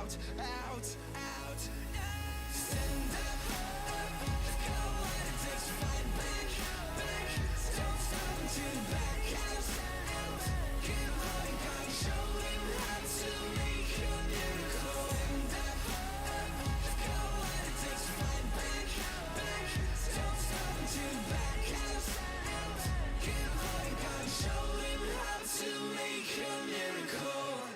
out, out, out. Stand up, let's go. What it takes to fight back, back. Don't stop until the back out, out. Keep holding on, show him how to make a miracle. Stand up, let's go. What it takes to fight back, back. Don't stop until the back out, out. Keep holding on, show him how to make a miracle.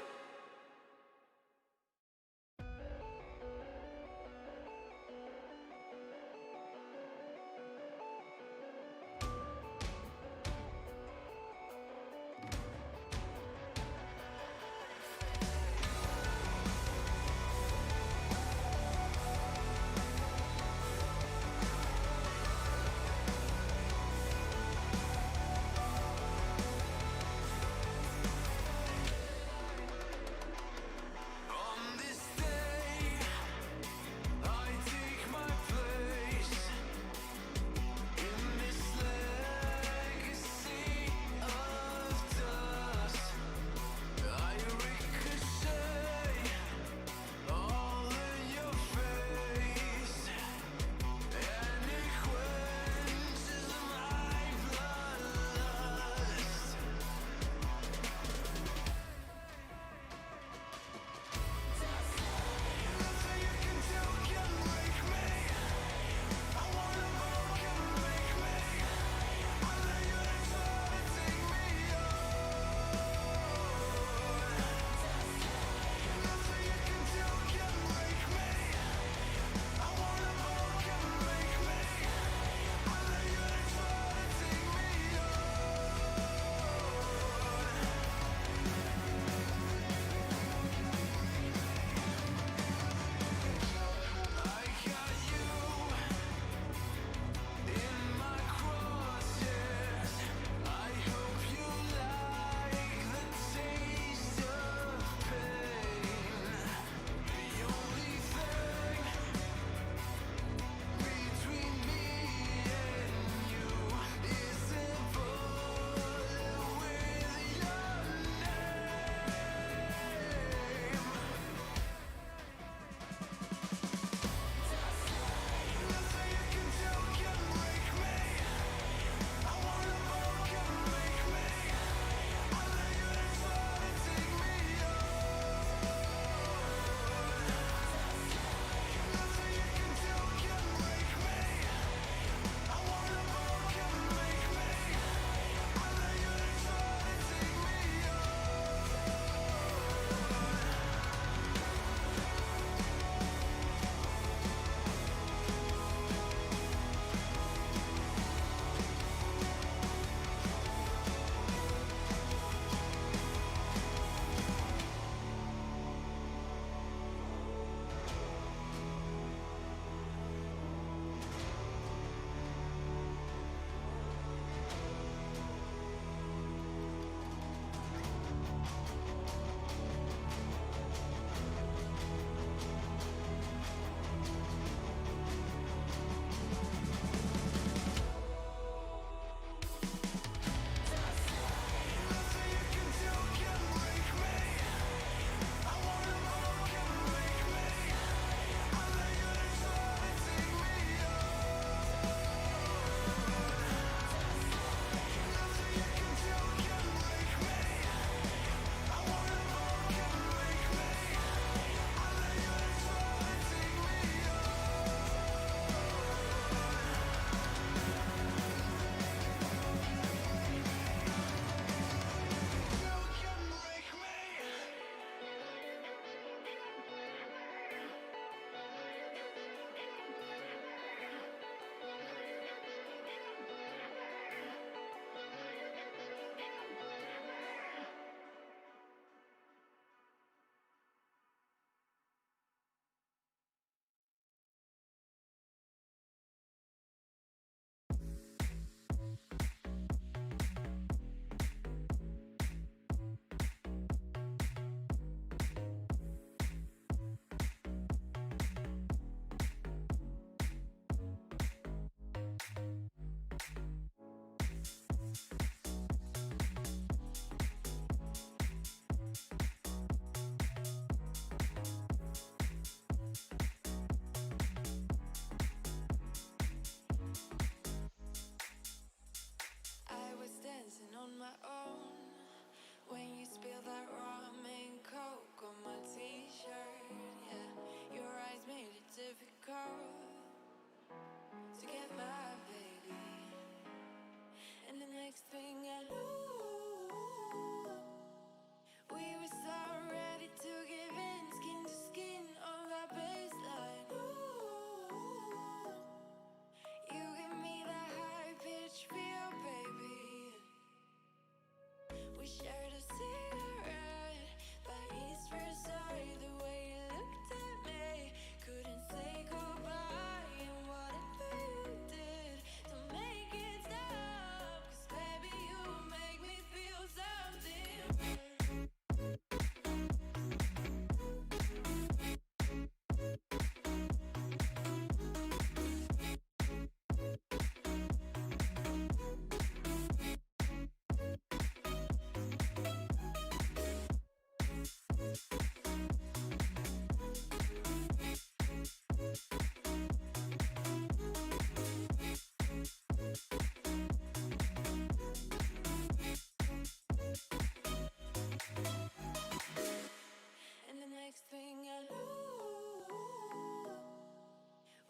next thing I knew,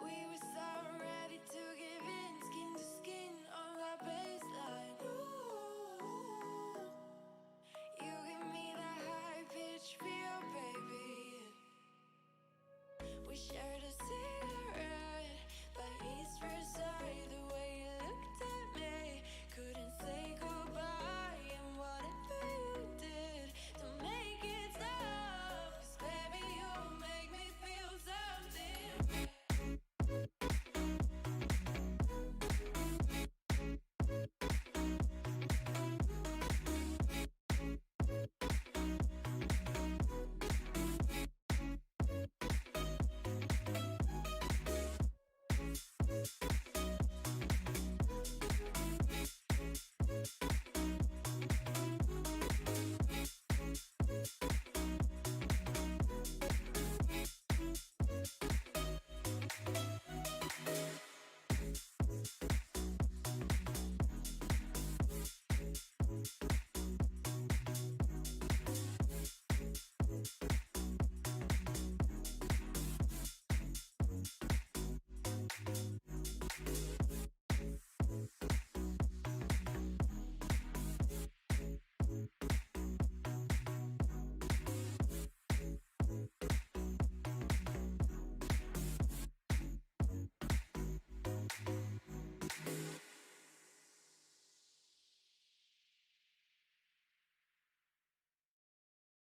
we were so ready to give in, skin to skin on our baseline. Ooh, you give me that high pitch feel, baby. We shared a cigarette by East Versailles. The way you looked at me, couldn't say goodbye. And whatever you did to make it stop, 'cause baby you make me feel something.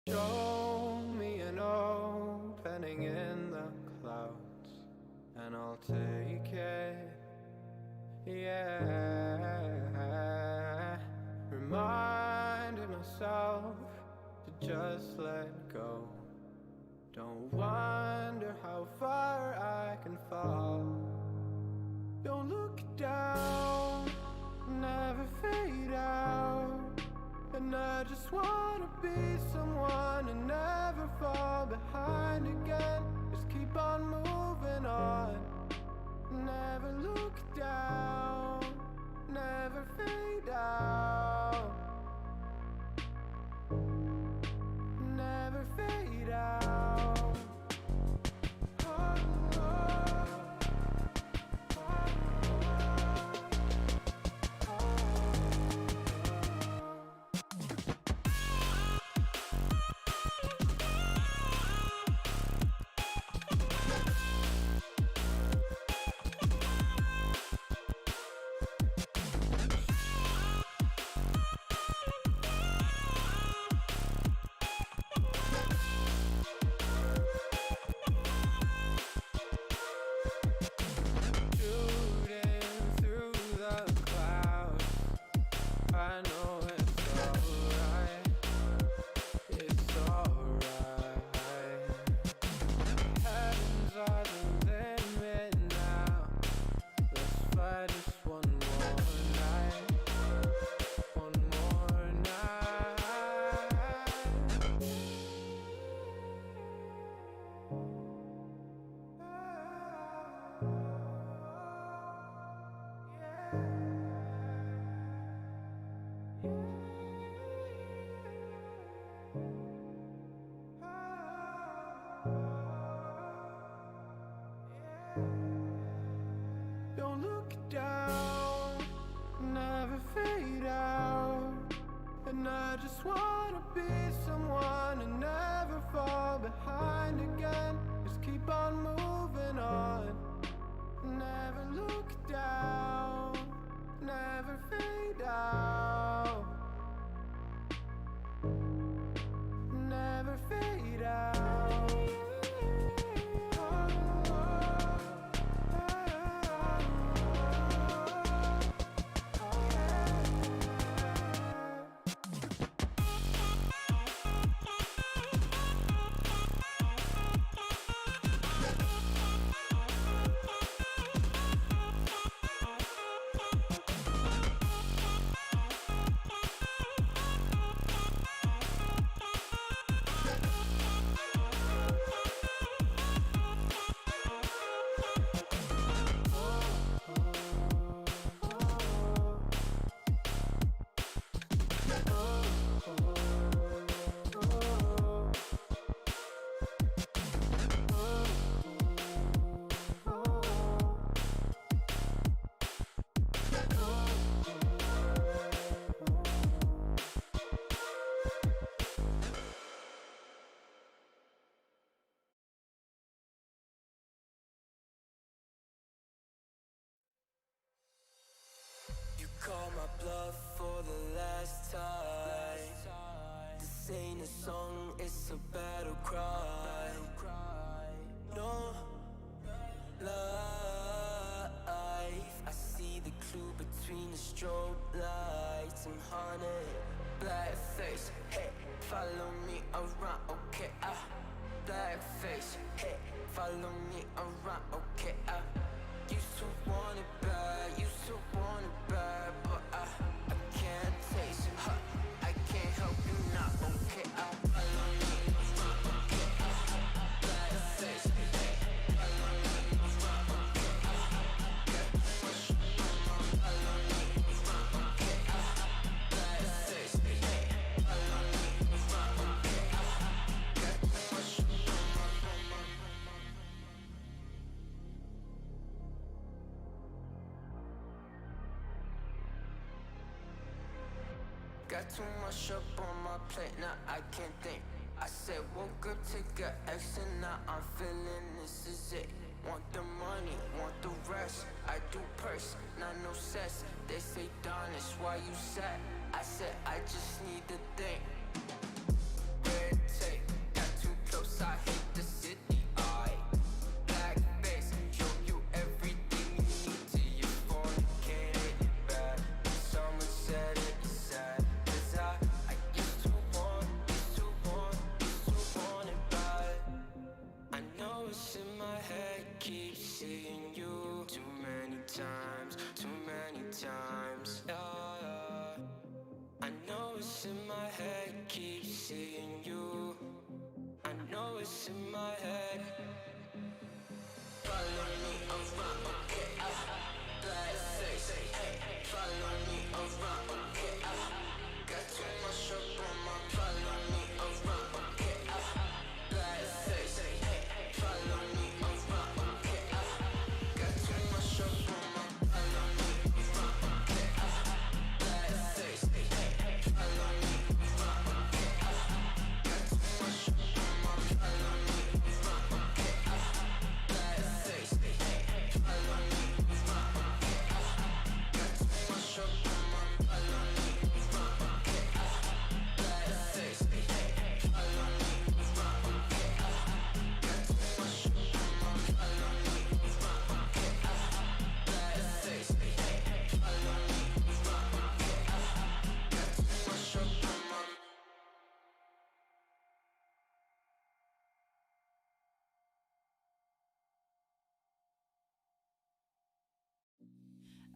Show me an opening in the clouds, and I'll take it, yeah. Reminding myself to just let go. Don't wonder how far I can fall. Don't look down, never fade out. And I just wanna be someone and never fall behind again. Just keep on moving on. Never look down, never fade out. Never fade out. Oh, oh, oh, love for the last time. This ain't a song, it's a battle cry. No life. I see the clue between the strobe lights. I'm haunted, black face. Hey, follow me around, okay? Black face. Hey, follow me around, okay? Used to want it bad, used to want it bad, but I can't taste it. I can't help you now, okay? Follow me around, okay? Black face. Hey, follow me around, okay? Get push follow me around, okay? Black face. Hey, follow me around, okay? Get push. Got too much up on my plate, now I can't think. I said woke up, take a X, and now I'm feeling this is it. Want the money, want the rest. I do purse, not no sex. They say Donis, why you sad? I said I just need the thing. Red tape, got too close, I hate the city. Black face, show you everything you need till you fornicate it bad. Someone said it's sad. I used to want it bad. I know it's in my head, keep seeing you too many times. Yeah. I know it's in my head, keep seeing you. I know it's in my head. Follow me around, okay? Black face, hey, follow me around, okay? Got too much up on my follow me around, okay? Black face, hey, follow me around, okay? Got too much up on my follow me around, okay? Black face, hey, follow me around, okay? Got too much up on my follow me around, okay? Black face, hey, follow me around, okay? Got too much up on my follow me around, okay? Black face, hey, follow me around, okay? Got too much up on my follow me around, okay? Black face, hey, follow me around, okay? Got too much up on my.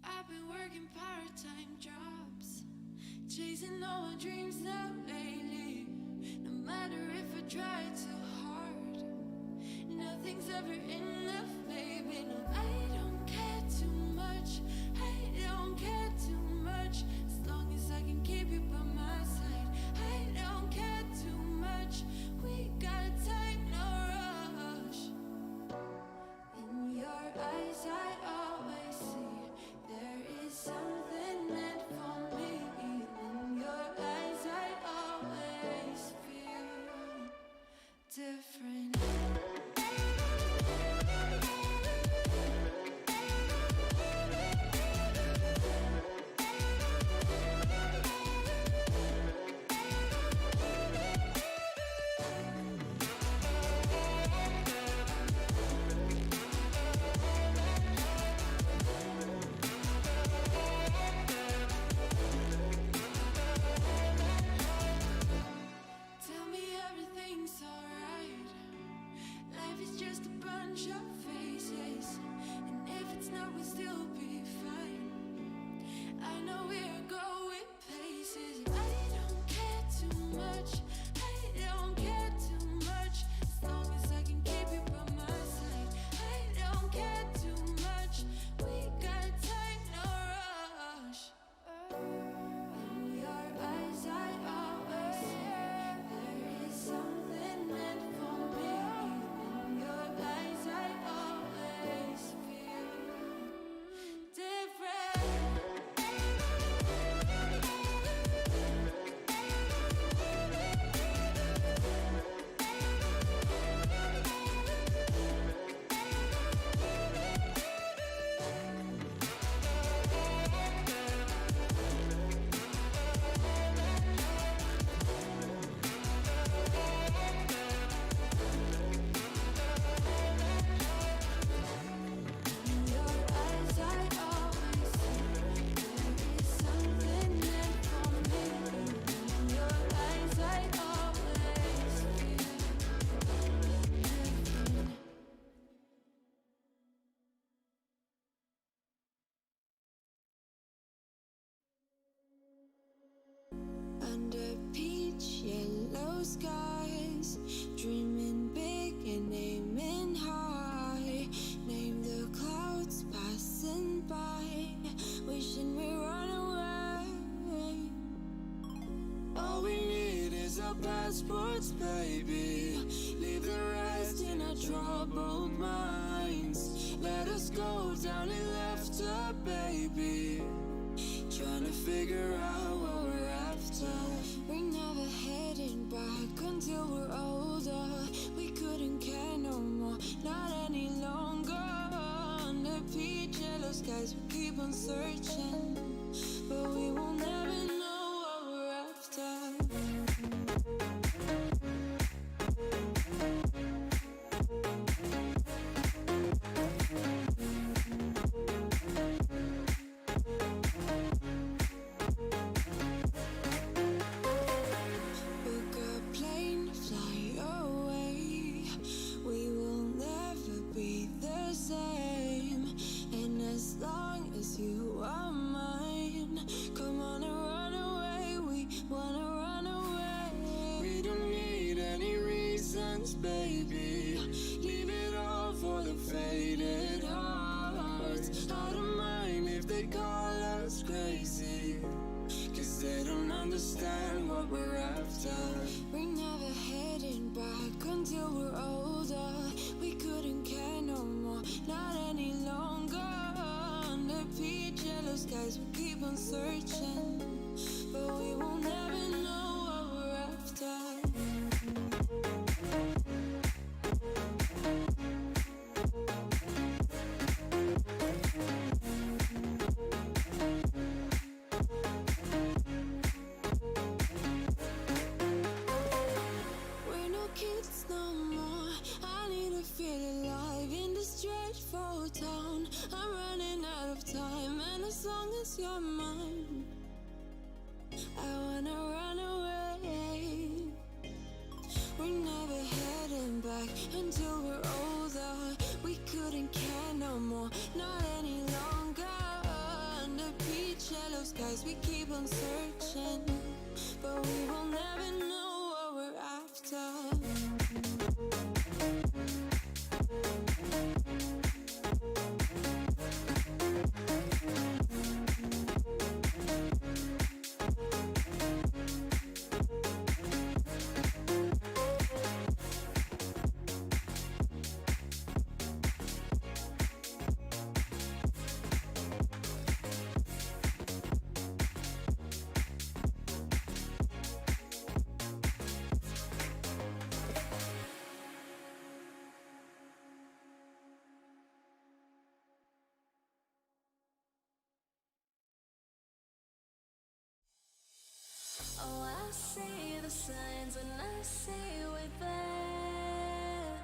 I've been working part-time jobs, chasing all my dreams out lately. No matter if I try too hard, nothing's ever enough, baby. No, I don't care too much. I don't care too much. As long as I can keep you by my side, I don't care too much. We got time, no rush. In your eyes, I always see there is something meant for me. In your eyes, I always feel different. Tell me everything's alright. Life is just a bunch of phases, and if it's not, we'll still be fine. I know we're going places. I don't care too much. I don't care too much. As long as I can keep you by my side, I don't care too much. We got time, no rush. In your eyes, I always see there is something meant for me. In your eyes, I always feel passports, baby. Leave the rest in our troubled minds. Let us go down in laughter, baby. Trying to figure out what we're after. We're never heading back until we're older. We couldn't care no more, not any longer. Under peach yellow skies, we keep on searching, but we will never know what we're after. Book a plane, fly away. We will never be the same. And as long as you are mine, come on and run away. We wanna run away. We don't need any reasons, baby. Leave it all for the faded hearts. I don't mind if they call us crazy, 'cause they don't understand what we're after. We're never heading back until we're older. We couldn't care no more, not any longer. Under peach yellow skies, we keep on searching, but we will never know what we're after. We're no kids no more. I need to feel alive in this dreadful town. I'm running out of time, and as long as you're mine, I wanna run away. We're never heading back until we're older. We couldn't care no more, not any longer. Under peach yellow skies, we keep on searching, but we will never know what we're after. Oh, I see the signs and I see we're there.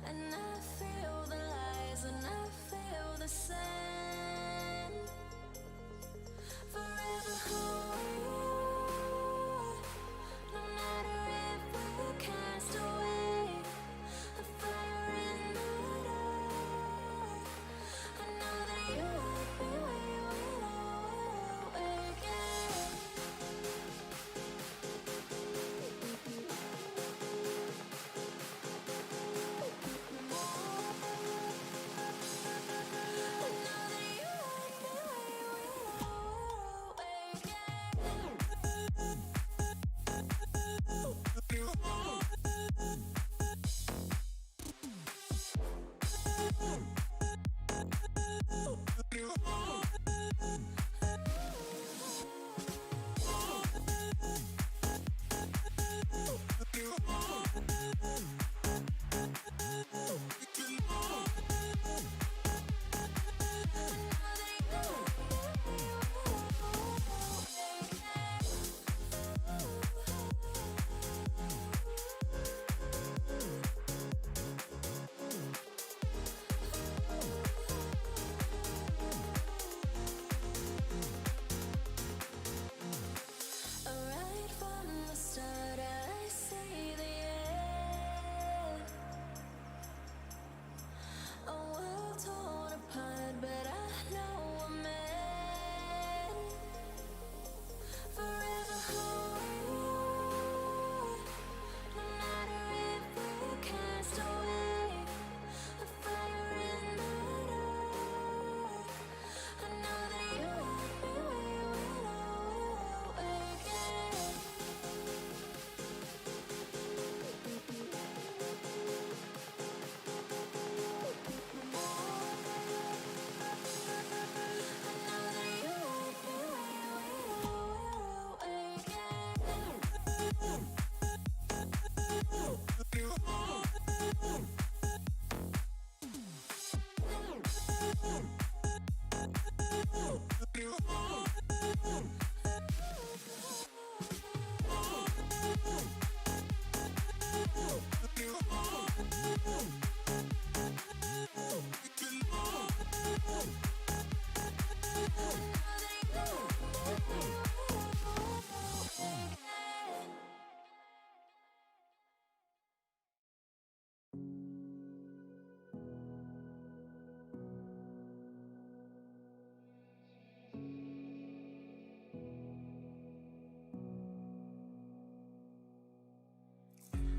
And I feel the lies and I feel the sand. Forever who we are, no matter if we're cast away. A fire in the dark. I know that you won't be where we'll awake.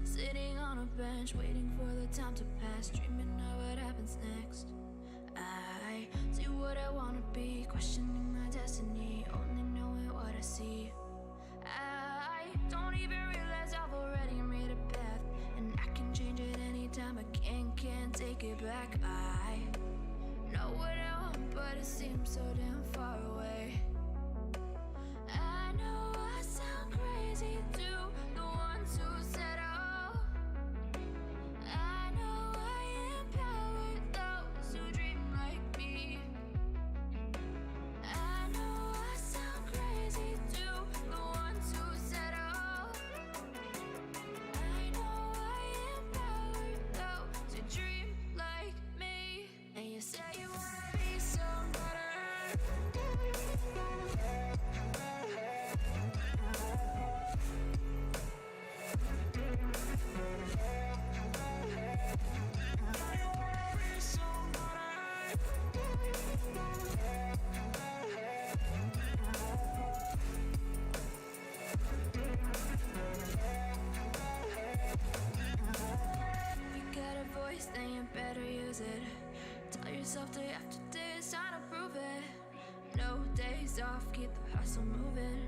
Sitting on a bench, waiting for the time to pass, dreaming of what happens next. I see what I wanna be, questioning my destiny, only knowing what I see. I don't even realize I've already made a path, and I can change it anytime. I can't take it back. I know what I want, but it seems so damn far away. I know I sound crazy to the ones who said I know I empower those who dream like me. I know I sound crazy to the ones who said I know I empower those who dream like me. And you say you wanna be somebody. Then you better use it. Tell yourself day after day it's time to prove it. No days off, keep the hustle moving.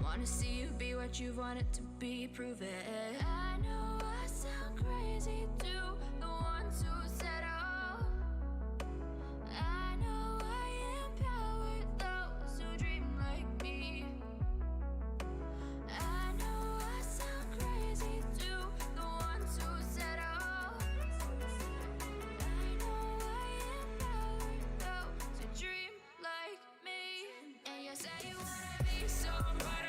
Wanna see you be what you wanted to be, prove it. I know I sound crazy to the ones who said I know I empower those who dream like me. I know I sound crazy to the ones who said dream like me. And you say you wanna be somebody.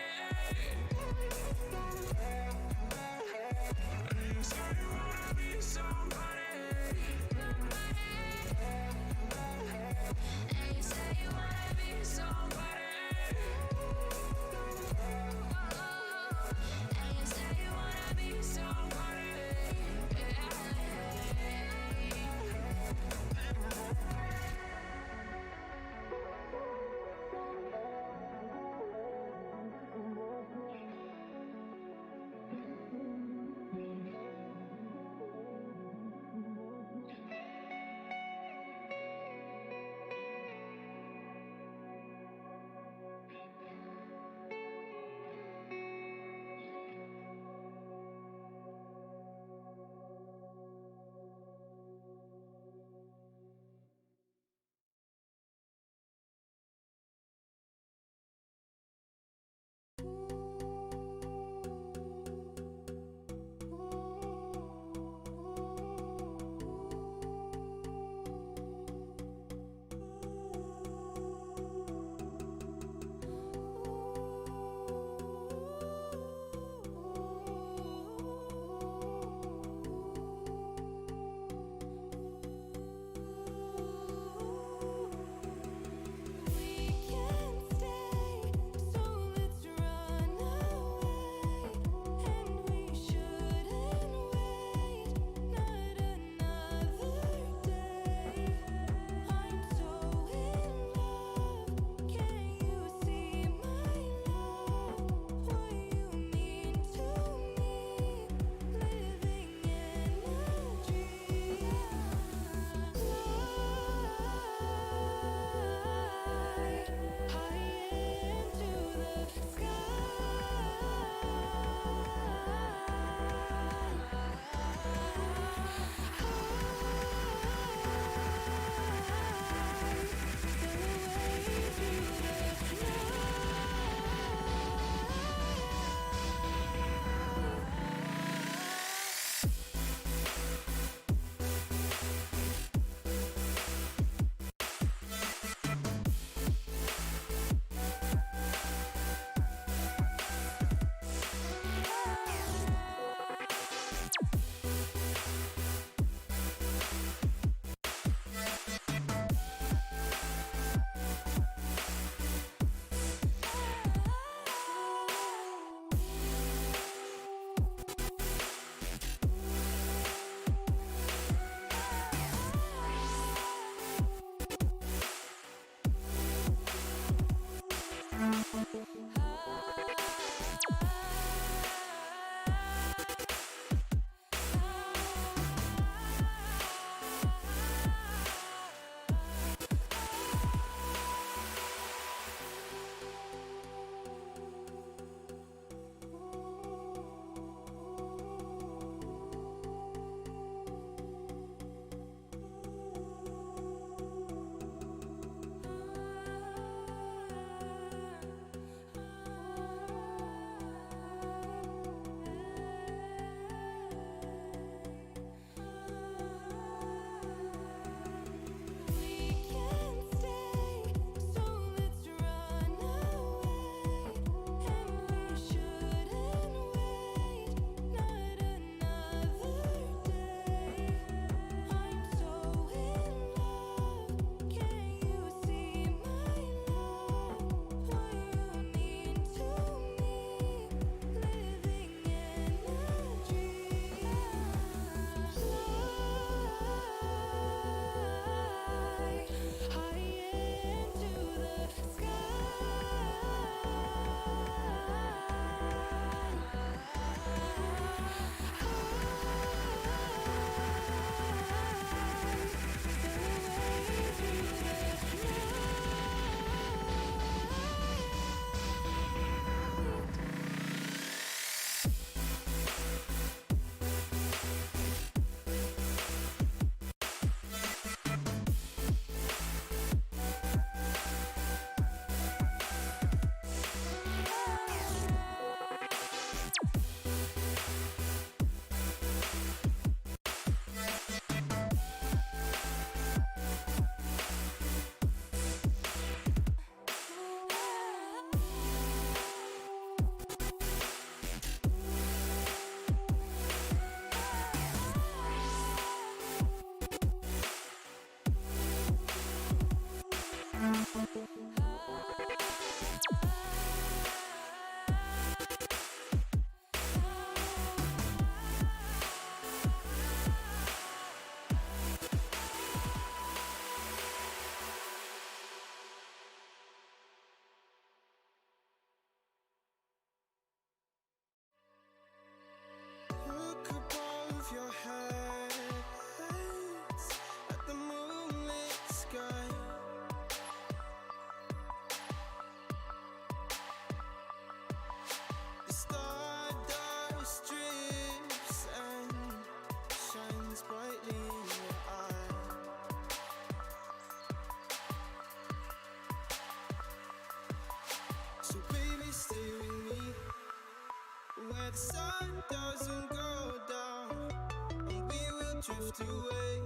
drift away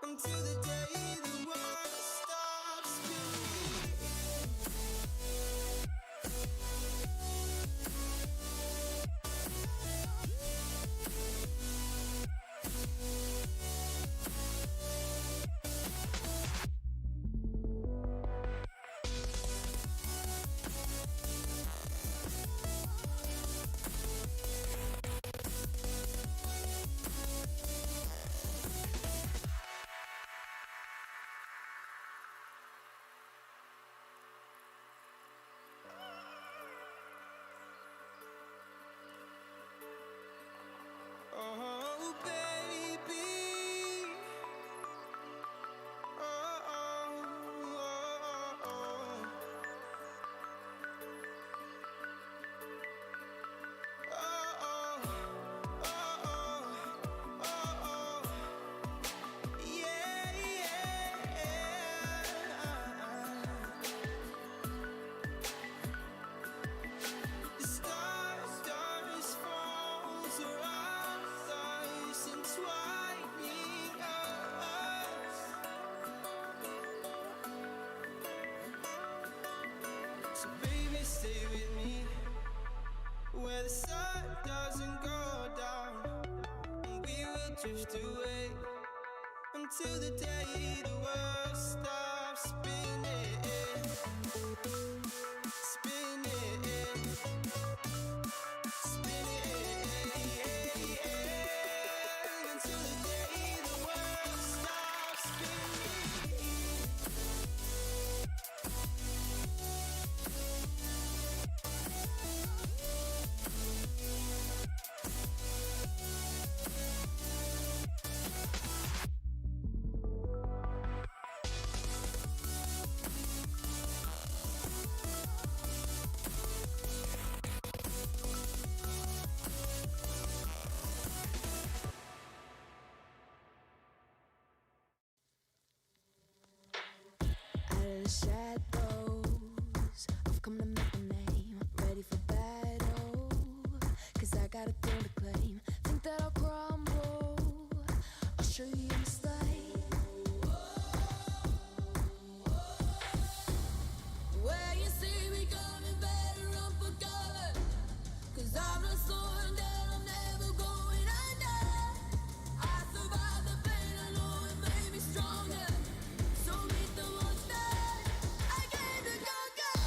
until the day the world stops spinning. Oh, baby. Oh, oh, oh, oh. Oh, oh, oh, oh, yeah, yeah. The stars falls around us, entwining us. So baby, stay with me where the sun doesn't go down, and we will drift away until the day the world stops spinning, spinning, spinning, until the day the world stops spinning. Out of the shadows, I've come to make a name. Ready for battle, 'cause I got a thing to claim. Think that I'll crumble, I'll show you your mistake. Where you see me coming, better run for cover, 'cause I'm not slowing down, I'm never going under. I survived the pain, I know it made me stronger. So meet the monster I came to conquer.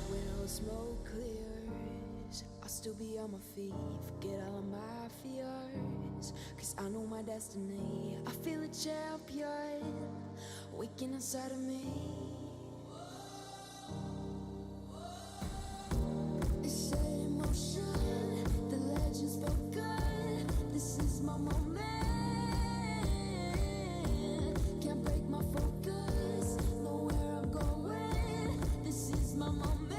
When all the smoke clears, I'll still be on my feet. Forget all of my fears, 'cause I know my destiny. I feel a champion waking inside of me. It's set in motion, the legend's spoken. This is my moment. Can't break my focus, know where I'm going. This is my moment.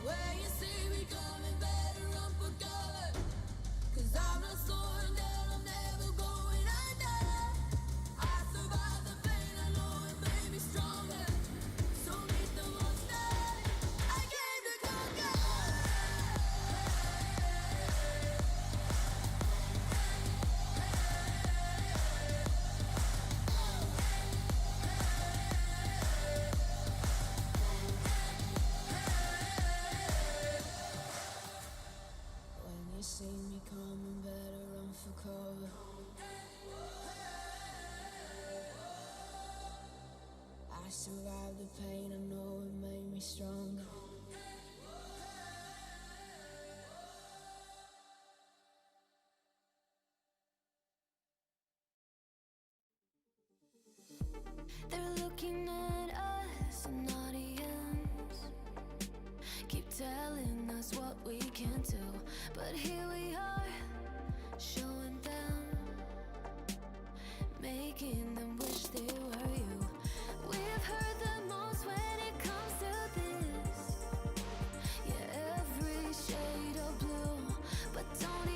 Where you see me coming, better run for cover, 'cause I'm not slowing down, I'm never going under. I survived the pain, I know it made me stronger. So meet the monster I came to conquer. When you see me coming, better run for cover. I survived the pain, I know it made me stronger. They're looking at us, an audience. Keep telling us what we can do, but here we are, showing them, making them wish they were you. We've heard the most when it comes to this. Yeah, every shade of blue, but don't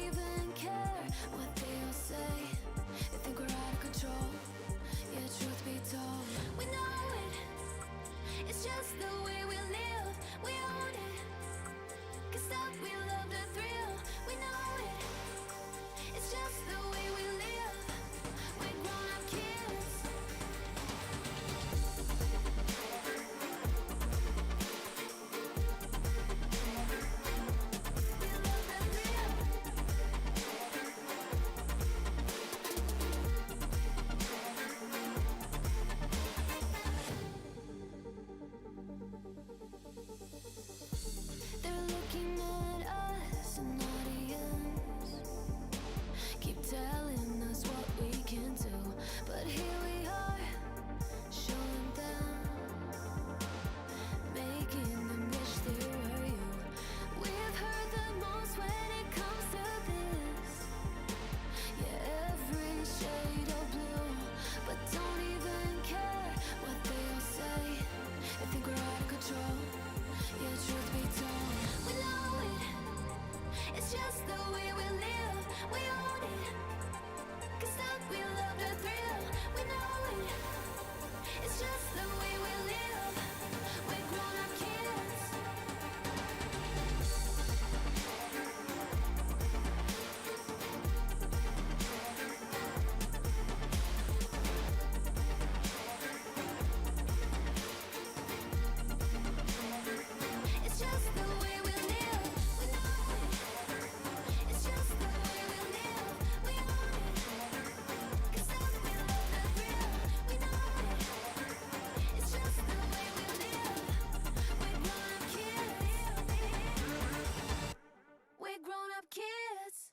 kids.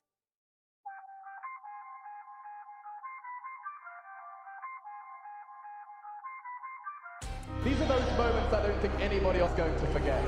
These are those moments I don't think anybody else is going to forget.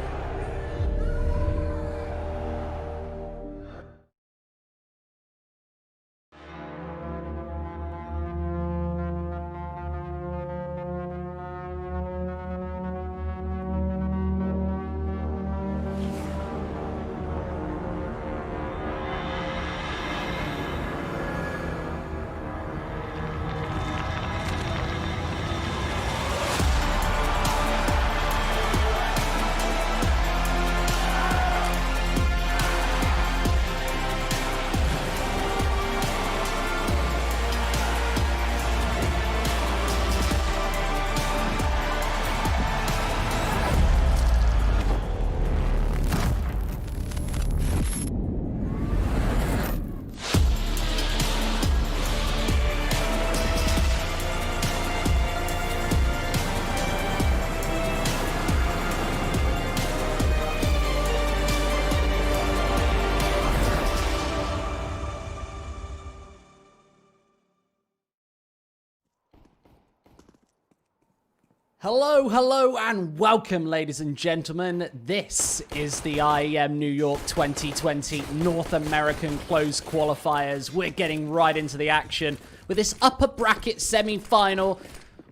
Hello, hello, and welcome, ladies and gentlemen. This is the IEM New York 2020 North American Closed Qualifiers. We're getting right into the action with this upper bracket semi-final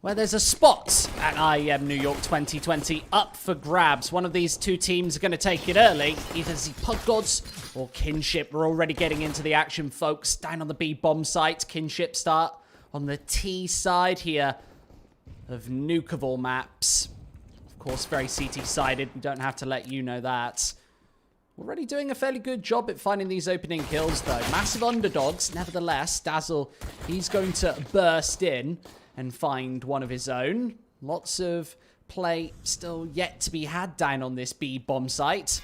where there's a spot at IEM New York 2020 up for grabs. One of these two teams are going to take it early, either the Godz or Kinship. We're already getting into the action, folks. Down on the B bomb site, Kinship start on the T side here of Nuke of all maps. Of course, very CT-sided. We don't have to let you know that. Already doing a fairly good job at finding these opening kills, though. Massive underdogs. Nevertheless, Dazzle, he's going to burst in and find one of his own. Lots of play still yet to be had down on this B bomb site.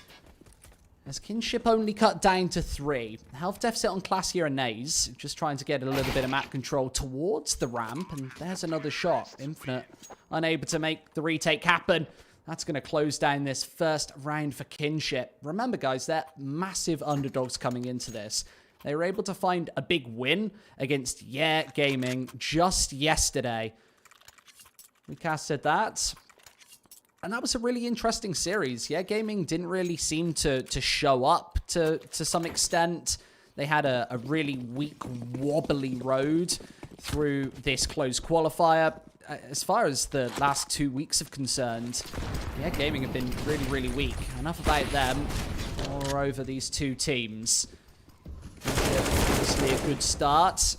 As Kinship only cut down to 3. Health deficit on Classier and Naze. Just trying to get a little bit of map control towards the ramp. And there's another shot. Infinite unable to make the retake happen. That's going to close down this first round for Kinship. Remember, guys, they're massive underdogs coming into this. They were able to find a big win against Gaming just yesterday. We casted that. And that was a really interesting series. Gaming didn't really seem to show up to some extent. They had a really weak, wobbly road through this closed qualifier. As far as the last 2 weeks are concerned, Gaming have been really, really weak. Enough about them. Moreover, these two teams. Obviously a good start.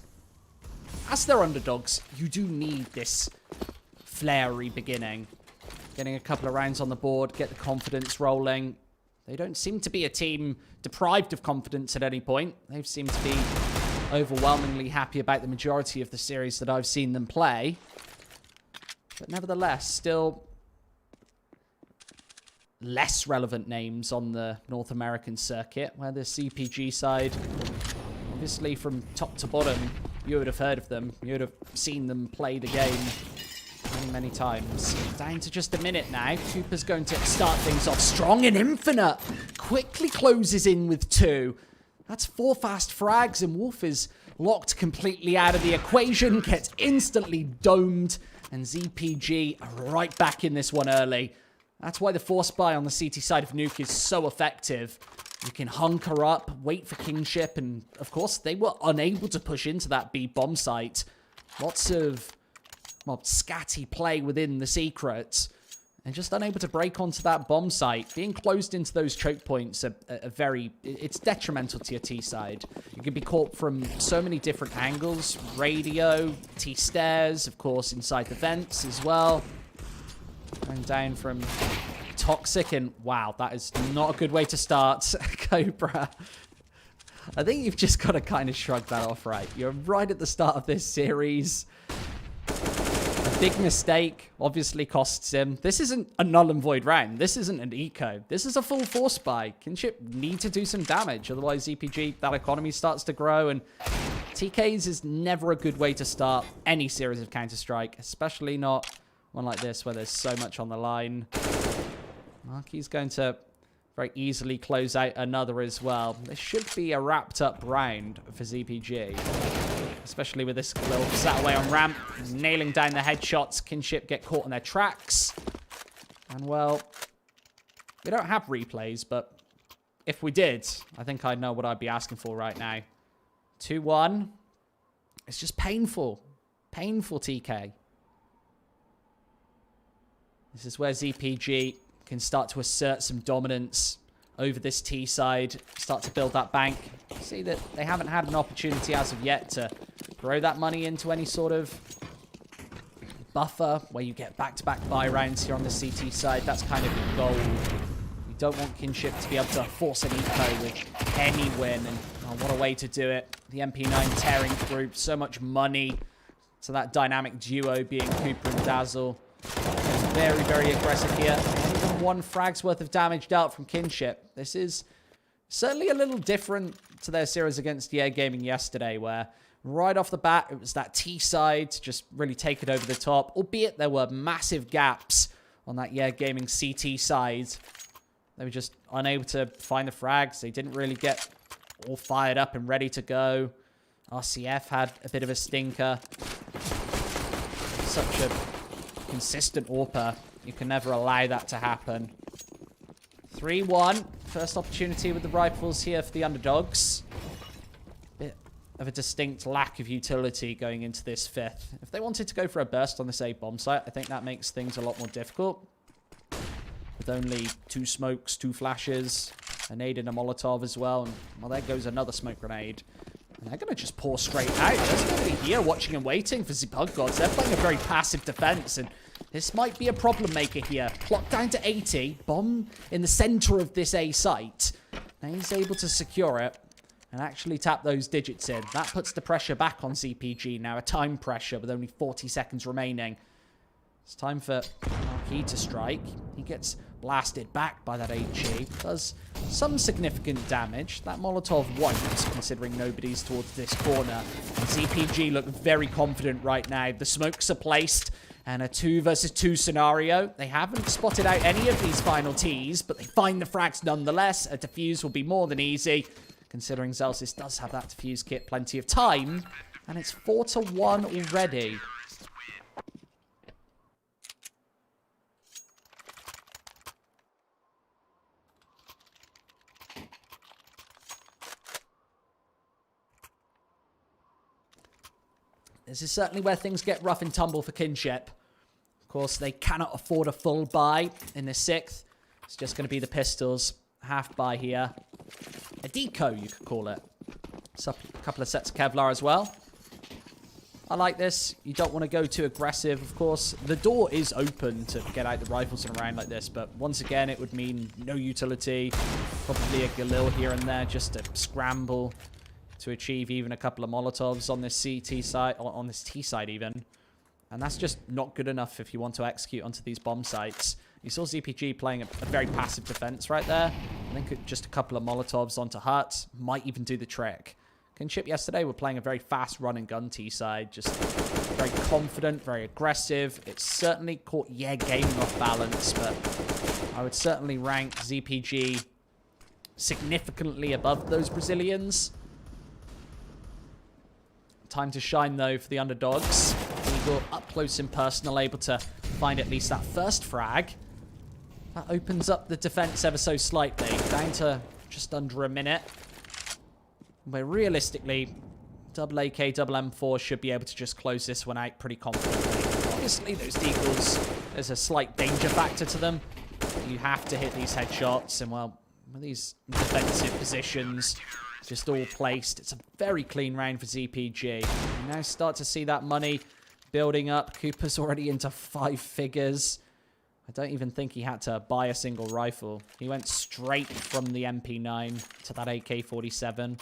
As they're underdogs, you do need this flary beginning. Getting a couple of rounds on the board, get the confidence rolling. They don't seem to be a team deprived of confidence at any point. They seem to be overwhelmingly happy about the majority of the series that I've seen them play. But nevertheless, still less relevant names on the North American circuit, where the CPG side, obviously from top to bottom, you would have heard of them. You would have seen them play the game many times. Down to just a minute now. Cooper's going to start things off strong, and Infinite quickly closes in with 2. That's 4 fast frags, and Wolf is locked completely out of the equation, gets instantly domed, and ZPG right back in this one early. That's why the force buy on the CT side of Nuke is so effective. You can hunker up, wait for Kinship, and of course they were unable to push into that B bomb site. Lots of scatty play within the secrets, and just unable to break onto that bomb site. Being closed into those choke points are it's detrimental to your T side. You can be caught from so many different angles. Radio, T stairs, of course, inside the vents as well. Going down from Toxic, and wow, that is not a good way to start. Cobra. I think you've just got to kind of shrug that off, right? You're right at the start of this series. Big mistake obviously costs him. This isn't a null and void round. This isn't an eco. This is a full force buy. Kinship need to do some damage. Otherwise, ZPG, that economy starts to grow. And TKs is never a good way to start any series of Counter-Strike. Especially not one like this where there's so much on the line. Marky's going to very easily close out another as well. This should be a wrapped up round for ZPG. Especially with this little sat away on ramp. Nailing down the headshots. Kinship get caught in their tracks. And well, we don't have replays, but if we did, I think I'd know what I'd be asking for right now. 2-1. It's just painful. Painful, TK. This is where ZPG can start to assert some dominance over this T side. Start to build that bank. See that they haven't had an opportunity as of yet to throw that money into any sort of buffer where you get back-to-back buy rounds here on the CT side. That's kind of the goal. You don't want Kinship to be able to force an eco with any win. And oh, what a way to do it. The MP9 tearing through so much money. So that dynamic duo being Cooper and Dazzle. Very, very aggressive here. Even 1 frag's worth of damage dealt from Kinship. This is certainly a little different to their series against Yeah Gaming yesterday, where right off the bat, it was that T side to just really take it over the top, albeit there were massive gaps on that Yeah Gaming CT side. They were just unable to find the frags. They didn't really get all fired up and ready to go. RCF had a bit of a stinker. Such a consistent AWPer. You can never allow that to happen. 3-1. First opportunity with the rifles here for the underdogs. Bit of a distinct lack of utility going into this 5th. If they wanted to go for a burst on this A bomb site, I think that makes things a lot more difficult. With only 2 smokes, 2 flashes, a nade and a Molotov as well. And, well, there goes another smoke grenade. And they're going to just pour straight out. There's nobody here watching and waiting for Godz. They're playing a very passive defense, and this might be a problem maker here. Clock down to 80. Bomb in the center of this A site. Now he's able to secure it and actually tap those digits in. That puts the pressure back on ZPG now. A time pressure with only 40 seconds remaining. It's time for Marquis to strike. He gets blasted back by that HE. Does some significant damage. That Molotov won't, considering nobody's towards this corner. And ZPG look very confident right now. The smokes are placed. And a 2 versus 2 scenario. They haven't spotted out any of these final Ts, but they find the frags nonetheless. A defuse will be more than easy, considering Zelsis does have that defuse kit. Plenty of time. And it's 4-1 already. This is certainly where things get rough and tumble for Kinship. Of course, they cannot afford a full buy in the 6th. It's just going to be the pistols. Half buy here. A deco, you could call it. So a couple of sets of Kevlar as well. I like this. You don't want to go too aggressive, of course. The door is open to get out the rifles and around like this, but once again, it would mean no utility. Probably a Galil here and there just to scramble to achieve even a couple of Molotovs on this CT side, or on this T side even. And that's just not good enough if you want to execute onto these bomb sites. You saw ZPG playing a very passive defense right there. I think just a couple of Molotovs onto huts might even do the trick. Kinship yesterday were playing a very fast run and gun T side, just very confident, very aggressive. It's certainly caught Yeah Gaming off balance, but I would certainly rank ZPG significantly above those Brazilians. Time to shine, though, for the underdogs. Eagle up close and personal, able to find at least that first frag. That opens up the defense ever so slightly, down to just under a minute. Where realistically, double AK, double M4 should be able to just close this one out pretty confidently. Obviously, those deagles, there's a slight danger factor to them. You have to hit these headshots, and well, with these defensive positions just all placed, it's a very clean round for ZPG. You now start to see that money building up. Cooper's already into 5 figures. I don't even think he had to buy a single rifle. He went straight from the MP9 to that AK-47. And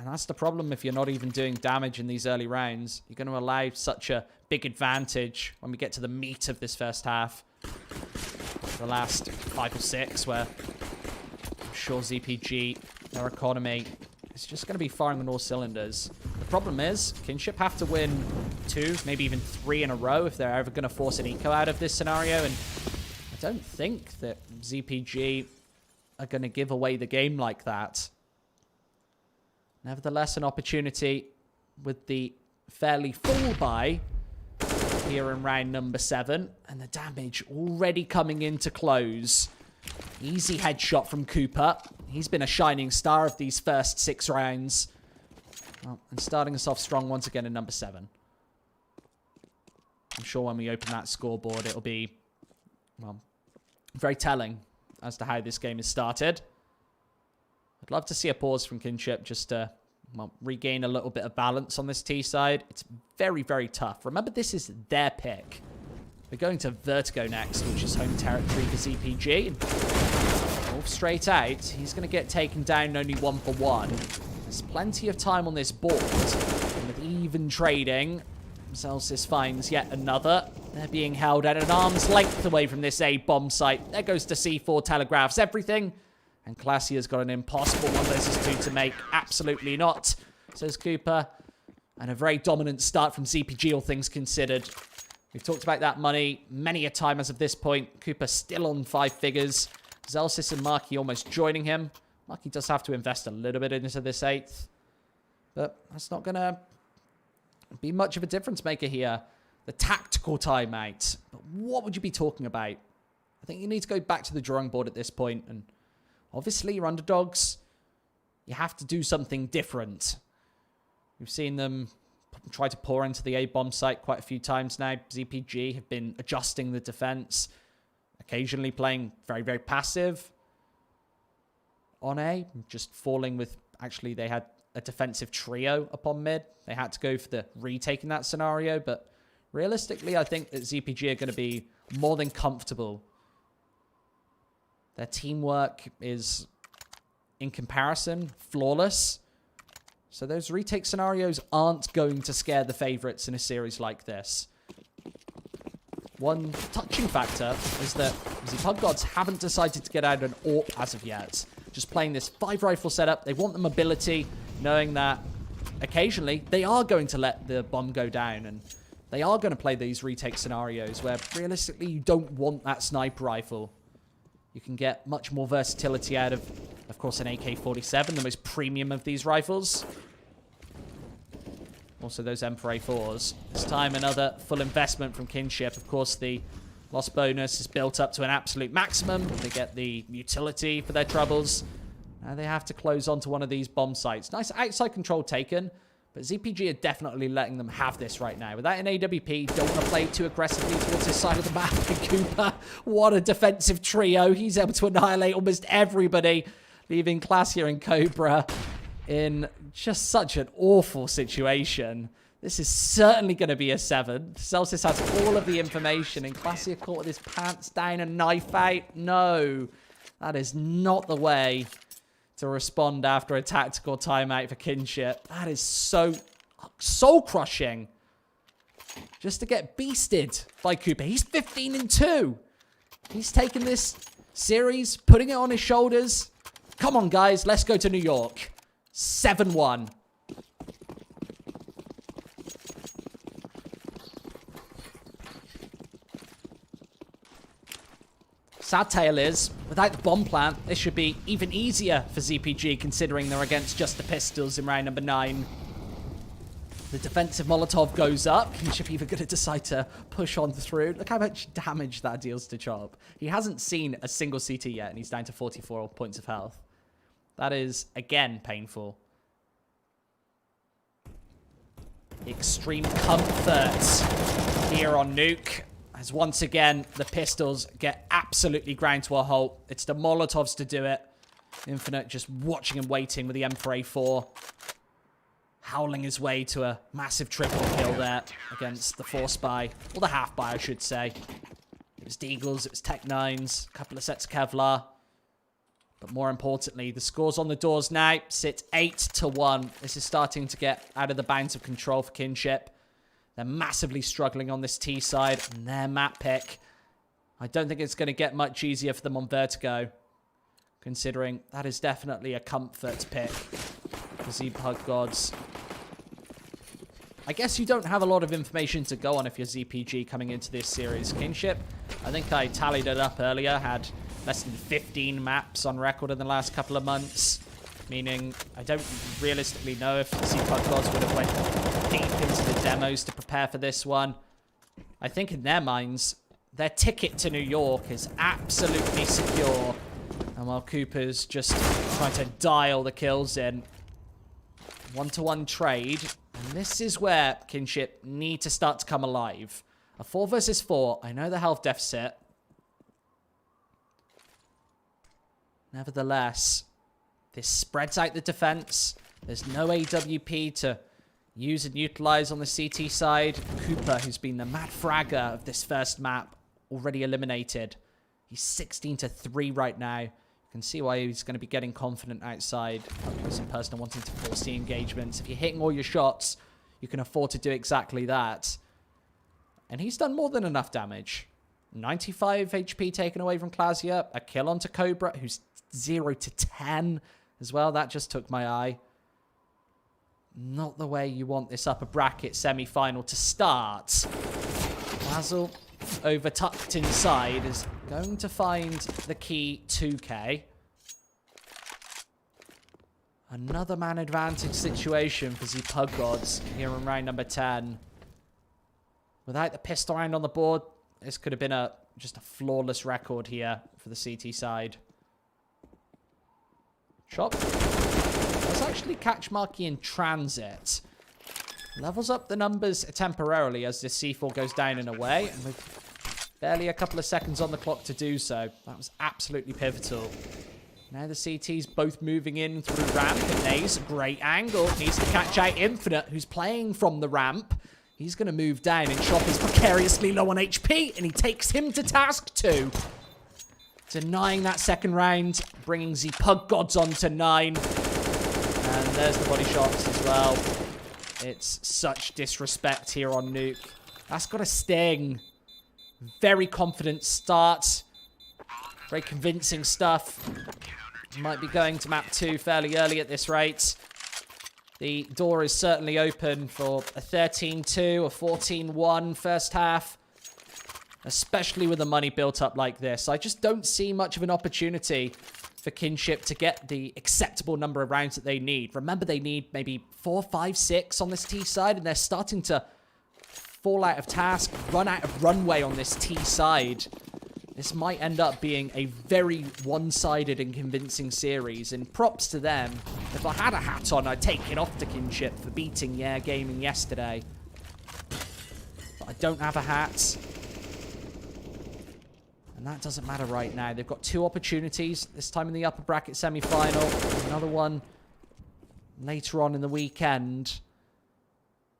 that's the problem if you're not even doing damage in these early rounds. You're going to allow such a big advantage when we get to the meat of this first half. The last 5 or 6, where I'm sure ZPG, their economy, is just going to be firing on all cylinders. The problem is, Kinship have to win 2, maybe even 3 in a row if they're ever going to force an eco out of this scenario. And I don't think that ZPG are going to give away the game like that. Nevertheless, an opportunity with the fairly full buy here in round number 7. And the damage already coming into close. Easy headshot from Cooper. He's been a shining star of these first 6 rounds. Well, and starting us off strong once again in number 7. I'm sure when we open that scoreboard, it'll be, well, very telling as to how this game is started. I'd love to see a pause from Kinship just to, well, regain a little bit of balance on this T side. It's very, very tough. Remember, this is their pick. We're going to Vertigo next, which is home territory for ZPG. Wolf straight out. He's going to get taken down only 1-for-1. There's plenty of time on this board. And with even trading, Celsius finds yet another. They're being held at an arm's length away from this A bomb site. There goes to C4, telegraphs everything. And Classier's got an impossible 1 versus 2 to make. Absolutely not, says Cooper. And a very dominant start from ZPG, all things considered. We've talked about that money many a time as of this point. Cooper still on 5 figures. Zelsis and Marky almost joining him. Marky does have to invest a little bit into this 8th. But that's not going to be much of a difference maker here. The tactical timeout. But what would you be talking about? I think you need to go back to the drawing board at this point. And obviously, you're underdogs. You have to do something different. We've seen them try to pour into the A-bomb site quite a few times now. ZPG have been adjusting the defense. Occasionally playing very, very passive on A. Just falling with... Actually, they had a defensive trio upon mid. They had to go for the retake in that scenario. But realistically, I think that ZPG are going to be more than comfortable. Their teamwork is, in comparison, flawless. So those retake scenarios aren't going to scare the favorites in a series like this. One touching factor is that Godz haven't decided to get out an AWP as of yet. Just playing this 5-rifle setup. They want the mobility, knowing that occasionally they are going to let the bomb go down. And they are going to play these retake scenarios where realistically you don't want that sniper rifle. You can get much more versatility out of course, an AK-47, the most premium of these rifles. Also, those M4A4s. This time, another full investment from Kinship. Of course, the loss bonus is built up to an absolute maximum. They get the utility for their troubles. Now they have to close onto one of these bomb sites. Nice outside control taken, but ZPG are definitely letting them have this right now. Without an AWP, don't want to play too aggressively towards this side of the map. And Cooper, what a defensive trio. He's able to annihilate almost everybody, leaving Classier and Cobra in just such an awful situation. This is certainly going to be a 7. Celsius has all of the information, and Classier caught with his pants down and knife out. No, that is not the way to respond after a tactical timeout for Kinship. That is so soul-crushing. Just to get beasted by Cooper. He's 15-2. He's taken this series, putting it on his shoulders. Come on, guys. Let's go to New York. 7-1. Sad tale is, without the bomb plant, this should be even easier for ZPG, considering they're against just the pistols in round number 9. The defensive Molotov goes up. Kinship even going to decide to push on through. Look how much damage that deals to Chop. He hasn't seen a single CT yet, and he's down to 44 points of health. That is, again, painful. Extreme comfort here on Nuke. As once again, the pistols get absolutely ground to a halt. It's the Molotovs to do it. Infinite just watching and waiting with the M4A4. Howling his way to a massive triple kill there against the 4-spy. Or the half-buy, I should say. It was Deagles, it was Tech-9s, a couple of sets of Kevlar. But more importantly, the scores on the doors now sit 8-1. This is starting to get out of the bounds of control for Kinship. They're massively struggling on this T side, and their map pick. I don't think it's going to get much easier for them on Vertigo, considering that is definitely a comfort pick for Godz. I guess you don't have a lot of information to go on if you're ZPG coming into this series. Kinship, I think I tallied it up earlier, had less than 15 maps on record in the last couple of months. Meaning, I don't realistically know if Godz would have went deep into the demos to prepare for this one. I think in their minds, their ticket to New York is absolutely secure. And while Cooper's just trying to dial the kills in, one-to-one trade. And this is where Kinship need to start to come alive. A 4 versus 4. I know the health deficit. Nevertheless, this spreads out the defense. There's no AWP to use and utilize on the CT side. Cooper, who's been the mad fragger of this first map, already eliminated. He's 16-3 right now. You can see why he's going to be getting confident outside. Some person wanting to force the engagements. If you're hitting all your shots, you can afford to do exactly that. And he's done more than enough damage. 95 HP taken away from Klasia. A kill onto Cobra, who's 0-10 as well. That just took my eye. Not the way you want this upper bracket semi-final to start. Basil, over tucked inside, is going to find the key 2K. Another man advantage situation for the Godz here in round number 10. Without the pistol round on the board, this could have been just a flawless record here for the CT side. Chop. Let's actually catch Marky in transit. Levels up the numbers temporarily as this C4 goes down and away. And with barely a couple of seconds on the clock to do so. That was absolutely pivotal. Now the CT's both moving in through ramp. And Naze, great angle. Needs to catch out Infinite, who's playing from the ramp. He's going to move down, and Chop is precariously low on HP. And he takes him to task 2. Denying that second round, bringing the Godz on to 9. And there's the body shots as well. It's such disrespect here on Nuke. That's got a sting. Very confident start. Very convincing stuff. Might be going to map 2 fairly early at this rate. The door is certainly open for a 13-2, a 14-1 first half. Especially with the money built up like this. I just don't see much of an opportunity for Kinship to get the acceptable number of rounds that they need. Remember, they need maybe 4, 5, 6 on this T side, and they're starting to fall out of task, run out of runway on this T side. This might end up being a very one-sided and convincing series, and props to them. If I had a hat on, I'd take it off to Kinship for beating Yeah Gaming yesterday. But I don't have a hat. And that doesn't matter right now. They've got 2 opportunities, this time in the upper bracket semi-final. Another one later on in the weekend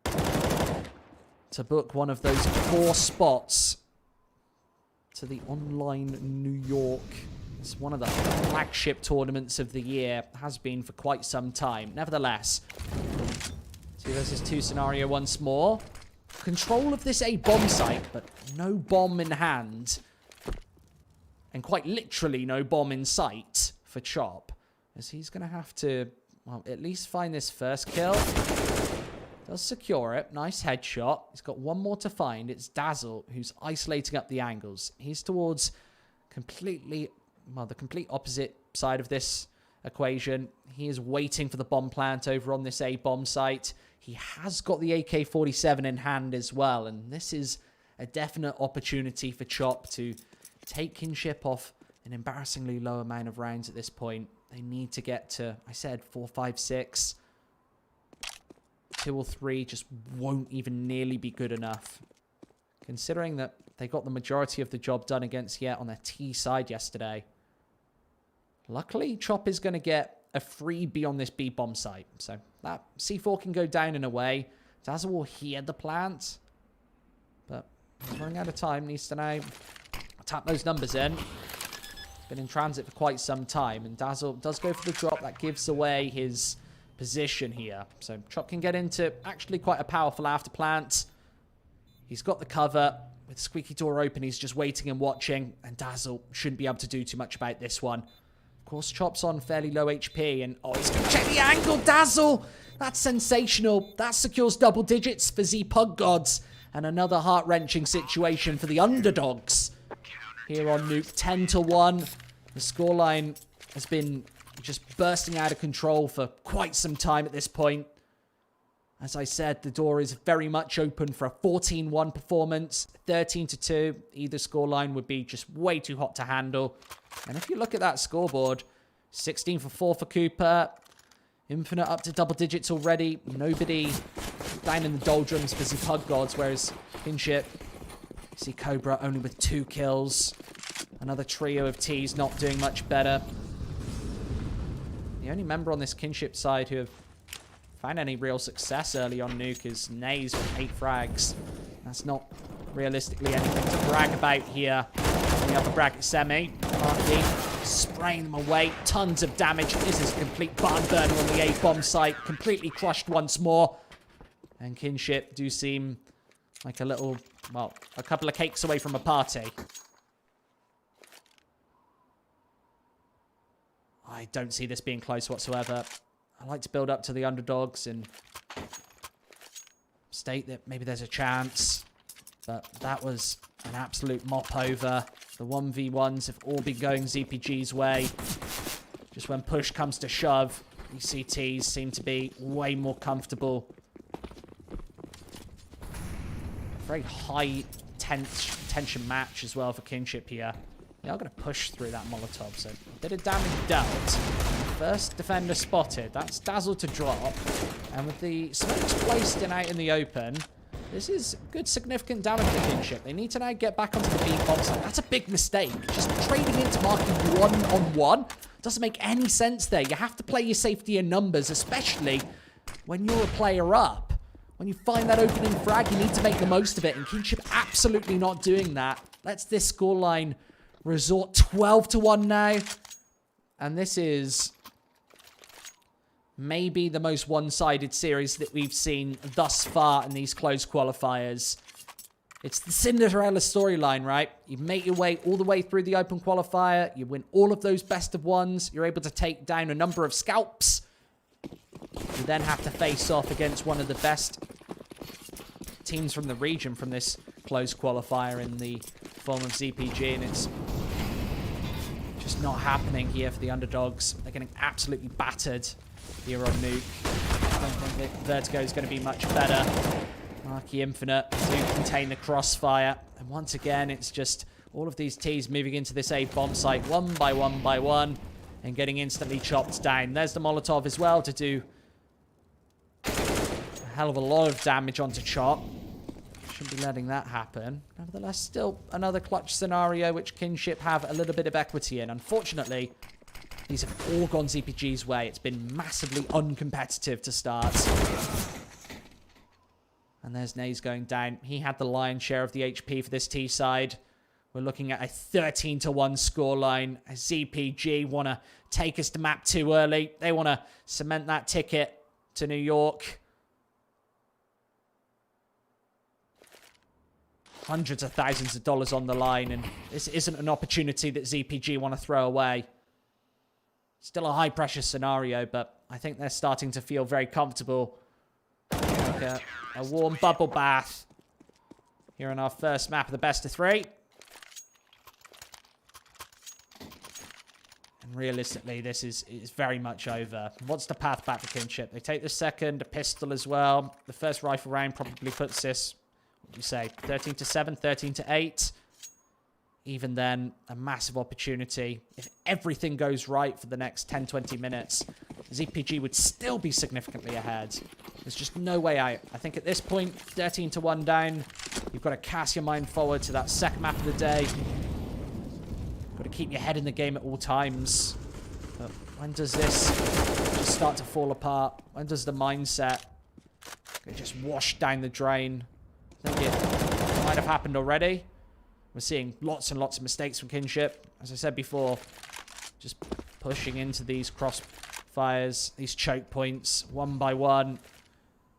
to book one of those 4 spots to the online New York. It's one of the flagship tournaments of the year. Has been for quite some time. Nevertheless, 2 versus 2 scenario once more. Control of this A bomb site, but no bomb in hand. And quite literally no bomb in sight for Chop. As he's going to have to, well, at least find this first kill. Does secure it. Nice headshot. He's got one more to find. It's Dazzle, who's isolating up the angles. He's towards completely, well, the complete opposite side of this equation. He is waiting for the bomb plant over on this A bomb site. He has got the AK-47 in hand as well. And this is a definite opportunity for Chop to take Kinship off an embarrassingly low amount of rounds at this point. They need to get to, I said, 4, 5, 6. 2 or 3 just won't even nearly be good enough. Considering that they got the majority of the job done against Yet on their T side yesterday. Luckily, Chop is going to get a freebie on this B bomb site. So that C4 can go down and away. Dazzle will hear the plant. But he's running out of time. Needs to now tap those numbers in. Been in transit for quite some time. And Dazzle does go for the drop. That gives away his position here. So Chop can get into actually quite a powerful after plant. He's got the cover. With Squeaky Door open, he's just waiting and watching. And Dazzle shouldn't be able to do too much about this one. Of course, Chop's on fairly low HP. And, oh, he's going to check the angle. Dazzle! That's sensational. That secures double digits for the Godz. And another heart-wrenching situation for the underdogs. Here on Nuke, 10-1. The scoreline has been just bursting out of control for quite some time at this point. As I said, the door is very much open for a 14-1 performance. 13-2, either scoreline would be just way too hot to handle. And if you look at that scoreboard, 16 for 4 for Cooper. Infinite up to double digits already. Nobody down in the doldrums for the Godz, whereas Kinship, see Cobra only with 2 kills. Another trio of T's not doing much better. The only member on this Kinship side who have found any real success early on Nuke is Naze with 8 frags. That's not realistically anything to brag about here. In the upper bracket semi, Marky spraying them away. Tons of damage. This is a complete barn burner on the A-bomb site. Completely crushed once more. And Kinship do seem like a little, well, a couple of cakes away from a party. I don't see this being close whatsoever. I like to build up to the underdogs and state that maybe there's a chance. But that was an absolute mop over. The 1v1s have all been going ZPG's way. Just when push comes to shove, these CTs seem to be way more comfortable. Very high tension match as well for Kinship here. They are going to push through that Molotov, so a bit of damage dealt. First defender spotted. That's Dazzle to drop. And with the smokes placed in out in the open, this is good significant damage for Kinship. They need to now get back onto the B-bomb side. That's a big mistake. Just trading into marking one-on-one doesn't make any sense there. You have to play your safety in numbers, especially when you're a player up. When you find that opening frag, you need to make the most of it. And Kinship absolutely not doing that. Let's this scoreline resort 12-1 now. And this is maybe the most one-sided series that we've seen thus far in these closed qualifiers. It's the Cinderella storyline, right? You make your way all the way through the open qualifier. You win all of those best of ones. You're able to take down a number of scalps. You then have to face off against one of the best teams from the region from this closed qualifier in the form of ZPG, and it's just not happening here for the underdogs. They're getting absolutely battered here on Nuke. I don't think that Vertigo is going to be much better. Marky Infinite do contain the crossfire, and once again it's just all of these T's moving into this A bomb site one by one and getting instantly chopped down. There's the Molotov as well to do a hell of a lot of damage onto Chop. Shouldn't be letting that happen. Nevertheless, still another clutch scenario which Kinship have a little bit of equity in. Unfortunately, these have all gone ZPG's way. It's been massively uncompetitive to start. And there's Naze going down. He had the lion's share of the HP for this T side. We're looking at a 13-1 scoreline. ZPG want to take us to map 2 early. They want to cement that ticket to New York. Hundreds of thousands of dollars on the line, and this isn't an opportunity that ZPG want to throw away. Still a high-pressure scenario, but I think they're starting to feel very comfortable. Like a warm bubble bath here on our first map of the best of 3. And realistically, this is very much over. What's the path back for Kinship? They take the second, a pistol as well. The first rifle round probably puts this, what do you say, 13-7, 13-8. Even then, a massive opportunity. If everything goes right for the next 10-20 minutes, ZPG would still be significantly ahead. There's just no way out. I think at this point, 13-1 down, you've got to cast your mind forward to that second map of the day. Got to keep your head in the game at all times. But when does this just start to fall apart? When does the mindset just wash down the drain? I think it might have happened already. We're seeing lots and lots of mistakes from Kinship. As I said before, just pushing into these crossfires, these choke points, one by one.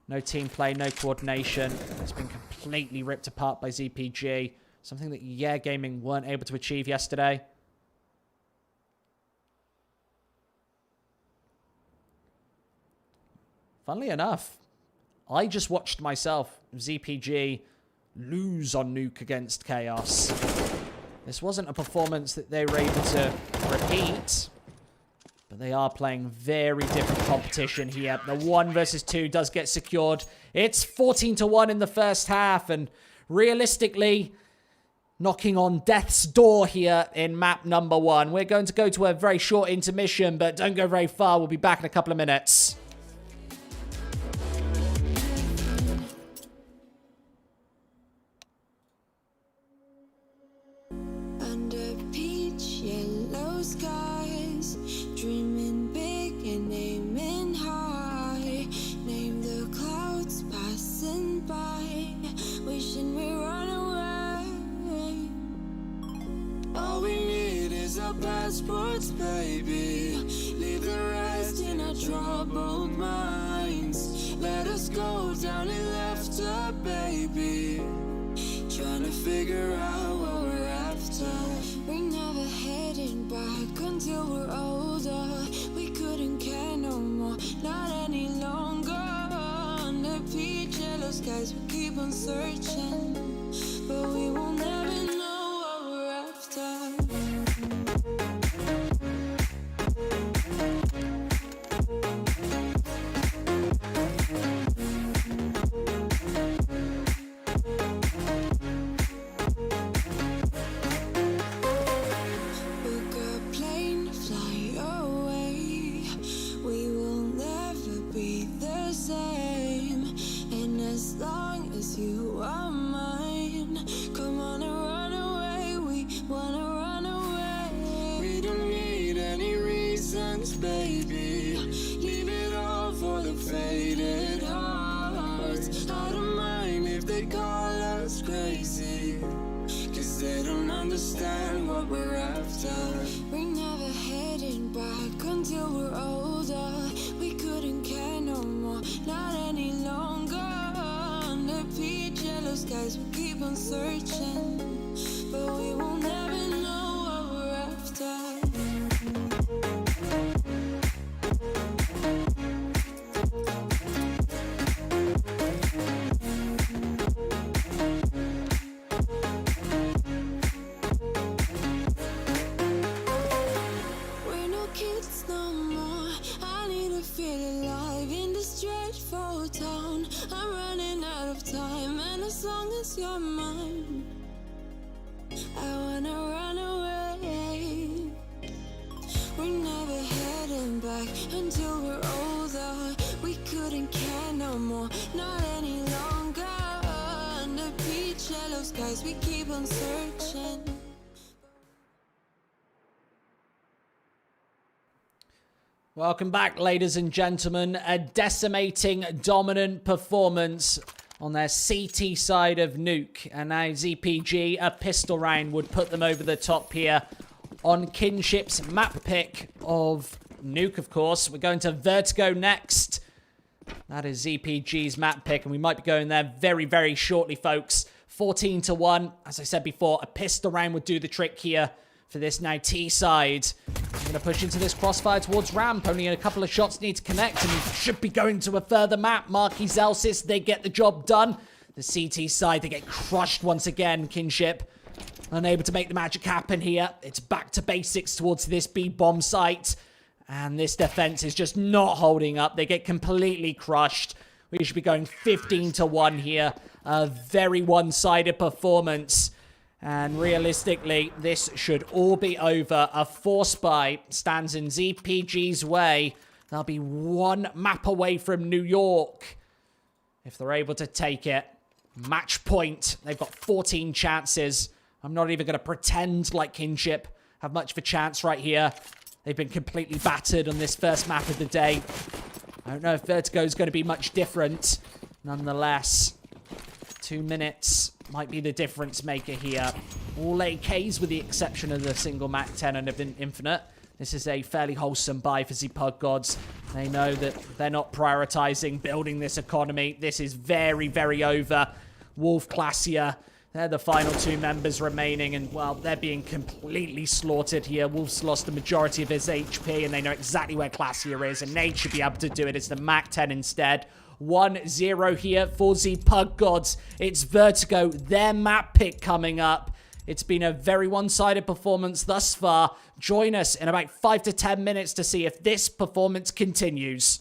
No team play, no coordination. It's been completely ripped apart by ZPG. Something that Yeah Gaming weren't able to achieve yesterday. Funnily enough, I just watched myself, ZPG, lose on Nuke against Chaos. This wasn't a performance that they were able to repeat. But they are playing very different competition here. The 1 versus 2 does get secured. It's 14-1 in the first half. And realistically, knocking on death's door here in map number 1. We're going to go to a very short intermission, but don't go very far. We'll be back in a couple of minutes. Under peach yellow skies, dreaming big and aiming high. Name the clouds passing by, wishing we run away. All we need is our passports, baby. Leave the rest in our troubled minds. Let us go down in laughter, baby. Trying to figure out what we're after. We're never heading back until we're older. We couldn't care no more, not any longer. Under peach yellow skies, we keep on searching, but we will never know what we're after. Book a plane, fly away. We will never be the same. And as long as you are mine, come on and run away. We wanna run away. We don't need any reasons, baby. Leave it all for the faded hearts. I don't mind if they call us crazy, 'cause they don't understand what we're after. We're never heading back until we're older. We couldn't care no more, not any longer. Under peach yellow skies, we keep on searching, but we will never know what we're after. We're no kids no more. I need to feel alive in this dreadful town. I'm running out of time, and as long as you're mine, I wanna run away. We're never heading back until we're older. We couldn't care no more, not any longer. Under peach yellow skies, we keep on searching. Welcome back, ladies and gentlemen. A decimating, dominant performance on their CT side of Nuke. And now ZPG, a pistol round would put them over the top here on Kinship's map pick of Nuke, of course. We're going to Vertigo next. That is ZPG's map pick, and we might be going there very, very shortly, folks. 14-1. As I said before, a pistol round would do the trick here for this now T side. I'm going to push into this crossfire towards ramp. Only a couple of shots need to connect, and we should be going to a further map. Marquis Zelsis, they get the job done. The CT side, they get crushed once again. Kinship unable to make the magic happen here. It's back to basics towards this B-bomb site. And this defense is just not holding up. They get completely crushed. We should be going 15-1 here. A very one-sided performance. And realistically, this should all be over. A force buy stands in ZPG's way. They'll be one map away from New York if they're able to take it. Match point. They've got 14 chances. I'm not even going to pretend like Kinship have much of a chance right here. They've been completely battered on this first map of the day. I don't know if Vertigo is going to be much different. Nonetheless, 2 minutes might be the difference maker here. All AKs with the exception of the single Mac 10 and of Infinite. This is a fairly wholesome buy for Godz. They know that they're not prioritizing building this economy. This is very, very over. Wolf, Classier, they're the final 2 members remaining, and, well, they're being completely slaughtered here. Wolf's lost the majority of his HP, and they know exactly where Classier is, and Nate should be able to do it. It's the Mac 10 instead. 1-0 here for Godz. It's Vertigo, their map pick coming up. It's been a very one-sided performance thus far. Join us in about 5 to 10 minutes to see if this performance continues.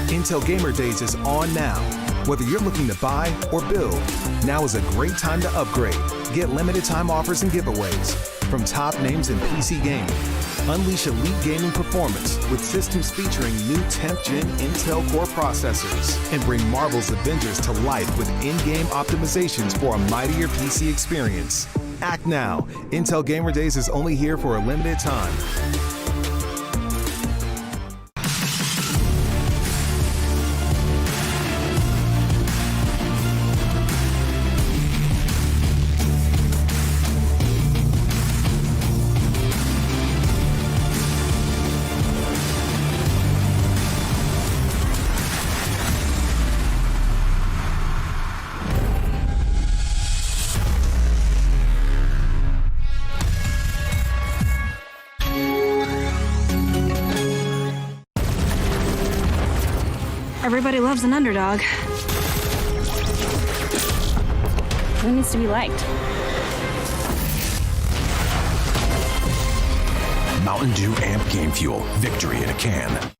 Intel Gamer Days is on now. Whether you're looking to buy or build, now is a great time to upgrade. Get limited time offers and giveaways from top names in PC gaming. Unleash elite gaming performance with systems featuring new 10th gen Intel Core processors and bring Marvel's Avengers to life with in-game optimizations for a mightier PC experience. Act now. Intel Gamer Days is only here for a limited time. Everybody loves an underdog. Who needs to be liked? Mountain Dew Amp Game Fuel. Victory in a can.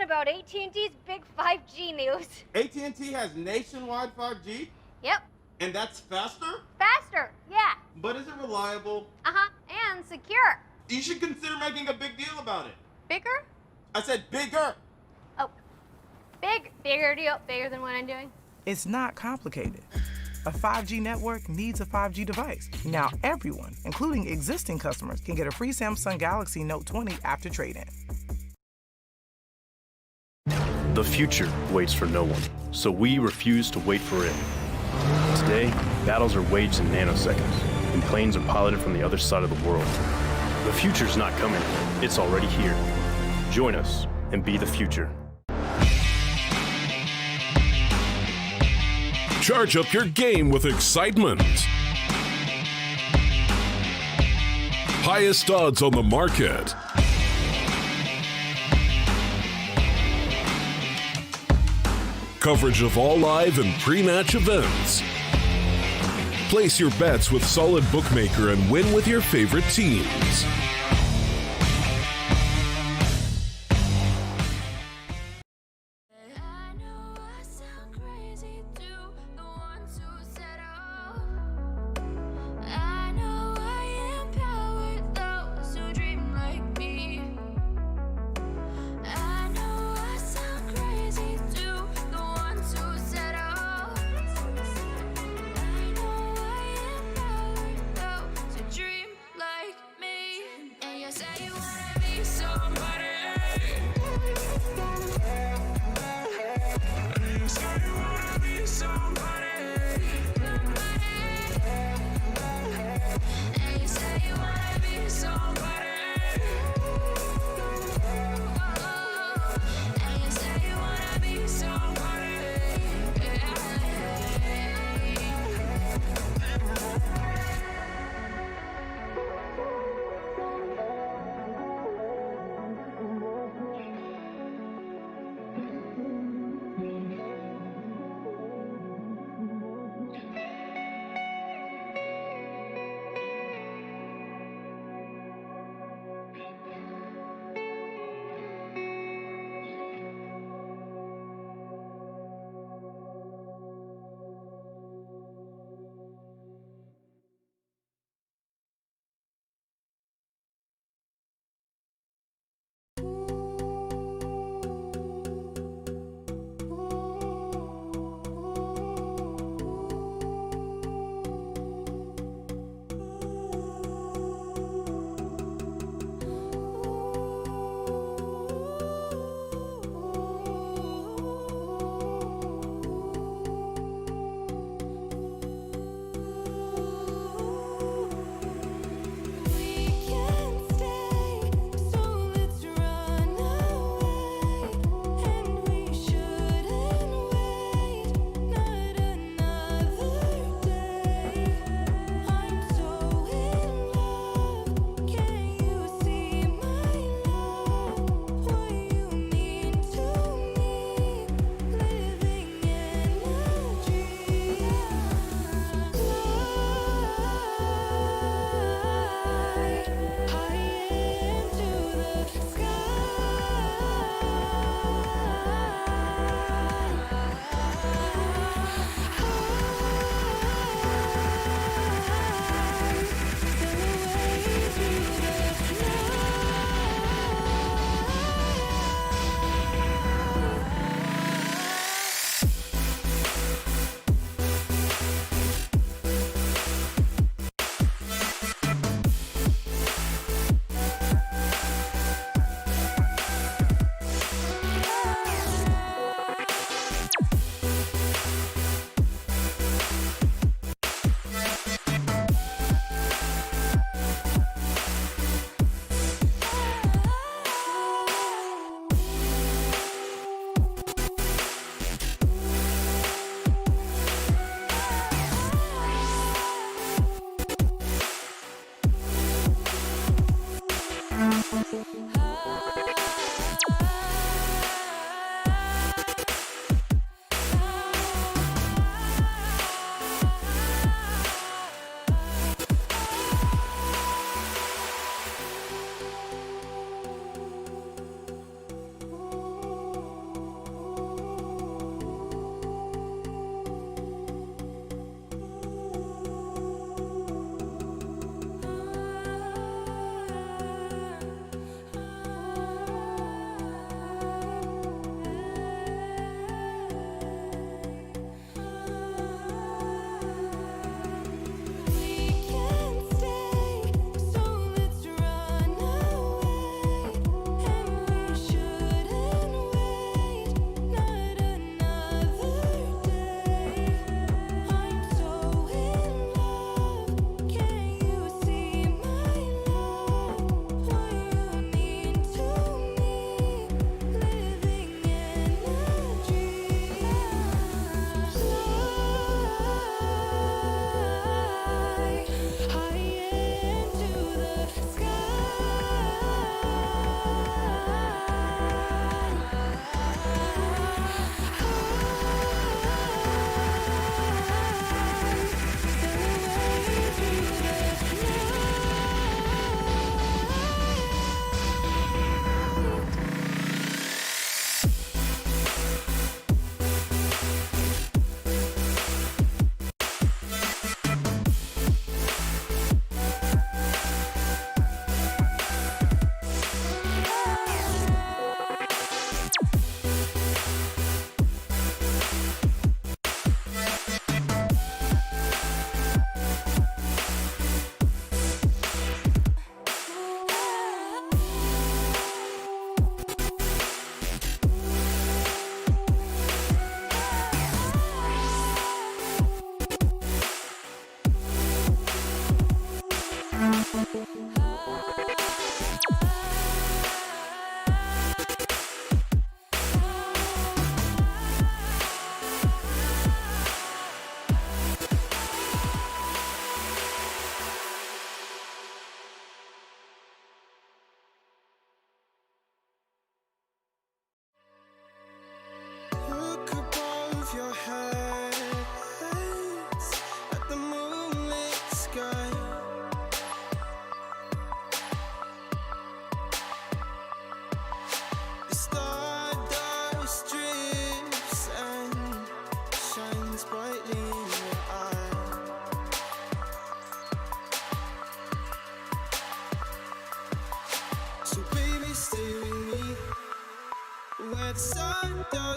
About AT&T's big 5G news. AT&T has nationwide 5G? Yep. And that's faster? Faster, yeah. But is it reliable? Uh-huh, and secure. You should consider making a big deal about it. Bigger? I said bigger. Oh, bigger deal, bigger than what I'm doing? It's not complicated. A 5G network needs a 5G device. Now everyone, including existing customers, can get a free Samsung Galaxy Note 20 after trade-in. The future waits for no one, so we refuse to wait for it. Today, battles are waged in nanoseconds, and planes are piloted from the other side of the world. The future's not coming, it's already here. Join us and be the future. Charge up your game with excitement. Highest odds on the market. Coverage of all live and pre-match events. Place your bets with Solid Bookmaker and win with your favorite teams.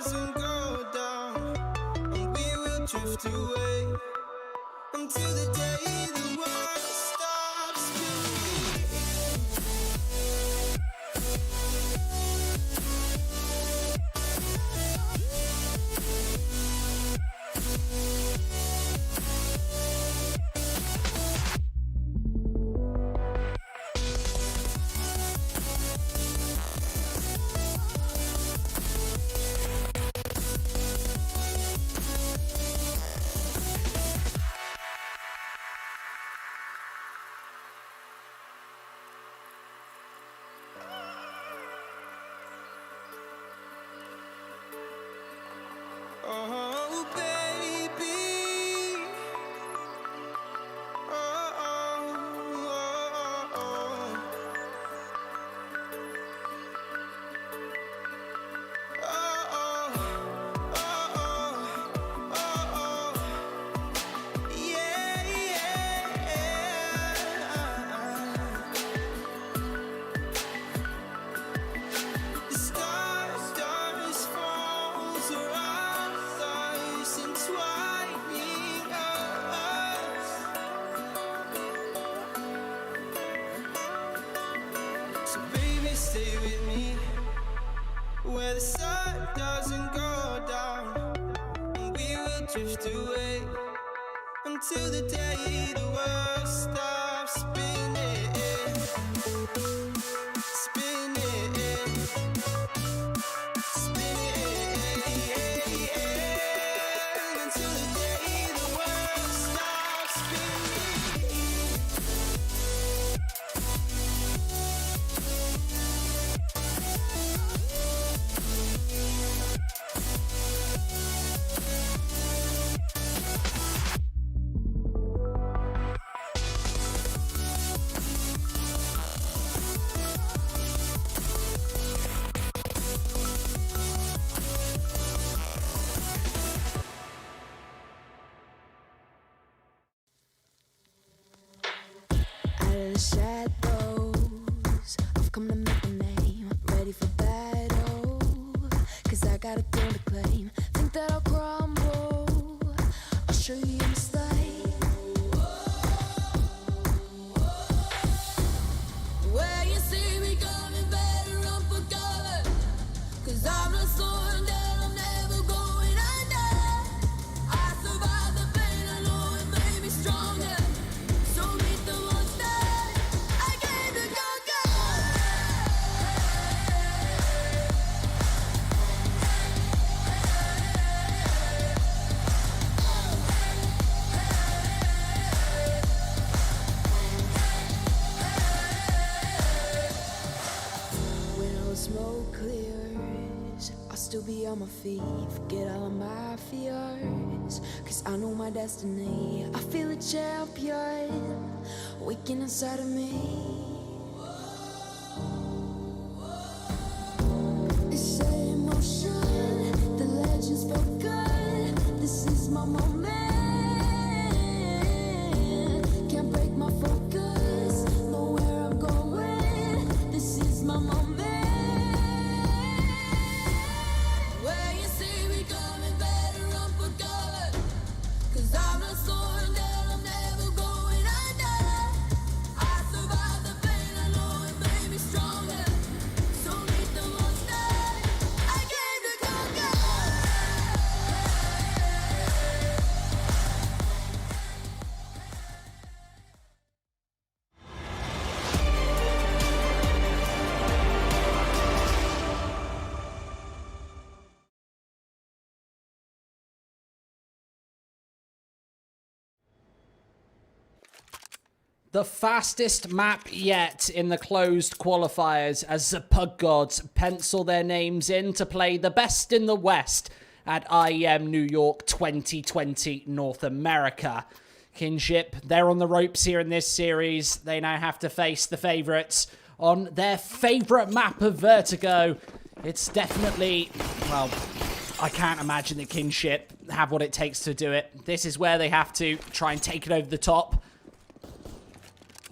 doesn't go down, and we will drift away until the day the world stops spinning. Oh, baby. Oh, oh, oh, oh. Oh, oh, oh, oh. Yeah, yeah. The stars falls around us, entwining us. So baby, stay with me where the sun doesn't go down, and we will drift away until the day the world stops spinning, spinning, spinning, until the day the world stops spinning. Out of the shadows, I've come to make a name. Ready for battle, 'cause I got a throne to claim. Think that I'll crumble, I'll show you a mistake. Where you see me coming, better run for cover, 'cause I'm not slowing down, I'm never going under. I survived the pain, I know it made me stronger. So meet the monster I came to conquer. When all the smoke clears, I'll still be on my feet. Forget all of my fears, 'cause I know my destiny. I feel a champion waking inside of me. It's emotion, the legends spoken. This is my moment. Can't break my focus, know where I'm going. This is my moment. Where you see me coming, better run for cover, 'cause I'm not slowing down, I'm never going under. I survived the pain, I know it made me stronger. So meet the monster I came to conquer. The fastest map yet in the closed qualifiers as the Pug Gods pencil their names in to play the best in the West at IEM New York 2020 North America. Kinship, they're on the ropes here in this series. They now have to face the favourites on their favourite map of Vertigo. It's definitely, well, I can't imagine that Kinship have what it takes to do it. This is where they have to try and take it over the top.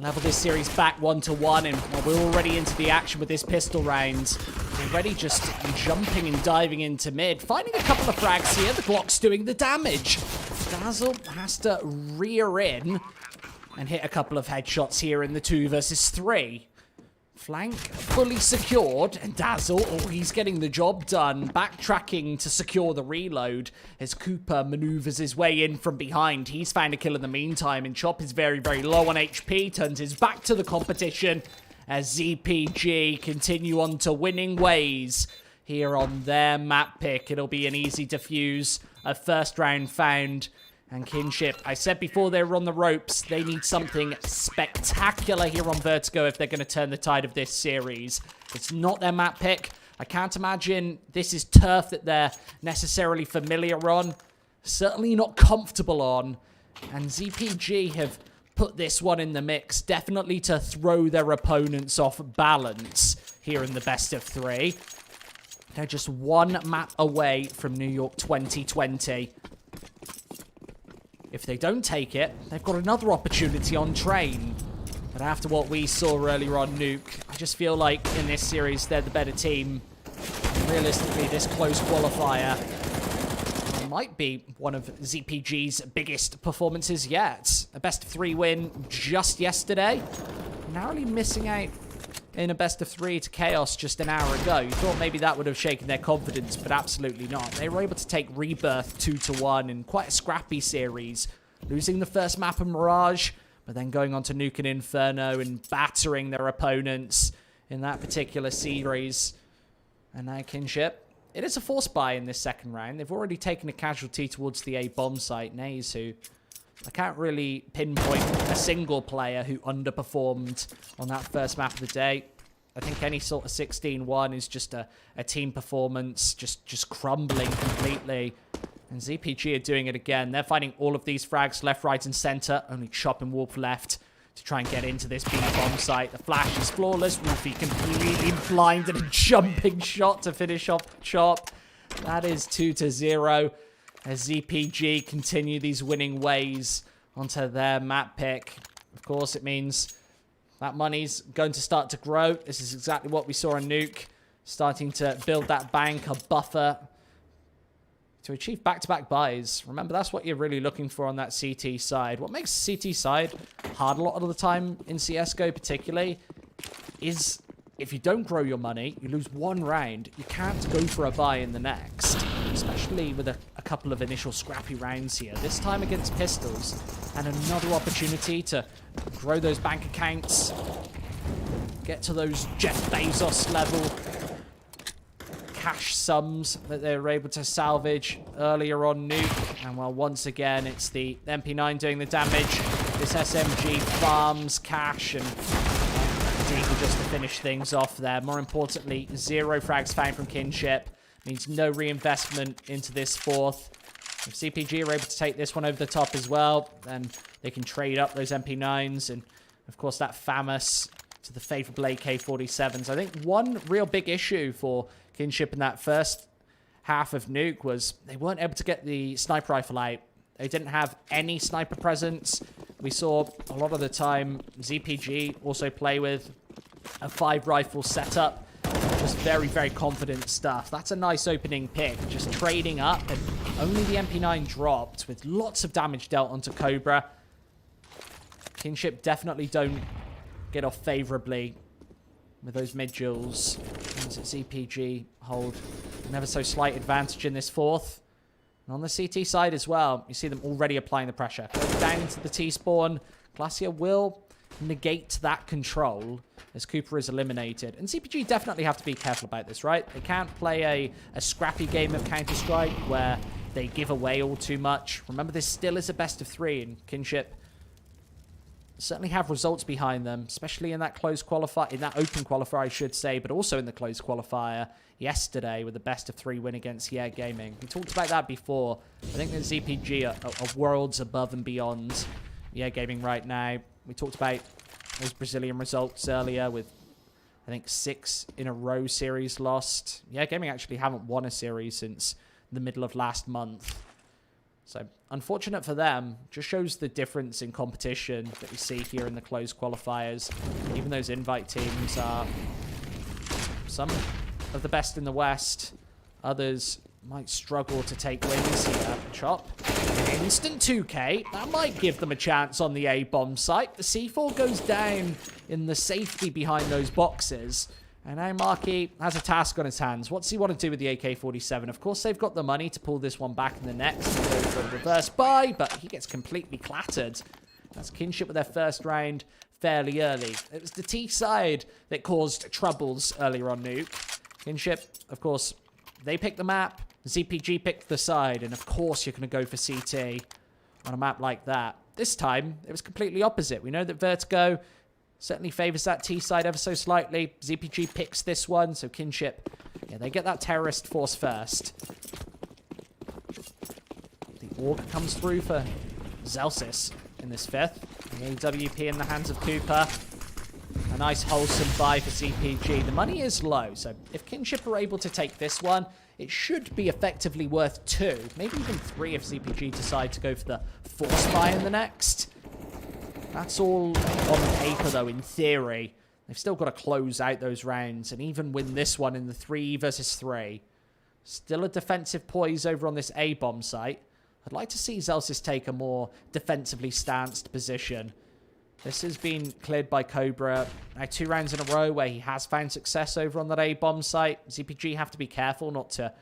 Level this series back 1-1, and well, we're already into the action with this pistol round. Already just jumping and diving into mid. Finding a couple of frags here. The Glock's doing the damage. Dazzle has to rear in and hit a couple of headshots here in the 2 versus 3. Flank fully secured, and Dazzle, oh, he's getting the job done. Backtracking to secure the reload as Cooper maneuvers his way in from behind. He's found a kill in the meantime, and Chop is very, very low on HP. Turns his back to the competition as ZPG continue on to winning ways here on their map pick. It'll be an easy defuse. A first round found. And Kinship, I said before they were on the ropes, they need something spectacular here on Vertigo if they're going to turn the tide of this series. It's not their map pick. I can't imagine this is turf that they're necessarily familiar on. Certainly not comfortable on. And ZPG have put this one in the mix, definitely to throw their opponents off balance here in the best of 3. They're just one map away from New York 2020. If they don't take it, they've got another opportunity on train. But after what we saw earlier on Nuke, I just feel like in this series, they're the better team. And realistically, this close qualifier might be one of ZPG's biggest performances yet. A best of 3 win just yesterday. Narrowly missing out in a best of 3 to Chaos just an hour ago. You thought maybe that would have shaken their confidence, but absolutely not. They were able to take Rebirth 2-1 in quite a scrappy series, losing the first map of Mirage, but then going on to Nuke and Inferno and battering their opponents in that particular series. And now Kinship. It is a force buy in this second round. They've already taken a casualty towards the A bomb site, Naze, who I can't really pinpoint a single player who underperformed on that first map of the day. I think any sort of 16-1 is just a team performance, just crumbling completely. And ZPG are doing it again. They're finding all of these frags left, right, and center. Only Chop and Wolf left to try and get into this B bomb site. The flash is flawless. Wolfie completely blind and a jumping shot to finish off Chop. That is 2-0. As ZPG continue these winning ways onto their map pick. Of course, it means that money's going to start to grow. This is exactly what we saw on Nuke. Starting to build that bank, a buffer to achieve back-to-back buys. Remember, that's what you're really looking for on that CT side. What makes CT side hard a lot of the time in CSGO particularly is if you don't grow your money, you lose one round, you can't go for a buy in the next. Especially with a couple of initial scrappy rounds here. This time against pistols. And another opportunity to grow those bank accounts. Get to those Jeff Bezos level cash sums that they were able to salvage earlier on Nuke. And well, once again, it's the MP9 doing the damage. This SMG farms cash and just to finish things off there. More importantly, 0 frags found from Kinship. Means no reinvestment into this fourth. If CPG are able to take this one over the top as well, then they can trade up those MP9s. And, of course, that FAMAS to the favorable AK-47s. I think one real big issue for Kinship in that first half of Nuke was they weren't able to get the sniper rifle out. They didn't have any sniper presence. We saw a lot of the time ZPG also play with a 5-rifle setup. Just very, very confident stuff. That's a nice opening pick. Just trading up, and only the MP9 dropped with lots of damage dealt onto Cobra. Kinship definitely don't get off favorably with those mid-duels. As ZPG hold an ever so slight advantage in this fourth. And on the CT side as well, you see them already applying the pressure. Goes down into the T-spawn. Glacier will negate that control as Cooper is eliminated. And CPG definitely have to be careful about this, right? They can't play a scrappy game of Counter-Strike where they give away all too much. Remember, this still is a best of 3, and Kinship certainly have results behind them, especially in that close qualifier, in that open qualifier, I should say, but also in the close qualifier yesterday with the best of 3 win against Yeah Gaming. We talked about that before. I think that ZPG are worlds above and beyond Yeah Gaming right now. We talked about those Brazilian results earlier with, I think, 6 in a row series lost. Yeah Gaming actually haven't won a series since the middle of last month. So, unfortunate for them. Just shows the difference in competition that we see here in the closed qualifiers. Even those invite teams are some of the best in the West. Others might struggle to take wins here. Chop. Instant 2K. That might give them a chance on the A-bomb site. The C4 goes down in the safety behind those boxes. And now Marky has a task on his hands. What's he want to do with the AK-47? Of course, they've got the money to pull this one back in the next and go for a reverse buy, but he gets completely clattered. That's Kinship with their first round fairly early. It was the T side that caused troubles earlier on Nuke. Kinship, of course, they picked the map. ZPG picked the side, and of course you're going to go for CT on a map like that. This time, it was completely opposite. We know that Vertigo certainly favors that T side ever so slightly. ZPG picks this one, so Kinship, yeah, they get that terrorist force first. The AUG comes through for Zelsis in this fifth. The AWP in the hands of Cooper. A nice wholesome buy for ZPG. The money is low, so if Kinship are able to take this one, it should be effectively worth 2, maybe even 3 if ZPG decide to go for the force buy in the next. That's all on paper, though, in theory. They've still got to close out those rounds and even win this one in the 3 versus 3. Still a defensive poise over on this A-bomb site. I'd like to see Zelsis take a more defensively stanced position. This has been cleared by Cobra. Now 2 rounds in a row where he has found success over on that A-bomb site. ZPG have to be careful not to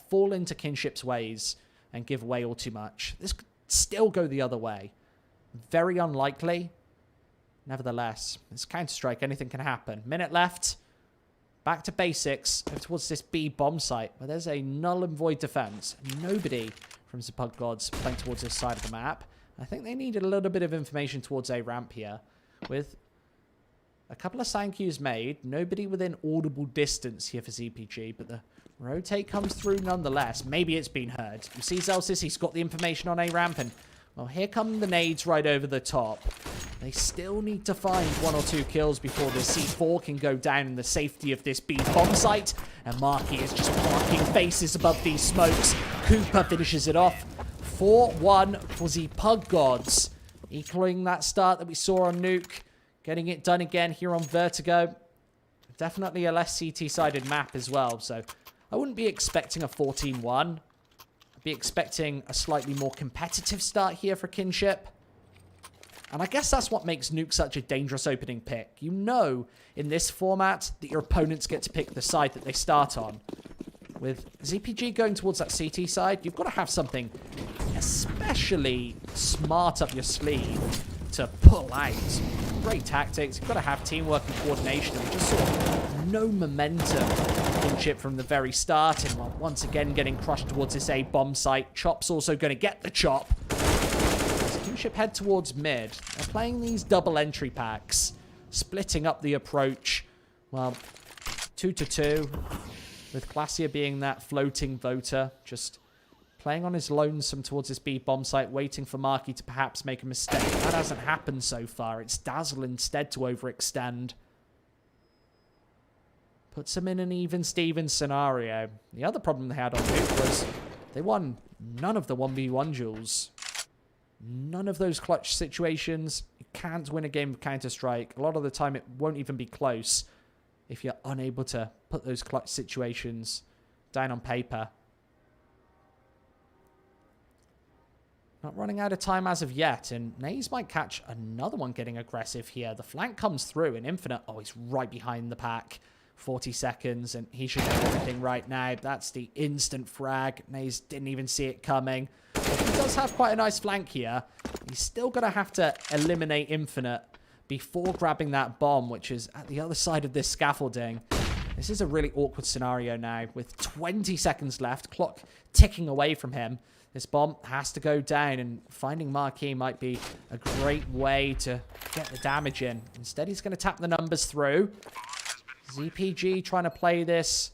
fall into Kinship's ways and give away all too much. This could still go the other way. Very unlikely. Nevertheless, it's Counter-Strike. Anything can happen. Minute left. Back to basics. Over towards this B bomb site where there's a null and void defense. Nobody from Godz playing towards this side of the map. I think they needed a little bit of information towards A ramp here. With a couple of sign cues made. Nobody within audible distance here for ZPG. But the rotate comes through nonetheless. Maybe it's been heard. You see Zelsis, he's got the information on A ramp. And, well, here come the nades right over the top. They still need to find 1 or 2 kills before the C4 can go down in the safety of this B bomb site. And Marky is just parking faces above these smokes. Cooper finishes it off. 4-1 for the Godz, equaling that start that we saw on Nuke. Getting it done again here on Vertigo. Definitely a less CT-sided map as well, so I wouldn't be expecting a 14-1. I'd be expecting a slightly more competitive start here for Kinship. And I guess that's what makes Nuke such a dangerous opening pick. You know, in this format, that your opponents get to pick the side that they start on. With ZPG going towards that CT side, you've got to have something especially smart up your sleeve to pull out. Great tactics. You've got to have teamwork and coordination. And we just saw no momentum Kinship from the very start. And once again getting crushed towards this A bomb site. Chop's also going to get the chop. As Kinship head towards mid, they're playing these double entry packs, splitting up the approach. Well, 2-2. With Glacier being that floating voter, just playing on his lonesome towards this B bomb site, waiting for Marky to perhaps make a mistake. That hasn't happened so far. It's Dazzle instead to overextend. Puts him in an even Steven scenario. The other problem they had on Nuke was they won none of the 1v1 duels. None of those clutch situations. You can't win a game of Counter-Strike. A lot of the time it won't even be close if you're unable to put those clutch situations down on paper. Not running out of time as of yet, and Naze might catch another one getting aggressive here. The flank comes through, and Infinite, oh, he's right behind the pack. 40 seconds, and he should do everything right now. That's the instant frag. Naze didn't even see it coming. But he does have quite a nice flank here. He's still going to have to eliminate Infinite before grabbing that bomb, which is at the other side of this scaffolding. This is a really awkward scenario now with 20 seconds left, clock ticking away from him. This bomb has to go down, and finding Marquis might be a great way to get the damage in. Instead, he's going to tap the numbers through. ZPG trying to play this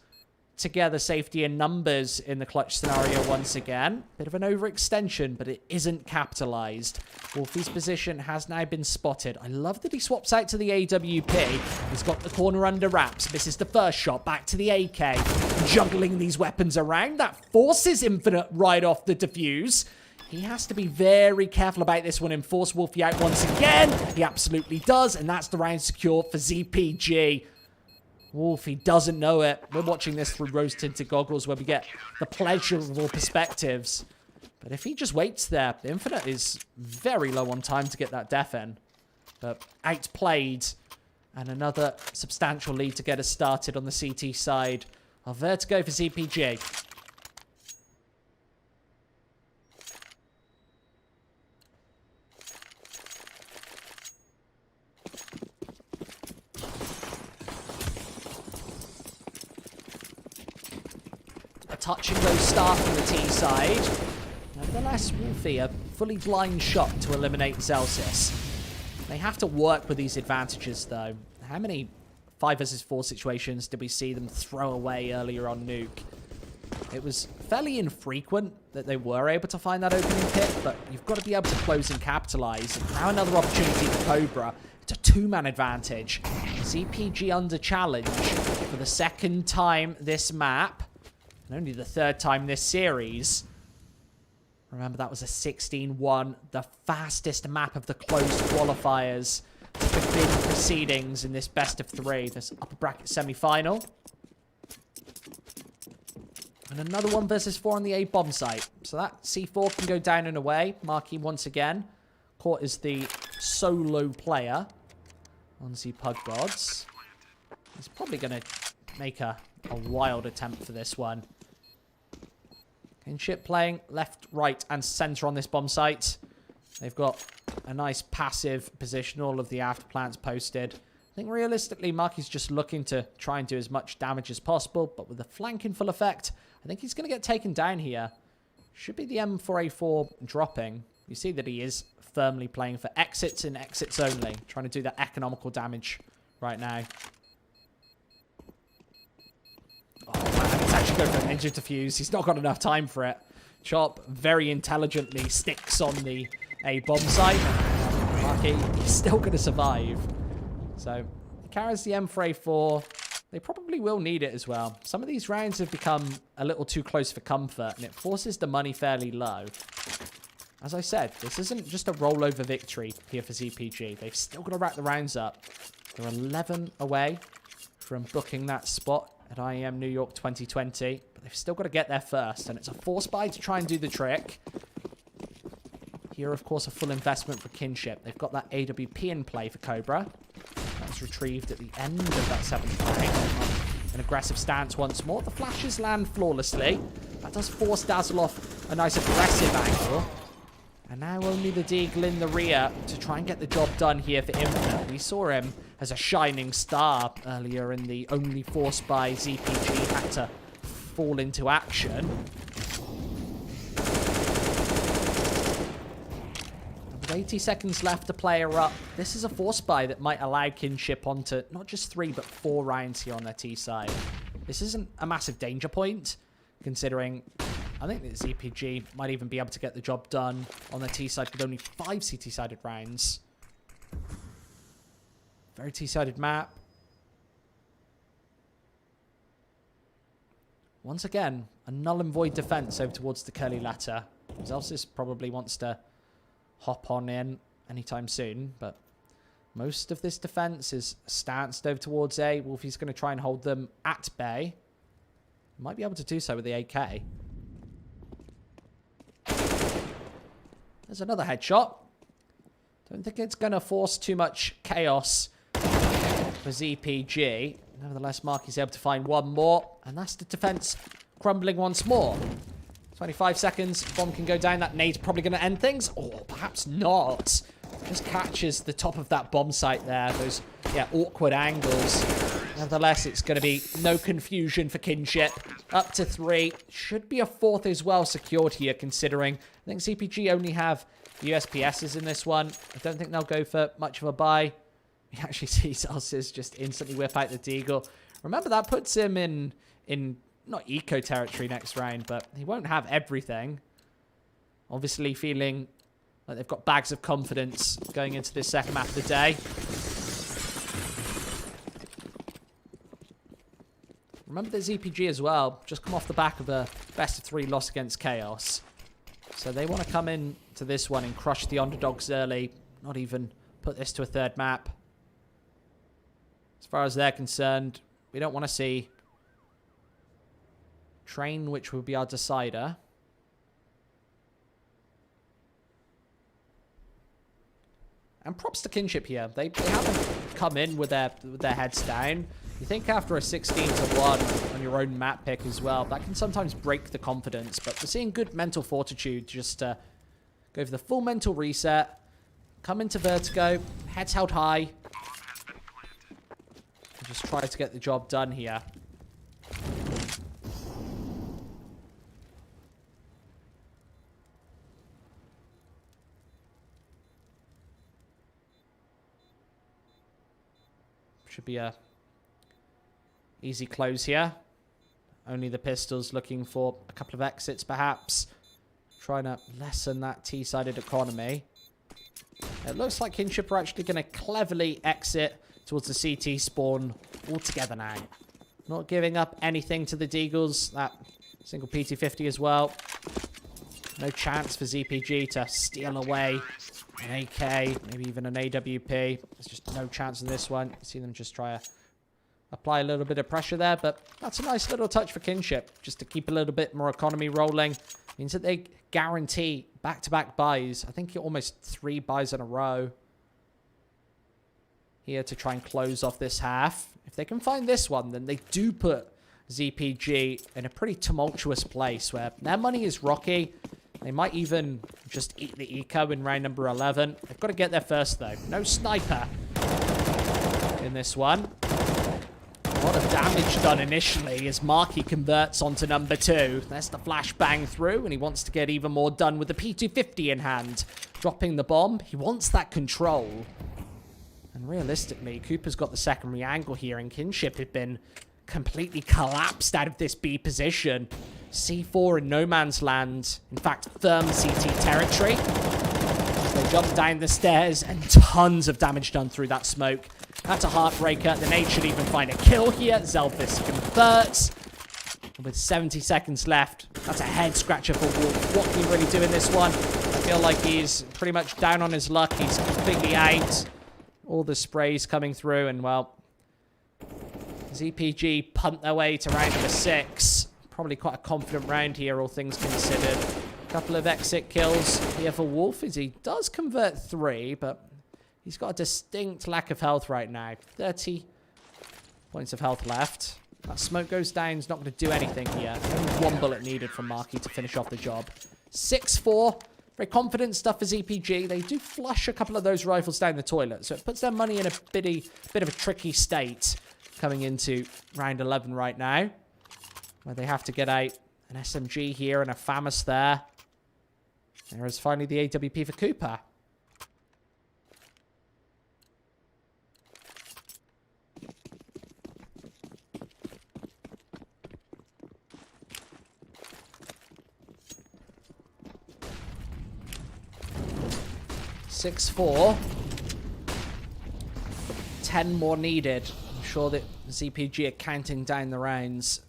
together, safety and numbers in the clutch scenario once again. Bit of an overextension, but it isn't capitalized. Wolfie's position has now been spotted. I love that he swaps out to the AWP. He's got the corner under wraps. Misses the first shot. Back to the AK. Juggling these weapons around. That forces Infinite right off the defuse. He has to be very careful about this one and force Wolfie out once again. He absolutely does, and that's the round secure for ZPG. Wolfie doesn't know it. We're watching this through rose-tinted goggles where we get the pleasurable perspectives. But if he just waits there, Infinite is very low on time to get that death in. But outplayed, and another substantial lead to get us started on the CT side. Vertigo for ZPG. A touch and go start from the T side. Nevertheless, Wolfie, a fully blind shot to eliminate Celsius. They have to work with these advantages, though. How many 5 versus 4 situations did we see them throw away earlier on Nuke? It was fairly infrequent that they were able to find that opening pit, but you've got to be able to close and capitalize. And now another opportunity for Cobra. It's a 2-man advantage. ZPG under challenge for the 2nd time this map, and only the 3rd time this series. Remember, that was a 16-1, the fastest map of the closed qualifiers to begin proceedings in this best of 3, this upper bracket semi-final. And another 1 versus 4 on the A bomb site. So that C4 can go down and away. Marquee once again caught as the solo player on Z-Pug Godz. He's probably going to make a wild attempt for this one. Kinship playing left, right, and center on this bomb site. They've got a nice passive position. All of the after plants posted. I think realistically, Marky's just looking to try and do as much damage as possible. But with the flank in full effect, I think he's going to get taken down here. Should be the M4A4 dropping. You see that he is firmly playing for exits and exits only. Trying to do that economical damage right now. Oh, man, it's actually going for a ninja defuse. He's not got enough time for it. Chop very intelligently sticks on the A bomb site. Marky, he's still going to survive. So, he carries the M4A4. They probably will need it as well. Some of these rounds have become a little too close for comfort, and it forces the money fairly low. As I said, this isn't just a rollover victory here for ZPG. They've still got to wrap the rounds up. They're 11 away from booking that spot at IEM New York 2020. But they've still got to get there first, and it's a force buy to try and do the trick. Here, of course, a full investment for Kinship. They've got that AWP in play for Cobra. That's retrieved at the end of that 7th round. An aggressive stance once more. The flashes land flawlessly. That does force Dazzle off a nice aggressive angle. And now only the Deagle in the rear to try and get the job done here for Infinite. We saw him as a shining star earlier in the only force by ZPG had to fall into action. With 80 seconds left to play her up, this is a force buy that might allow Kinship onto not just 3 but 4 rounds here on their T side. This isn't a massive danger point, considering I think that ZPG might even be able to get the job done on the T side with only 5 CT-sided rounds. Very T-sided map. Once again, a null and void defense over towards the curly letter. Celsius probably wants to hop on in anytime soon, but most of this defense is stanced over towards A. Wolfie's going to try and hold them at bay. Might be able to do so with the AK. There's another headshot. Don't think it's going to force too much chaos for ZPG. Nevertheless, Marky's able to find one more, and that's the defense crumbling once more. 25 seconds, bomb can go down. That nade's probably going to end things, or perhaps not. Just catches the top of that bomb site there. Those, awkward angles. Nevertheless, it's going to be no confusion for Kinship. Up to 3. Should be a 4th as well secured here, considering I think ZPG only have USPSs in this one. I don't think they'll go for much of a buy. You actually see Celsius just instantly whip out the Deagle. Remember, that puts him in not eco territory next round, but he won't have everything. Obviously feeling like they've got bags of confidence going into this second map of the day. Remember the ZPG as well, just come off the back of a best of 3 loss against Chaos. So they want to come in to this one and crush the underdogs early. Not even put this to a third map. As far as they're concerned, we don't want to see train, which will be our decider. And props to Kinship here. They haven't come in with their heads down. You think after a 16-1 on your own map pick as well, that can sometimes break the confidence. But we're seeing good mental fortitude just to go for the full mental reset. Come into Vertigo. Heads held high. And just try to get the job done here. Should be a easy close here. Only the pistols looking for a couple of exits, perhaps. Trying to lessen that T-sided economy. It looks like Kinship are actually going to cleverly exit towards the CT spawn altogether now. Not giving up anything to the Deagles. That single PT-50 as well. No chance for ZPG to steal away an AK, maybe even an AWP. There's just no chance in this one. See them just try to apply a little bit of pressure there, but that's a nice little touch for Kinship, just to keep a little bit more economy rolling. Means that they guarantee back-to-back buys. I think almost 3 buys in a row here to try and close off this half. If they can find this one, then they do put ZPG in a pretty tumultuous place where their money is rocky. They might even just eat the eco in round number 11. They've got to get there first, though. No sniper in this one. A lot of damage done initially as Marky converts onto number 2. There's the flashbang through, and he wants to get even more done with the P250 in hand. Dropping the bomb. He wants that control. And realistically, Cooper's got the secondary angle here, and Kinship had been completely collapsed out of this B position. C4 in no man's land. In fact, firm CT territory. As they jump down the stairs, and tons of damage done through that smoke. That's a heartbreaker. The nade should even find a kill here. Zelfis converts. And with 70 seconds left, that's a head scratcher for Wolf. What can he really do in this one? I feel like he's pretty much down on his luck. He's completely out. All the sprays coming through, and well, ZPG punt their way to round number 6. Probably quite a confident round here, all things considered. A couple of exit kills here for Wolf, as he does convert 3, but he's got a distinct lack of health right now. 30 points of health left. That smoke goes down. He's not going to do anything here. Only 1 bullet needed from Marky to finish off the job. 6-4. Very confident stuff for ZPG. They do flush a couple of those rifles down the toilet, so it puts their money in a bit of a tricky state coming into round 11 right now, where they have to get out an SMG here and a FAMAS there. There is finally the AWP for Cooper. (6-4). 10 more needed. I'm sure that ZPG are counting down the rounds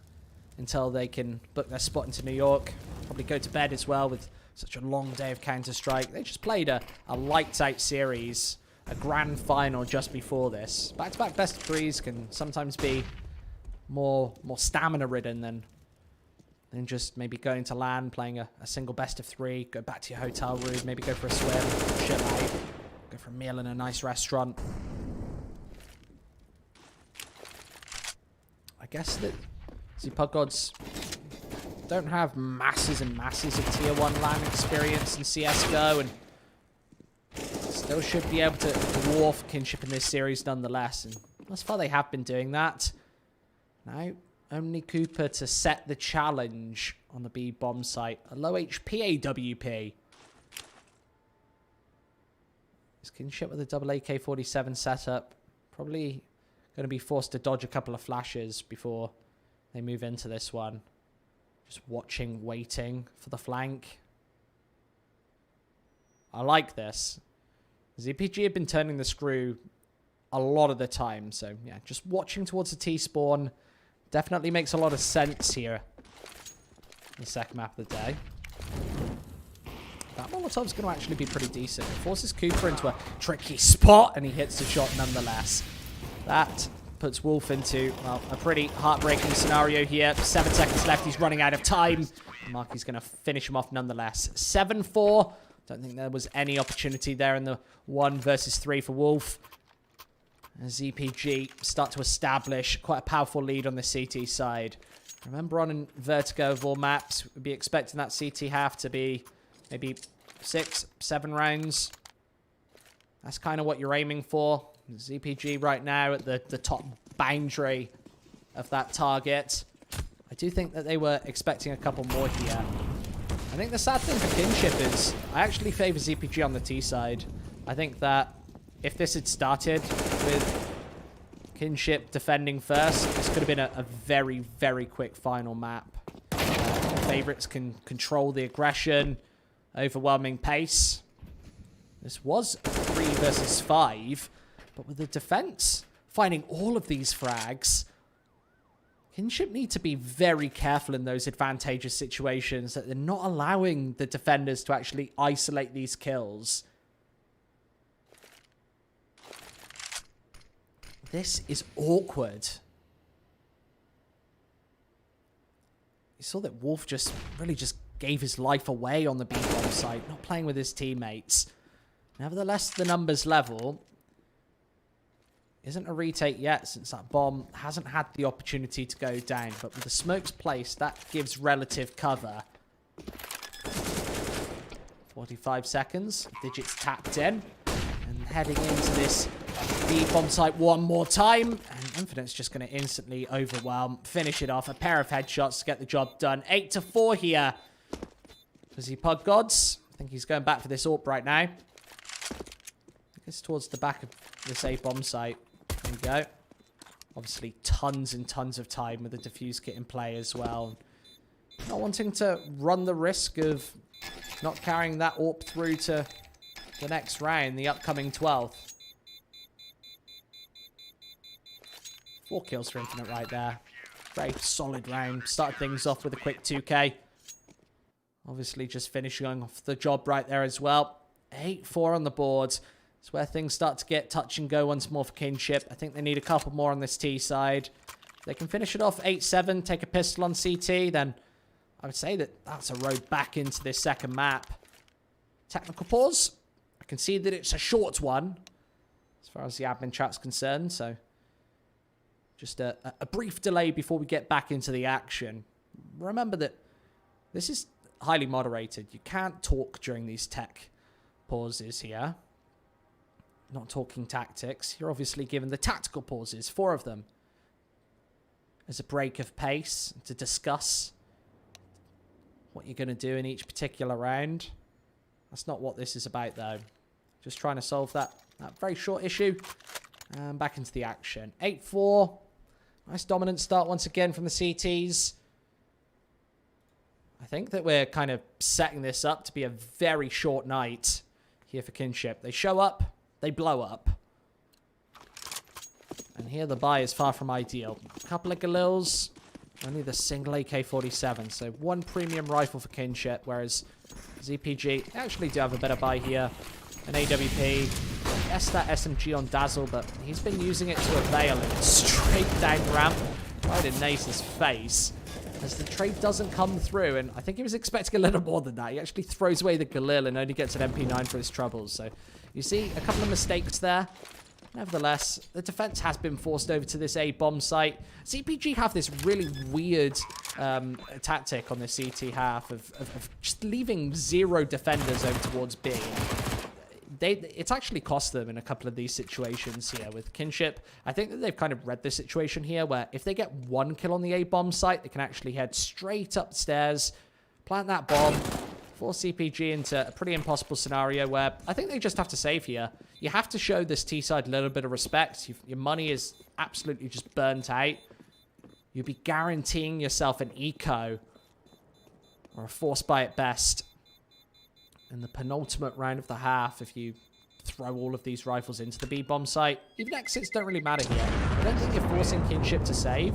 until they can book their spot into New York. Probably go to bed as well with such a long day of Counter-Strike. They just played a lights-out series, a grand final just before this. Back-to-back best of 3s can sometimes be more stamina-ridden than just maybe going to LAN, playing a single best of 3, go back to your hotel room, maybe go for a swim, chill out, go for a meal in a nice restaurant. I guess that Godz don't have masses and masses of tier 1 LAN experience in CSGO, and still should be able to dwarf Kinship in this series nonetheless. And thus far they have been doing that. Now, only Cooper to set the challenge on the B bomb site. A low HP AWP. Is Kinship with a double AK-47 setup probably going to be forced to dodge a couple of flashes before they move into this one. Just watching, waiting for the flank. I like this. ZPG have been turning the screw a lot of the time. So, yeah, just watching towards the T-spawn definitely makes a lot of sense here. The second map of the day. that Molotov's going to actually be pretty decent. It forces Cooper into a tricky spot, and he hits the shot nonetheless. That puts Wolf into, well, a pretty heartbreaking scenario here. 7 seconds left. He's running out of time. Marky's going to finish him off nonetheless. 7-4. Don't think there was any opportunity there in the 1 versus 3 for Wolf. As ZPG start to establish quite a powerful lead on the CT side. Remember, on Vertigo of all maps, we'd be expecting that CT half to be maybe 6, 7 rounds. That's kind of what you're aiming for. ZPG right now at the top boundary of that target. I do think that they were expecting a couple more here. I think the sad thing for Kinship is I actually favor ZPG on the T side. I think that if this had started with Kinship defending first, this could have been a very, very quick final map. Favorites can control the aggression, overwhelming pace. This was 3 versus 5, but with the defense finding all of these frags, Kinship need to be very careful in those advantageous situations that they're not allowing the defenders to actually isolate these kills. This is awkward. You saw that Wolf just really just gave his life away on the B-bomb site, not playing with his teammates. Nevertheless, the numbers level. Isn't a retake yet, since that bomb hasn't had the opportunity to go down. But with the smokes placed, that gives relative cover. 45 seconds. Digits tapped in. And heading into this B-bomb site one more time. And Infinite's just going to instantly overwhelm. Finish it off. A pair of headshots to get the job done. 8-4 here. Does he pug Godz? I think he's going back for this AWP right now. I think it's towards the back of this A-bomb site. There we go. Obviously, tons and tons of time with the defuse kit in play as well. Not wanting to run the risk of not carrying that AWP through to the next round, the upcoming 12th. 4 kills for Infinite right there. Very solid round. Started things off with a quick 2K. Obviously, just finishing off the job right there as well. 8-4 on the board. It's where things start to get touch and go once more for Kinship. I think they need a couple more on this T side. If they can finish it off 8-7, take a pistol on CT, then I would say that that's a road back into this second map. Technical pause. I can see that it's a short one as far as the admin chat's concerned, so just a brief delay before we get back into the action. Remember that this is highly moderated. You can't talk during these tech pauses here. Not talking tactics. You're obviously given the tactical pauses, 4 of them, as a break of pace to discuss what you're going to do in each particular round. That's not what this is about, though. Just trying to solve that very short issue. And back into the action. 8-4. Nice dominant start once again from the CTs. I think that we're kind of setting this up to be a very short night here for Kinship. They show up, they blow up. And here the buy is far from ideal. A couple of Galils, only the single AK-47. So 1 premium rifle for Kinship, whereas ZPG actually do have a better buy here. An AWP. Yes, that SMG on Dazzle, but he's been using it to avail and straight down ramp, right in Nace's face. As the trade doesn't come through, and I think he was expecting a little more than that. He actually throws away the Galil and only gets an MP9 for his troubles. So you see a couple of mistakes there. Nevertheless, the defense has been forced over to this A-bomb site. ZPG have this really weird tactic on the CT half of just leaving 0 defenders over towards B. It's actually cost them in a couple of these situations here with Kinship. I think that they've kind of read the situation here where if they get 1 kill on the A-bomb site, they can actually head straight upstairs, plant that bomb, force CPG into a pretty impossible scenario where I think they just have to save here. You have to show this T-side a little bit of respect. Your money is absolutely just burnt out. You'll be guaranteeing yourself an eco or a force buy at best in the penultimate round of the half if you throw all of these rifles into the B-bomb site. Even exits don't really matter here. I don't think you're forcing Kinship to save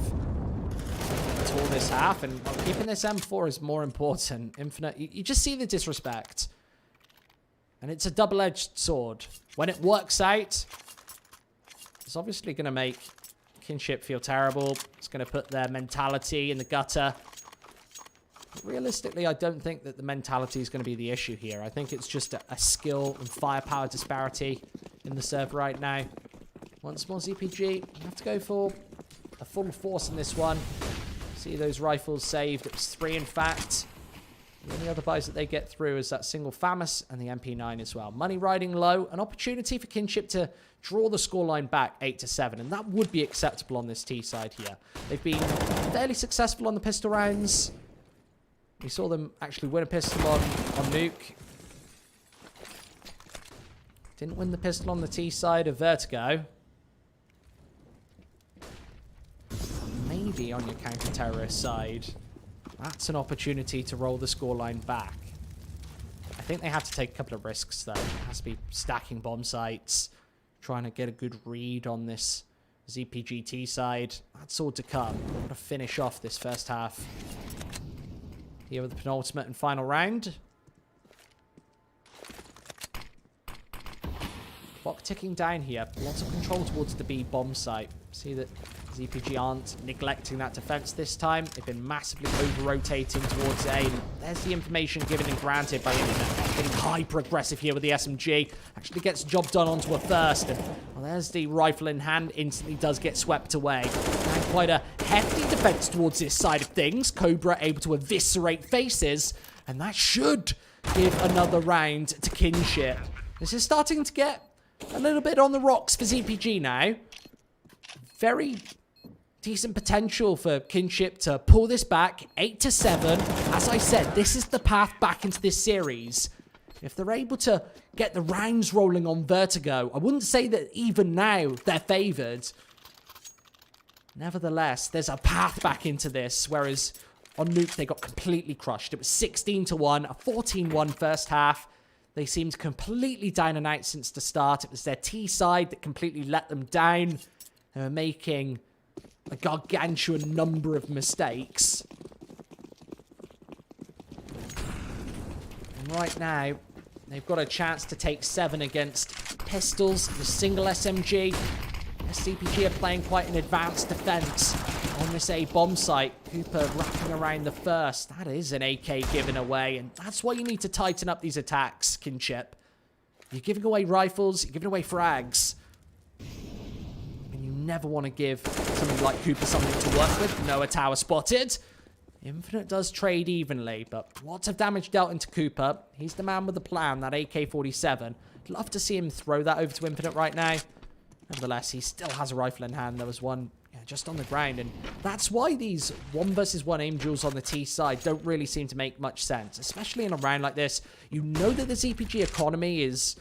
at all this half, and keeping this M4 is more important. Infinite, you just see the disrespect. And it's a double-edged sword. When it works out, it's obviously going to make Kinship feel terrible. It's going to put their mentality in the gutter. But realistically, I don't think that the mentality is going to be the issue here. I think it's just a skill and firepower disparity in the serve right now. Once more ZPG. You have to go for a full force in this one. See those rifles saved. It was 3, in fact. The only other buys that they get through is that single FAMAS and the MP9 as well. Money riding low. An opportunity for Kinship to draw the scoreline back 8-7. And that would be acceptable on this T side here. They've been fairly successful on the pistol rounds. We saw them actually win a pistol on Nuke. Didn't win the pistol on the T side of Vertigo. Maybe on your counter-terrorist side. That's an opportunity to roll the scoreline back. I think they have to take a couple of risks, though. It has to be stacking bomb sites, trying to get a good read on this ZPGT side. That's all to come. Got to finish off this first half. Here with the penultimate and final round. Clock ticking down here. Lots of control towards the B bomb site. See that ZPG aren't neglecting that defense this time. They've been massively over-rotating towards A. And there's the information given and granted by Internet. Getting hyper-aggressive here with the SMG. Actually gets the job done onto a first. And well, there's the rifle in hand. Instantly does get swept away. And quite a hefty defense towards this side of things. Cobra able to eviscerate faces. And that should give another round to Kinship. This is starting to get a little bit on the rocks for ZPG now. Very decent potential for Kinship to pull this back 8-7. As I said, this is the path back into this series. If they're able to get the rounds rolling on Vertigo, I wouldn't say that even now they're favored. Nevertheless, there's a path back into this, whereas on Nuke they got completely crushed. It was 16-1, a 14-1 first half. They seemed completely down and out since the start. It was their T side that completely let them down. They were making a gargantuan number of mistakes. And right now, they've got a chance to take 7 against pistols, the single SMG. SCPG are playing quite an advanced defense on this A bomb site. Cooper wrapping around the first. That is an AK given away, and that's why you need to tighten up these attacks, Kinship. You're giving away rifles, you're giving away frags. And you never want to give somebody like Cooper something to work with. Noah tower spotted. Infinite does trade evenly, but lots of damage dealt into Cooper. He's the man with the plan, that AK-47. I'd love to see him throw that over to Infinite right now. Nevertheless, he still has a rifle in hand. There was one just on the ground, and that's why these 1-versus-1 aim duels on the T side don't really seem to make much sense, especially in a round like this. You know that the ZPG economy is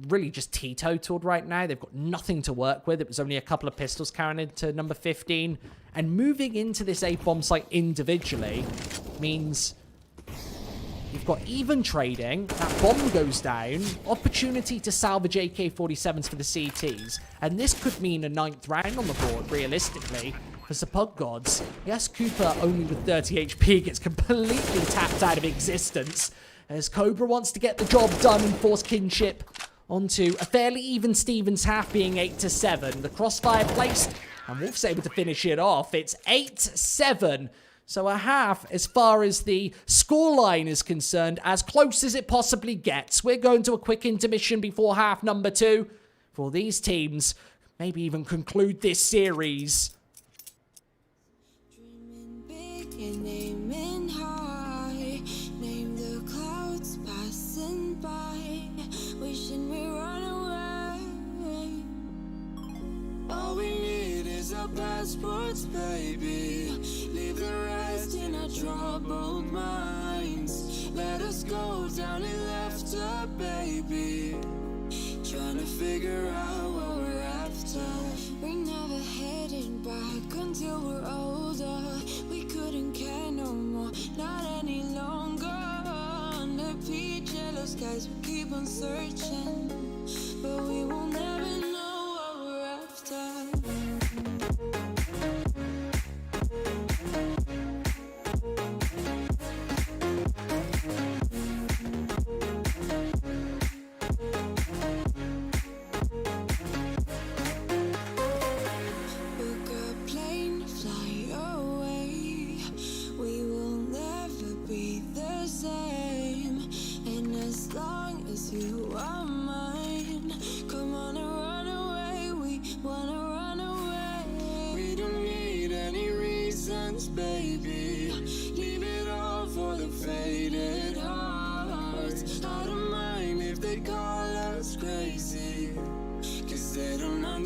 really just teetotaled right now. They've got nothing to work with. It was only a couple of pistols carrying into number 15, and moving into this A bomb site individually means you've got even trading, that bomb goes down, opportunity to salvage AK-47s for the CTs, and this could mean a 9th round on the board, realistically, for Suppug Godz. Yes, Cooper, only with 30 HP, gets completely tapped out of existence, as Cobra wants to get the job done and force Kinship onto a fairly even Stevens half, being 8-7. The crossfire placed, and Wolf's able to finish it off. It's 8-7. So a half, as far as the scoreline is concerned, as close as it possibly gets. We're going to a quick intermission before half number 2 for these teams. Maybe even conclude this series. Dreaming big and aiming high. Name the clouds passing by. Wishing we run away. All we need is our passports, baby. Leave the rest in our troubled minds. Let us go down and left her, baby. Trying to figure out what we're after. We're never heading back until we're older. We couldn't care no more, not any longer. Under peach yellow skies, we keep on searching, but we will never know what we're after.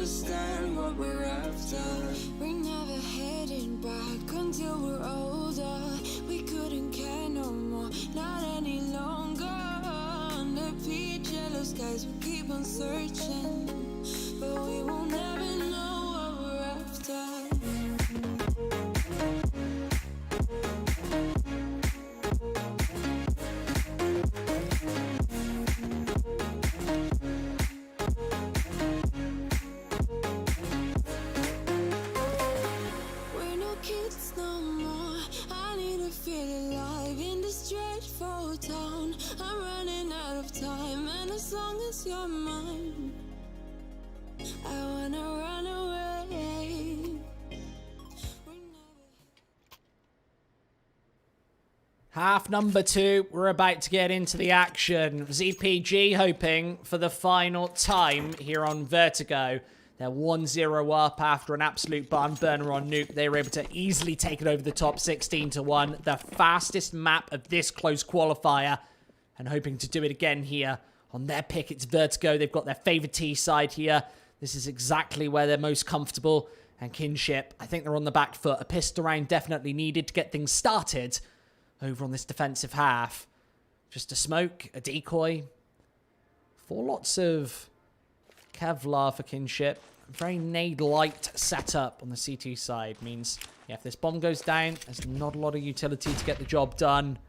understand what we're after. We're never heading back until we're older. We couldn't care no more, not any longer. Under peach yellow skies, we keep on searching, but we will never know what we're after. We're no kids no more. I need to feel alive in this dreadful town. I'm running out of time, and as long as you're mine, I wanna run away. Half number 2, we're about to get into the action. ZPG hoping for the final time here on Vertigo. They're 1-0 up after an absolute barn burner on Nuke. They were able to easily take it over the top 16-1. The fastest map of this close qualifier. And hoping to do it again here on their pick. It's Vertigo. They've got their favorite T side here. This is exactly where they're most comfortable. And Kinship, I think they're on the back foot. A pistol round definitely needed to get things started over on this defensive half. Just a smoke, a decoy. 4 lots of Kevlar for Kinship. Very nade-light setup on the CT side. Means, yeah, if this bomb goes down, there's not a lot of utility to get the job done.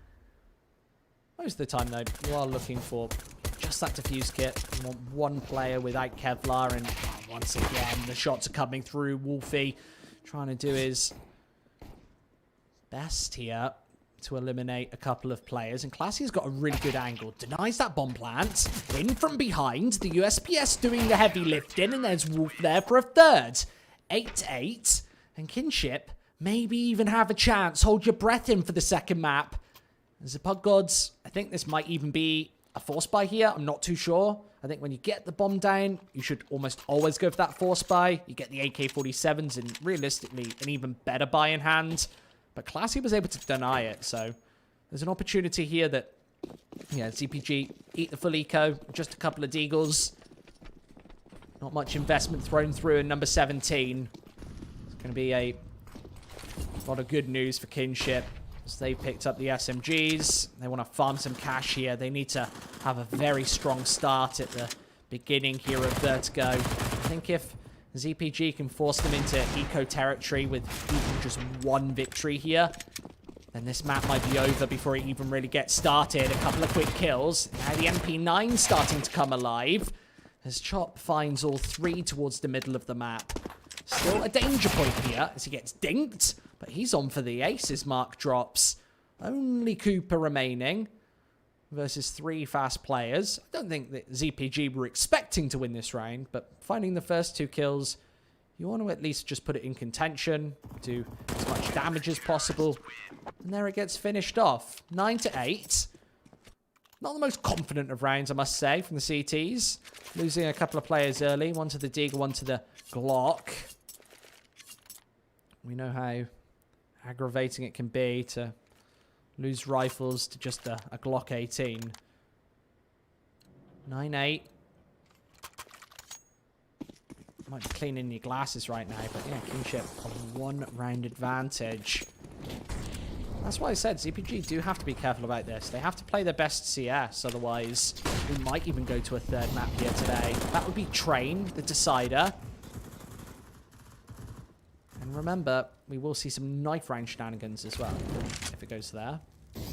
Most of the time, though, you are looking for just that defuse kit. You want one player without Kevlar, and once again, the shots are coming through. Wolfie trying to do his best here to eliminate a couple of players. And Classy's got a really good angle. Denies that bomb plant. In from behind. The USPS doing the heavy lifting. And there's Wolf there for a third. 8-8. And Kinship maybe even have a chance. Hold your breath in for the second map. As a Pug Godz, I think this might even be a force buy here. I'm not too sure. I think when you get the bomb down, you should almost always go for that force buy. You get the AK-47s and realistically an even better buy in hand. But Classy was able to deny it, so there's an opportunity here that, yeah, ZPG eat the full eco, just a couple of deagles. Not much investment thrown through in number 17. It's going to be a lot of good news for Kinship as they picked up the SMGs. They want to farm some cash here. They need to have a very strong start at the beginning here of Vertigo. I think if ZPG can force them into eco territory with even just one victory here, then this map might be over before it even really gets started. A couple of quick kills. Now the MP9 starting to come alive as Chop finds all 3 towards the middle of the map. Still a danger point here as he gets dinked, but he's on for the aces. Mark drops. Only Cooper remaining versus 3 fast players. I don't think that ZPG were expecting to win this round, but finding the first 2 kills, you want to at least just put it in contention, do as much damage as possible, and there it gets finished off. 9-8. Not the most confident of rounds, I must say, from the CTs. Losing a couple of players early, one to the Deagle, one to the Glock. We know how aggravating it can be to lose rifles to just a Glock 18. 9-8. Might be cleaning your glasses right now, but yeah, Kinship on 1 round advantage. That's why I said ZPG do have to be careful about this. They have to play their best CS, otherwise we might even go to a 3rd map here today. That would be Train, the decider. And remember, we will see some knife round shenanigans as well, if it goes there.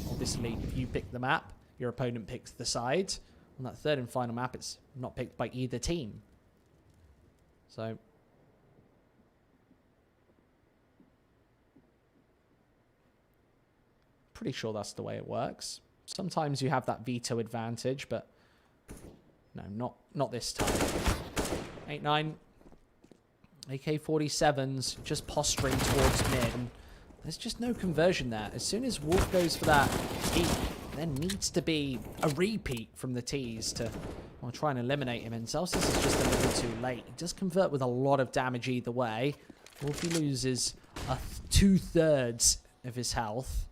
Obviously, if you pick the map, your opponent picks the side. On that 3rd and final map, it's not picked by either team. So, pretty sure that's the way it works. Sometimes you have that veto advantage, but no, not this time. 8-9. AK-47s just posturing towards mid. And there's just no conversion there. As soon as Wolf goes for that peek, there needs to be a repeat from the T's to try and eliminate him. And Celsius is just a little too late. He does convert with a lot of damage either way. Wolfie loses 2/3 of his health.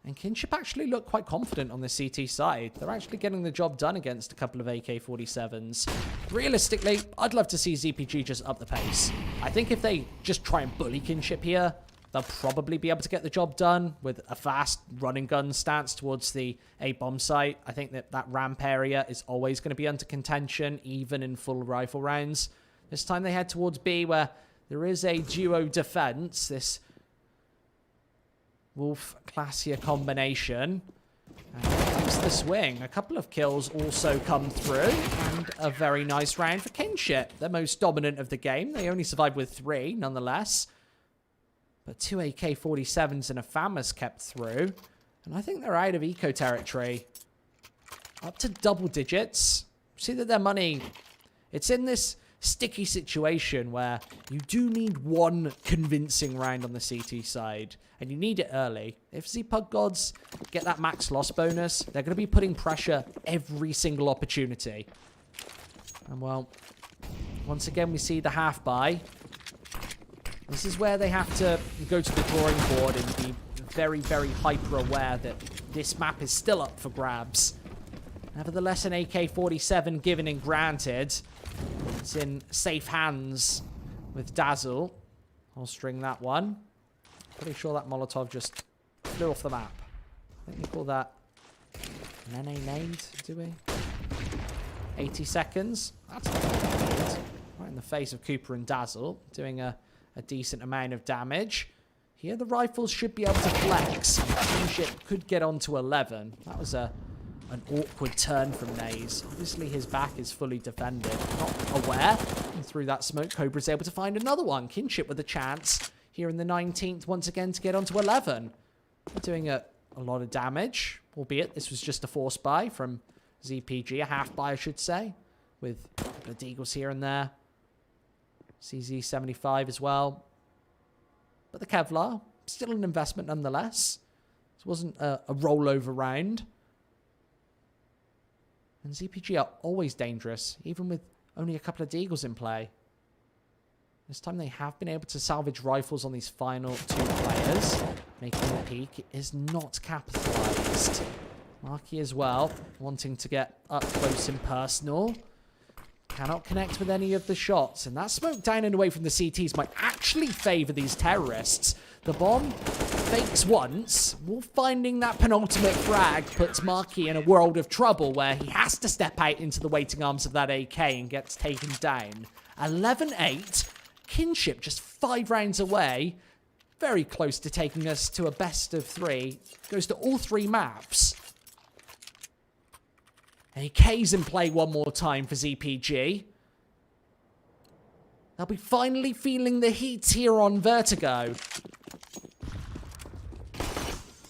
And Kinship actually look quite confident on the CT side. They're actually getting the job done against a couple of AK-47s. Realistically, I'd love to see ZPG just up the pace. I think if they just try and bully Kinship here, they'll probably be able to get the job done with a fast running gun stance towards the A-bomb site. I think that that ramp area is always going to be under contention, even in full rifle rounds. This time they head towards B, where there is a duo defense. This Wolf-Classier combination. And thanks to the swing, a couple of kills also come through. And a very nice round for Kinship. They're most dominant of the game. They only survived with 3, nonetheless. But 2 AK-47s and a FAMAS kept through. And I think they're out of eco territory. Up to double digits. See that their money... It's in this sticky situation where you do need one convincing round on the CT side. And you need it early. If Z-Pug Godz get that max loss bonus, they're going to be putting pressure every single opportunity. And well, once again we see the half-buy. This is where they have to go to the drawing board and be very, very hyper-aware that this map is still up for grabs. Nevertheless, an AK-47 given and granted. It's in safe hands with Dazzle. I'll string that one. Pretty sure that Molotov just flew off the map. I think we call that an NA nade, do we? 80 seconds. That's not bad. Right in the face of Cooper and Dazzle, doing a decent amount of damage. Here the rifles should be able to flex. Kinship could get on to 11. That was an awkward turn from Naze. Obviously his back is fully defended. Not aware. And through that smoke, Cobra's able to find another one. Kinship with a chance here in the 19th once again to get on to 11. They're doing a lot of damage. Albeit this was just a force buy from ZPG. A half buy I should say. With a couple of deagles here and there. CZ75 as well. But the Kevlar, still an investment nonetheless. This wasn't a rollover round. And ZPG are always dangerous, even with only a couple of deagles in play. This time they have been able to salvage rifles on these final 2 players. Making the peak is not capitalized. Marky as well, wanting to get up close and personal. Cannot connect with any of the shots. And that smoke down and away from the CTs might actually favor these terrorists. The bomb fakes once. Well, finding that penultimate frag puts Marky in a world of trouble where he has to step out into the waiting arms of that AK and gets taken down. 11-8. Kinship just 5 rounds away. Very close to taking us to a best of 3. Goes to all 3 maps. AK's in play one more time for ZPG. They'll be finally feeling the heat here on Vertigo.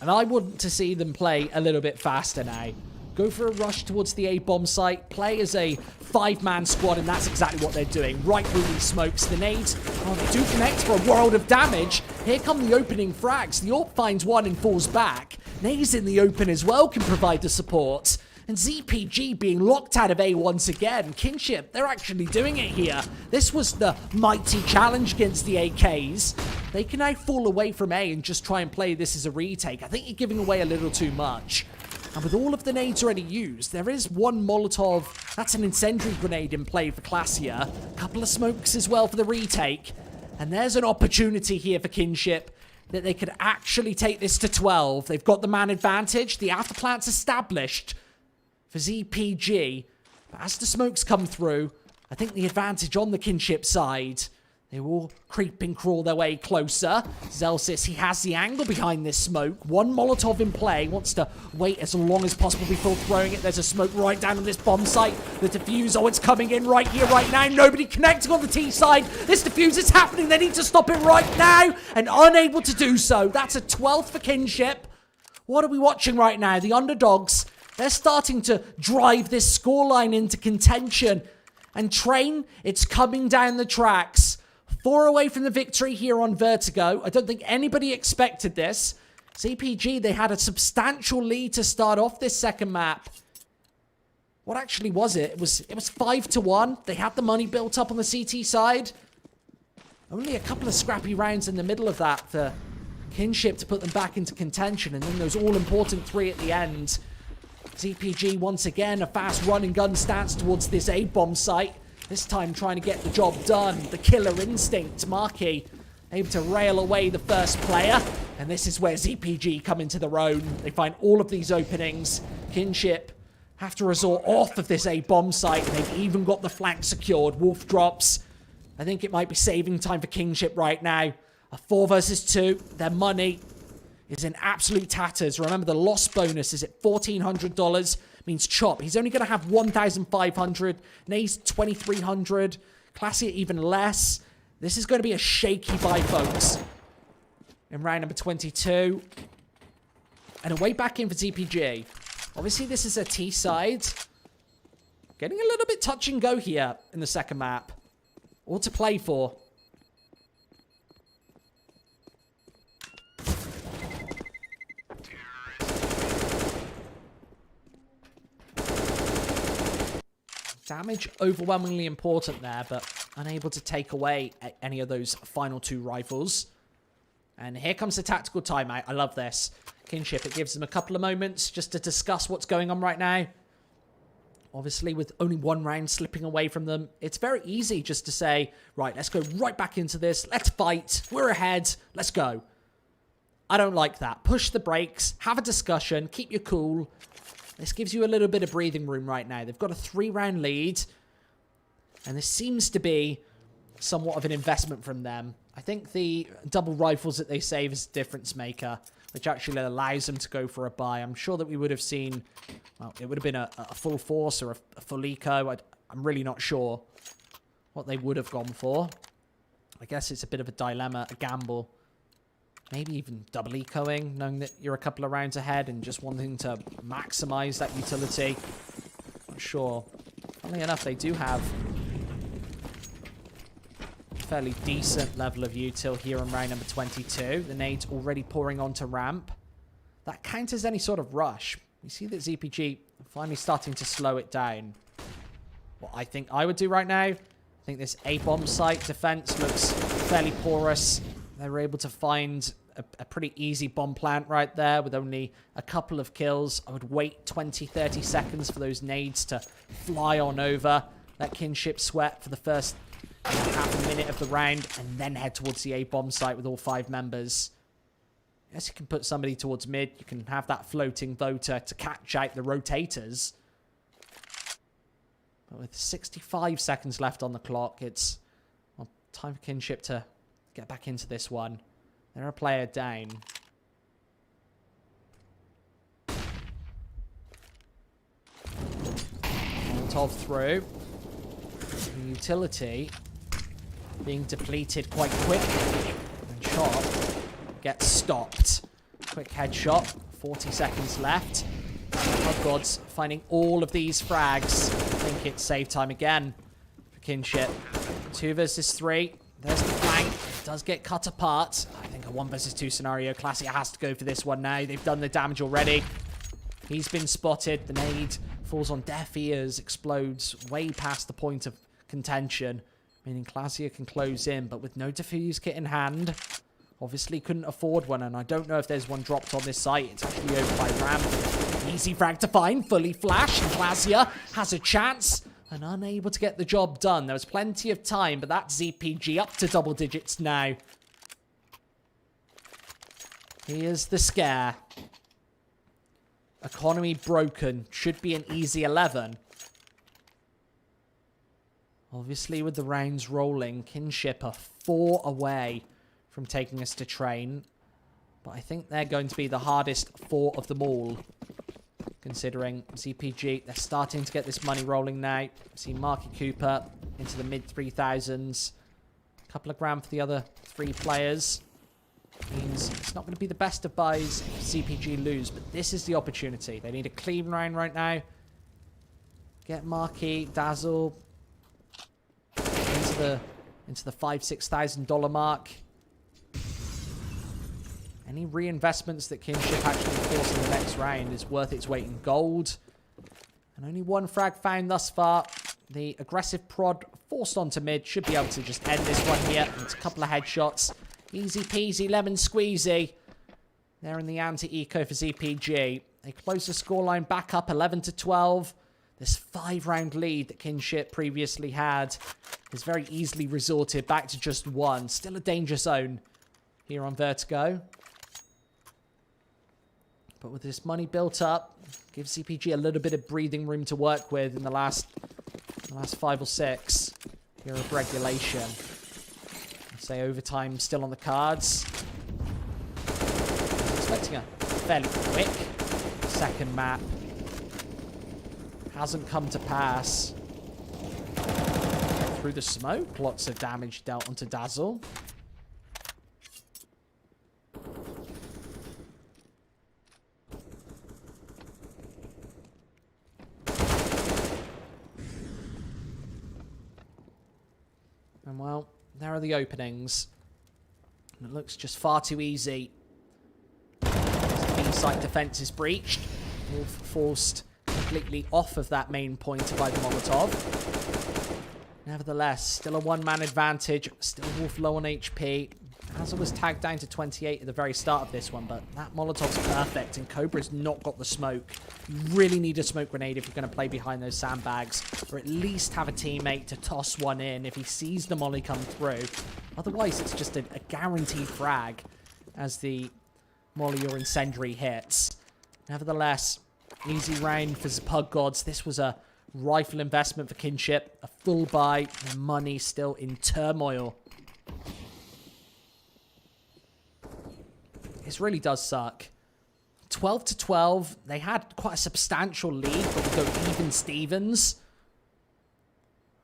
And I want to see them play a little bit faster now. Go for a rush towards the A-bomb site. Play as a 5-man squad, and that's exactly what they're doing. Right through these smokes. The nades, they do connect for a world of damage. Here come the opening frags. The AWP finds one and falls back. Nades in the open as well can provide the support. And ZPG being locked out of A once again. Kinship, they're actually doing it here. This was the mighty challenge against the AKs. They can now fall away from A and just try and play this as a retake. I think you're giving away a little too much. And with all of the nades already used, there is one Molotov. That's an incendiary grenade in play for Classier. A couple of smokes as well for the retake. And there's an opportunity here for Kinship that they could actually take this to 12. They've got the man advantage. The afterplant's established for ZPG. But as the smokes come through, I think the advantage on the Kinship side. They will creep and crawl their way closer. Zelsis, he has the angle behind this smoke. One Molotov in play. Wants to wait as long as possible before throwing it. There's a smoke right down on this bomb site. The defuse, oh, it's coming in right here, right now. Nobody connecting on the T side. This defuse is happening. They need to stop it right now. And unable to do so. That's a 12th for Kinship. What are we watching right now? The underdogs, they're starting to drive this scoreline into contention. And Train, it's coming down the tracks. 4 away from the victory here on Vertigo. I don't think anybody expected this. ZPG, they had a substantial lead to start off this second map. What actually was it? It was 5-1. They had the money built up on the CT side. Only a couple of scrappy rounds in the middle of that for Kinship to put them back into contention, and then those all-important 3 at the end. ZPG once again, a fast run and gun stance towards this A-bomb site. This time trying to get the job done. The killer instinct, Marquis, able to rail away the first player. And this is where ZPG come into their own. They find all of these openings. Kinship have to resort off of this A-bomb site, and they've even got the flank secured. Wolf drops. I think it might be saving time for Kinship right now. A 4 versus 2. Their money is in absolute tatters. Remember, the loss bonus is at $1,400. Means Chop, he's only going to have 1,500. Nays 2,300. Classy even less. This is going to be a shaky buy, folks. In round number 22. And a way back in for ZPG. Obviously, this is a T side. Getting a little bit touch and go here in the second map. All to play for. Damage overwhelmingly important there, but unable to take away any of those final 2 rifles. And here comes the tactical timeout. I love this. Kinship, it gives them a couple of moments just to discuss what's going on right now. Obviously, with only 1 round slipping away from them, it's very easy just to say, right, let's go right back into this. Let's fight. We're ahead. Let's go. I don't like that. Push the brakes. Have a discussion. Keep your cool. This gives you a little bit of breathing room right now. They've got a 3-round lead. And this seems to be somewhat of an investment from them. I think the double rifles that they save is a difference maker, which actually allows them to go for a buy. I'm sure that we would have seen, well, it would have been a full force or a full eco. I'm really not sure what they would have gone for. I guess it's a bit of a dilemma, a gamble. Maybe even double ecoing, knowing that you're a couple of rounds ahead and just wanting to maximize that utility. Not sure. Funnily enough, they do have a fairly decent level of util here in round number 22. The nades already pouring onto ramp. That counters any sort of rush. You see that ZPG finally starting to slow it down. What I think I would do right now, I think this A-bomb site defense looks fairly porous. They were able to find a pretty easy bomb plant right there with only a couple of kills. I would wait 20, 30 seconds for those nades to fly on over. Let Kinship sweat for the first half a minute of the round and then head towards the A-bomb site with all 5 members. Yes, you can put somebody towards mid. You can have that floating voter to catch out the rotators. But with 65 seconds left on the clock, it's time for Kinship to get back into this one. They're a player down. Molotov through. The utility being depleted quite quickly. And Chop gets stopped. Quick headshot. 40 seconds left. Godz finding all of these frags. I think it's save time again for Kinship. 2 versus 3. There's the flank. Does get cut apart. I think a 1 versus 2 scenario. Classy has to go for this one now. They've done the damage already. He's been spotted. The nade falls on deaf ears. Explodes way past the point of contention. Meaning Classier can close in. But with no defuse kit in hand. Obviously couldn't afford one. And I don't know if there's one dropped on this site. It's actually over by ramp. Easy frag to find. Fully flash. And Classier has a chance. And unable to get the job done. There was plenty of time, but that's ZPG up to double digits now. Here's the scare. Economy broken. Should be an easy 11. Obviously, with the rounds rolling, Kinship are 4 away from taking us to train. But I think they're going to be the hardest 4 of them all. Considering ZPG, they're starting to get this money rolling now. See Marky Cooper into the mid-3,000s. A couple of grand for the other 3 players. Means it's not going to be the best of buys if ZPG lose, but this is the opportunity. They need a clean round right now. Get Marky, Dazzle into the $5,000-6,000 mark. Any reinvestments that Kinship actually force in the next round is worth its weight in gold. And only 1 frag found thus far. The aggressive prod forced onto mid should be able to just end this one here. It's a couple of headshots. Easy peasy, lemon squeezy. They're in the anti-eco for ZPG. They close the scoreline back up 11-12. This 5-round lead that Kinship previously had is very easily resorted back to just 1. Still a danger zone here on Vertigo. But with this money built up, gives ZPG a little bit of breathing room to work with in the last 5 or 6 here of regulation. I'd say overtime still on the cards. Expecting a fairly quick second map. Hasn't come to pass. Through the smoke, lots of damage dealt onto Dazzle. And well, there are the openings. And it looks just far too easy. B-site defense is breached. Wolf forced completely off of that main point by the Molotov. Nevertheless, still a 1-man advantage. Still Wolf low on HP. Dazzle was tagged down to 28 at the very start of this one, but that Molotov's perfect, and Cobra's not got the smoke. You really need a smoke grenade if you're going to play behind those sandbags, or at least have a teammate to toss one in if he sees the molly come through. Otherwise, it's just a guaranteed frag as the molly or incendiary hits. Nevertheless, easy round for Godz. This was a rifle investment for Kinship, a full buy, and money still in turmoil. This really does suck. 12-12. They had quite a substantial lead, but we go even Stevens.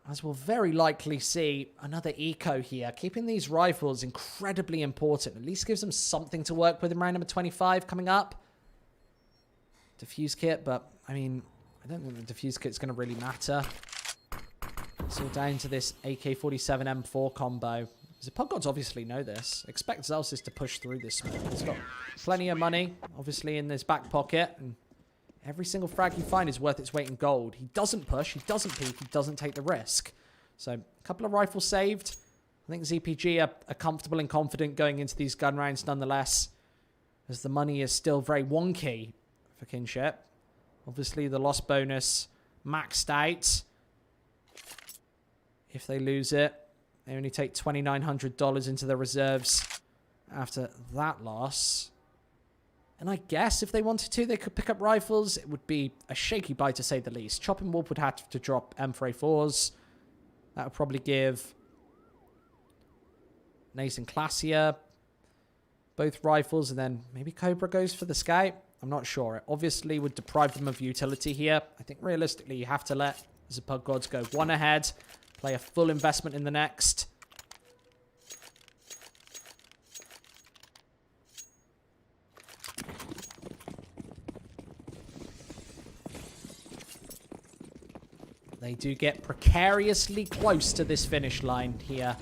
As we'll very likely see another eco here. Keeping these rifles incredibly important. At least gives them something to work with in round number 25 coming up. Diffuse kit, but I mean, I don't think the diffuse kit's going to really matter. So down to this AK-47 M4 combo. The Godz obviously know this. Expect Zelsis to push through this smoke. He's got plenty of money, obviously, in his back pocket. And every single frag you find is worth its weight in gold. He doesn't push, he doesn't peek, he doesn't take the risk. So, a couple of rifles saved. I think ZPG are comfortable and confident going into these gun rounds nonetheless. As the money is still very wonky for Kinship. Obviously, the loss bonus maxed out. If they lose it, they only take $2,900 into their reserves after that loss. And I guess if they wanted to, they could pick up rifles. It would be a shaky buy to say the least. Chop and Wolf would have to drop M4A4s. That would probably give Nathan Classier both rifles. And then maybe Cobra goes for the Scout. I'm not sure. It obviously would deprive them of utility here. I think realistically you have to let Godz go one ahead. Play a full investment in the next. They do get precariously close to this finish line here.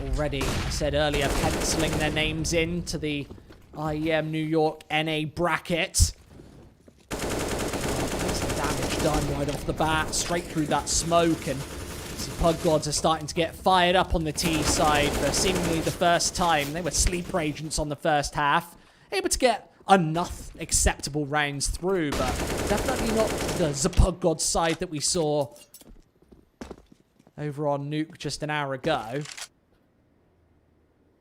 Already, I said earlier, penciling their names into the IEM New York NA bracket. Done right off the bat, straight through that smoke, and Godz are starting to get fired up on the T side for seemingly the first time. They were sleeper agents on the first half, able to get enough acceptable rounds through, but definitely not the Godz side that we saw over on Nuke just an hour ago.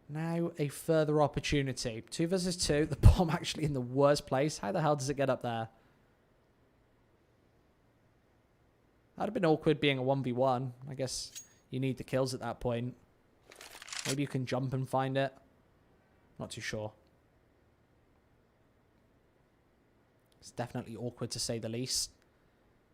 Now a further opportunity. 2 versus 2, the bomb actually in the worst place. How the hell does it get up there? That'd have been awkward being a 1v1. I guess you need the kills at that point. Maybe you can jump and find it. Not too sure. It's definitely awkward to say the least.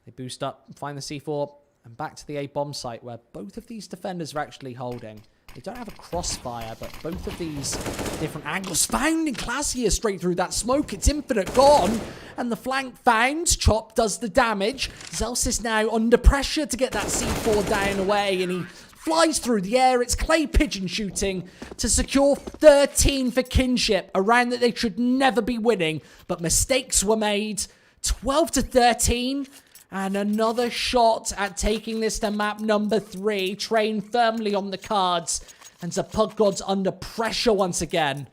They boost up, find the C4, and back to the A bomb site where both of these defenders are actually holding. They don't have a crossfire, but both of these different angles found in Classier straight through that smoke. It's infinite gone. And the flank found. Chop does the damage. Zelsis now under pressure to get that C4 down away. And he flies through the air. It's clay pigeon shooting to secure 13 for Kinship. A round that they should never be winning. But mistakes were made. 12-13. And another shot at taking this to map number 3. Train firmly on the cards. And Godz under pressure once again.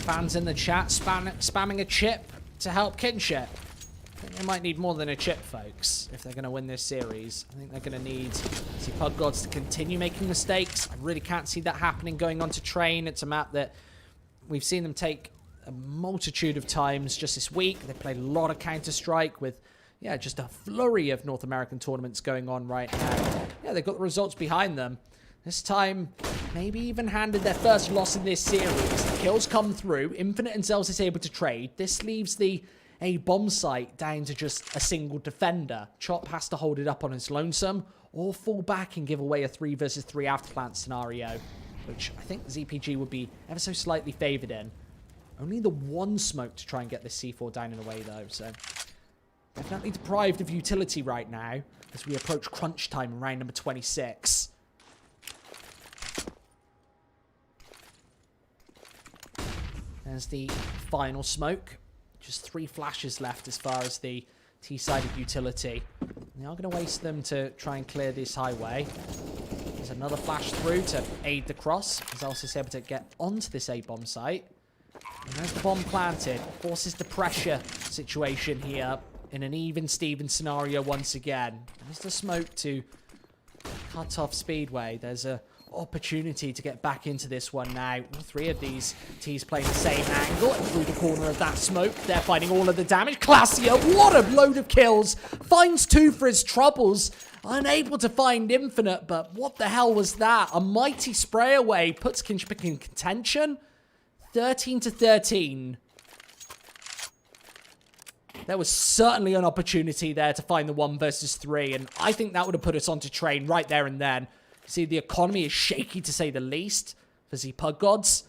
Fans in the chat spamming a chip to help Kinship. I think they might need more than a chip, folks, if they're going to win this series. I think they're going to need Godz to continue making mistakes. I really can't see that happening going on to Train. It's a map that we've seen them take a multitude of times just this week. They played a lot of Counter-Strike with, yeah, just a flurry of North American tournaments going on right now. Yeah, they've got the results behind them. This time, maybe even handed their first loss in this series. The kills come through. Infinite and Zelz is able to trade. This leaves the A bomb site down to just a single defender. Chop has to hold it up on his lonesome or fall back and give away a 3 versus 3 after plant scenario, which I think ZPG would be ever so slightly favored in. Only the one smoke to try and get this C4 down and away, though, so definitely deprived of utility right now as we approach crunch time in round number 26. There's the final smoke. Just 3 flashes left as far as the T-sided utility. They are going to waste them to try and clear this highway. There's another flash through to aid the cross. Zelz is able to get onto this A-bomb site. And there's the bomb planted. Forces the pressure situation here in an even-Steven scenario once again. There's the smoke to cut off Speedway. There's a opportunity to get back into this one now. All 3 of these T's playing the same angle and through the corner of that smoke. They're fighting all of the damage. Classier, what a load of kills. Finds 2 for his troubles. Unable to find Infinite, but what the hell was that? A mighty spray away puts Kinship in contention. 13-13. There was certainly an opportunity there to find the 1 versus 3, and I think that would have put us onto Train right there and then. See, the economy is shaky, to say the least, for Godz.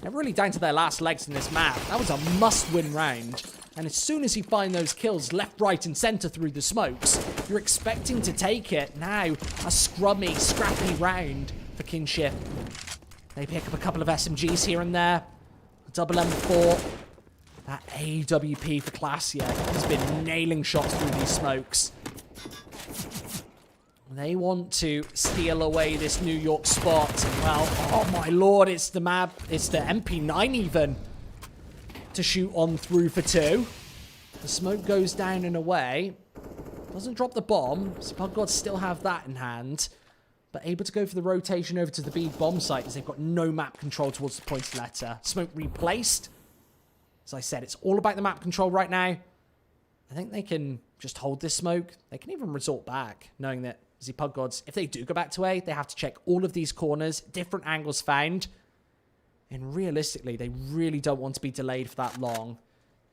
They're really down to their last legs in this map. That was a must-win round. And as soon as you find those kills left, right, and center through the smokes, you're expecting to take it. Now, a scrummy, scrappy round for Kinship. They pick up a couple of SMGs here and there. Double M4. That AWP for Classier has been nailing shots through these smokes. They want to steal away this New York spot. Well, oh my lord, it's the map. It's the MP9 even to shoot on through for 2. The smoke goes down and away. Doesn't drop the bomb. Godz still have that in hand. But able to go for the rotation over to the B bomb site as they've got no map control towards the points letter. Smoke replaced. As I said, it's all about the map control right now. I think they can just hold this smoke. They can even resort back, knowing that Godz, if they do go back to A, they have to check all of these corners, different angles found. And realistically, they really don't want to be delayed for that long.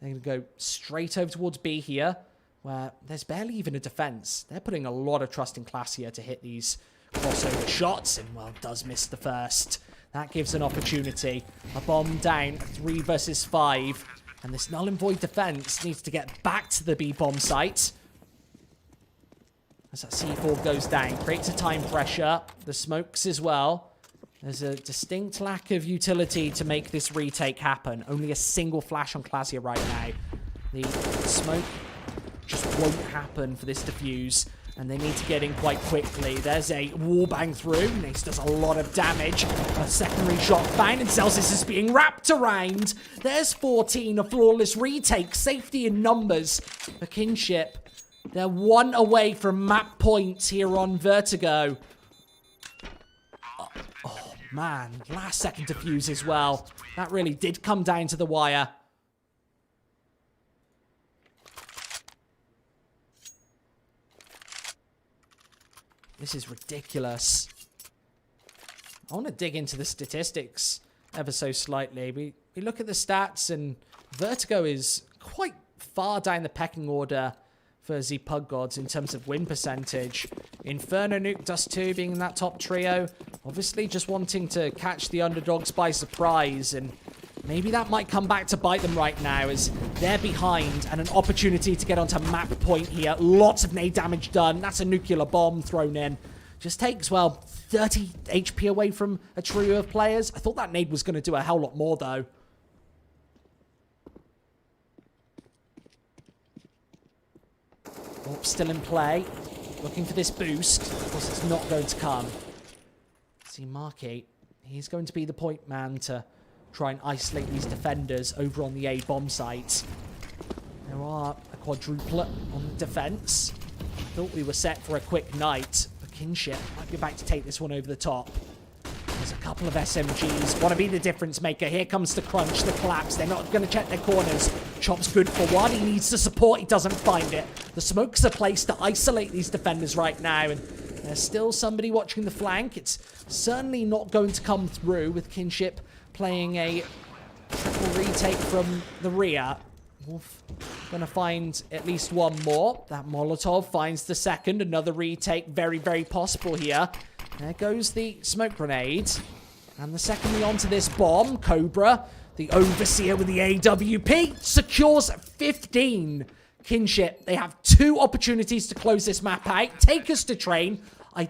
They're going to go straight over towards B here, where there's barely even a defense. They're putting a lot of trust in Classier to hit these crossover shots, and, well, does miss the first. That gives an opportunity. A bomb down, 3 versus 5. And this null and void defense needs to get back to the B bomb site. As that C4 goes down, creates a time pressure. The smokes as well. There's a distinct lack of utility to make this retake happen. Only a single flash on Classier right now. The smoke just won't happen for this defuse. And they need to get in quite quickly. There's a wallbang through. Nace does a lot of damage. A secondary shot found, and Celsius is being wrapped around. There's 14, a flawless retake. Safety in numbers for Kinship. They're 1 away from map points here on Vertigo. Oh, man. Last second defuse as well. That really did come down to the wire. This is ridiculous. I want to dig into the statistics ever so slightly. We look at the stats, and Vertigo is quite far down the pecking order for Godz in terms of win percentage. Inferno, Nuke, Dust 2 being in that top trio. Obviously just wanting to catch the underdogs by surprise, and maybe that might come back to bite them right now as they're behind and an opportunity to get onto map point here. Lots of nade damage done. That's a nuclear bomb thrown in Just takes, well, 30 HP away from a trio of players. I thought that nade was going to do a hell lot more, though. Oh, still in play. Looking for this boost. Of course, it's not going to come. See, Marky, he's going to be the point man to try and isolate these defenders over on the A bomb site. There are a quadruplet on the defense. Thought we were set for a quick night. But Kinship might be back to take this one over the top. There's a couple of SMGs. Want to be the difference maker. Here comes the crunch, the collapse. They're not going to check their corners. Chop's good for one. He needs the support. He doesn't find it. The smoke's a place to isolate these defenders right now. And there's still somebody watching the flank. It's certainly not going to come through with Kinship playing a triple retake from the rear. Wolf going to find at least one more. That Molotov finds the second. Another retake. Very, very possible here. There goes the smoke grenade. And the secondly onto this bomb. Cobra, the overseer with the AWP, secures 15. Kinship, they have 2 opportunities to close this map out. Take us to train. I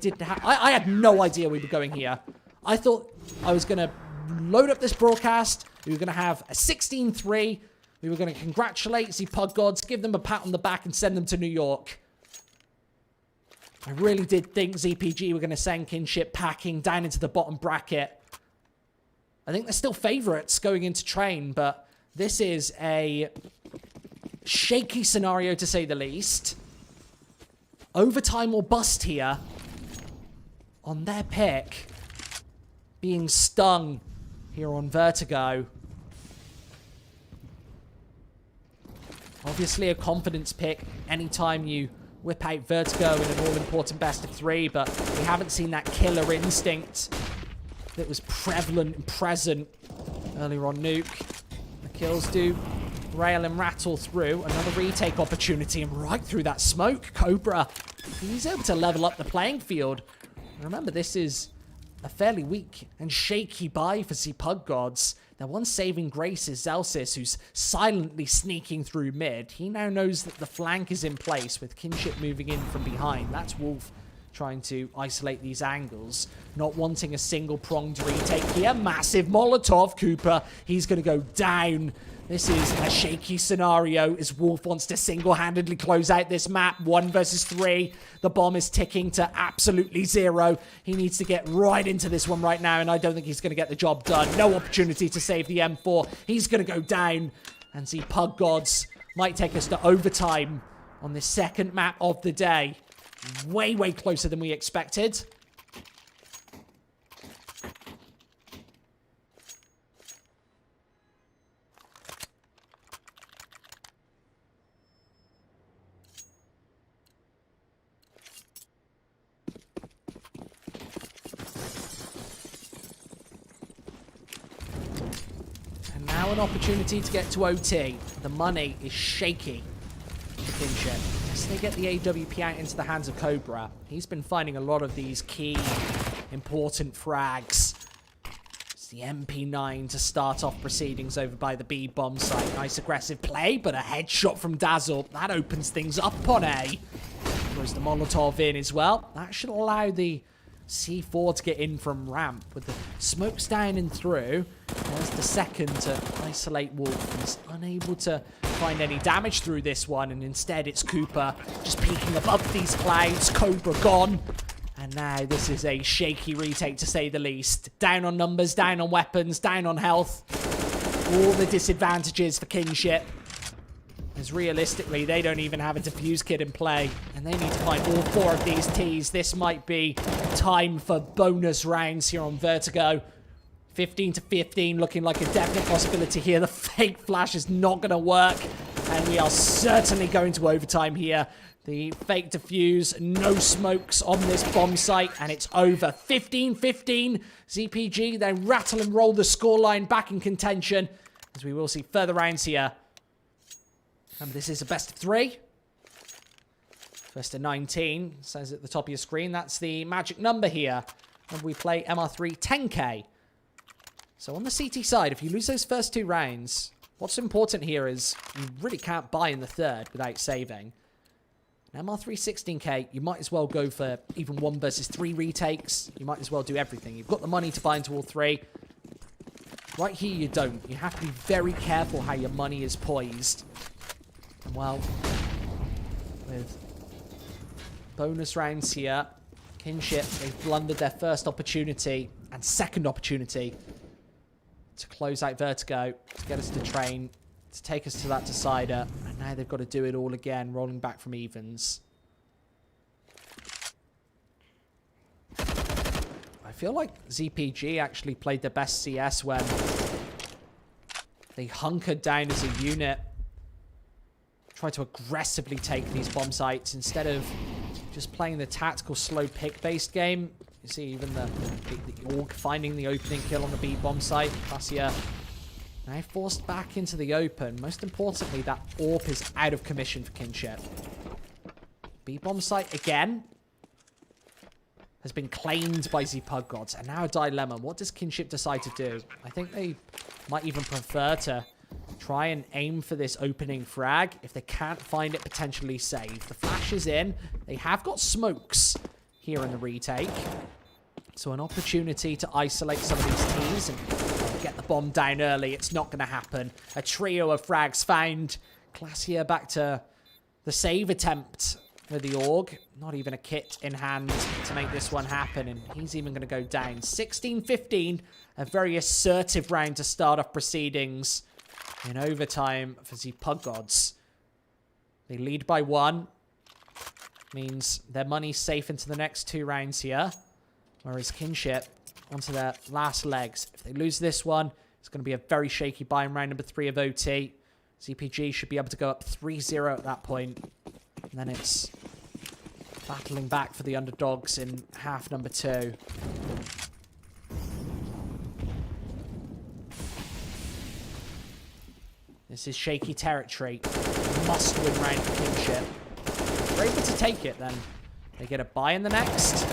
had no idea we were going here. I thought I was going to load up this broadcast. We were going to have a 16-3. We were going to congratulate Godz, give them a pat on the back, and send them to New York. I really did think ZPG were going to send Kinship packing down into the bottom bracket. I think they're still favourites going into train, but this is a shaky scenario to say the least. Overtime or bust here on their pick. Being stung here on Vertigo. Obviously a confidence pick anytime you whip out Vertigo in an all-important best of 3, but we haven't seen that killer instinct that was prevalent and present earlier on Nuke. The kills do rail and rattle through. Another retake opportunity, and right through that smoke, Cobra. He's able to level up the playing field. Remember, this is a fairly weak and shaky buy for Godz. Their one saving grace is Zelsis, who's silently sneaking through mid. He now knows that the flank is in place with Kinship moving in from behind. That's Wolf trying to isolate these angles. Not wanting a single-pronged retake here. Massive Molotov. Cooper, he's going to go down. This is a shaky scenario as Wolf wants to single-handedly close out this map. 1 versus 3. The bomb is ticking to absolutely 0. He needs to get right into this one right now, and I don't think he's going to get the job done. No opportunity to save the M4. He's going to go down. And see, Godz might take us to overtime on this second map of the day. Way, way closer than we expected. Now an opportunity to get to OT. The money is shaky for Kinship. As they get the AWP out into the hands of Cobra, he's been finding a lot of these key, important frags. It's the MP9 to start off proceedings over by the B bomb site. Nice aggressive play, but a headshot from Dazzle. That opens things up on A. Throws the Molotov in as well. That should allow the C4 to get in from ramp with the smokes down and through. There's the second to isolate Wolf. He's unable to find any damage through this one, and instead it's Cooper just peeking above these clouds. Cobra gone. And now this is a shaky retake to say the least. Down on numbers, down on weapons, down on health. All the disadvantages for Kinship. As realistically, they don't even have a defuse kit in play. And they need to find all 4 of these Ts. This might be time for bonus rounds here on Vertigo. 15 to 15 looking like a definite possibility here. The fake flash is not going to work. And we are certainly going to overtime here. The fake defuse, no smokes on this bomb site, and it's over. 15-15. ZPG then rattle and roll the scoreline back in contention, as we will see further rounds here. And this is a best of 3. First to 19, says at the top of your screen. That's the magic number here. And we play MR3 10K. So on the CT side, if you lose those first 2 rounds, what's important here is you really can't buy in the third without saving. An MR316K, you might as well go for even 1 versus 3 retakes. You might as well do everything. You've got the money to buy into all 3. Right here, you don't. You have to be very careful how your money is poised. And well, with bonus rounds here, Kinship, they've blundered their first opportunity and second opportunity to close out Vertigo, to get us to train, to take us to that decider. And now they've got to do it all again, rolling back from evens. I feel like ZPG actually played their best CS when they hunkered down as a unit, tried to aggressively take these bomb sites instead of just playing the tactical slow pick-based game. You see even the Org finding the opening kill on the B bomb site. Glacier now forced back into the open. Most importantly, that AWP is out of commission for Kinship. B bomb site again has been claimed by Godz. And now a dilemma. What does Kinship decide to do? I think they might even prefer to try and aim for this opening frag. If they can't find it, potentially save. The flash is in. They have got smokes here in the retake. So an opportunity to isolate some of these teams and get the bomb down early. It's not going to happen. A trio of frags found. Glacier back to the save attempt with the Org. Not even a kit in hand to make this one happen. And he's even going to go down. 16-15. A very assertive round to start off proceedings. In overtime for the Godz. They lead by 1. Means their money's safe into the next 2 rounds here. Whereas Kinship onto their last legs. If they lose this one, it's going to be a very shaky buy in round number 3 of OT. ZPG should be able to go up 3-0 at that point. And then it's battling back for the underdogs in half number 2. This is shaky territory. Must-win round for Kinship. If they're able to take it, then they get a buy in the next.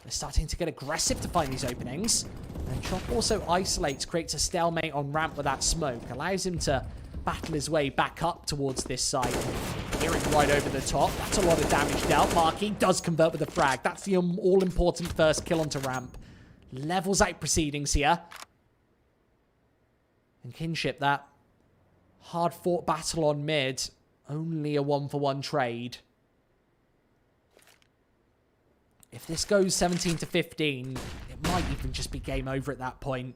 They're starting to get aggressive to find these openings. And Chop also isolates, creates a stalemate on ramp with that smoke. Allows him to battle his way back up towards this side. Gearing right over the top. That's a lot of damage dealt. Marquis does convert with a frag. That's the all-important first kill onto ramp. Levels out proceedings here. And Kinship, that hard-fought battle on mid, only a 1-for-1 trade. If this goes 17-15, it might even just be game over at that point.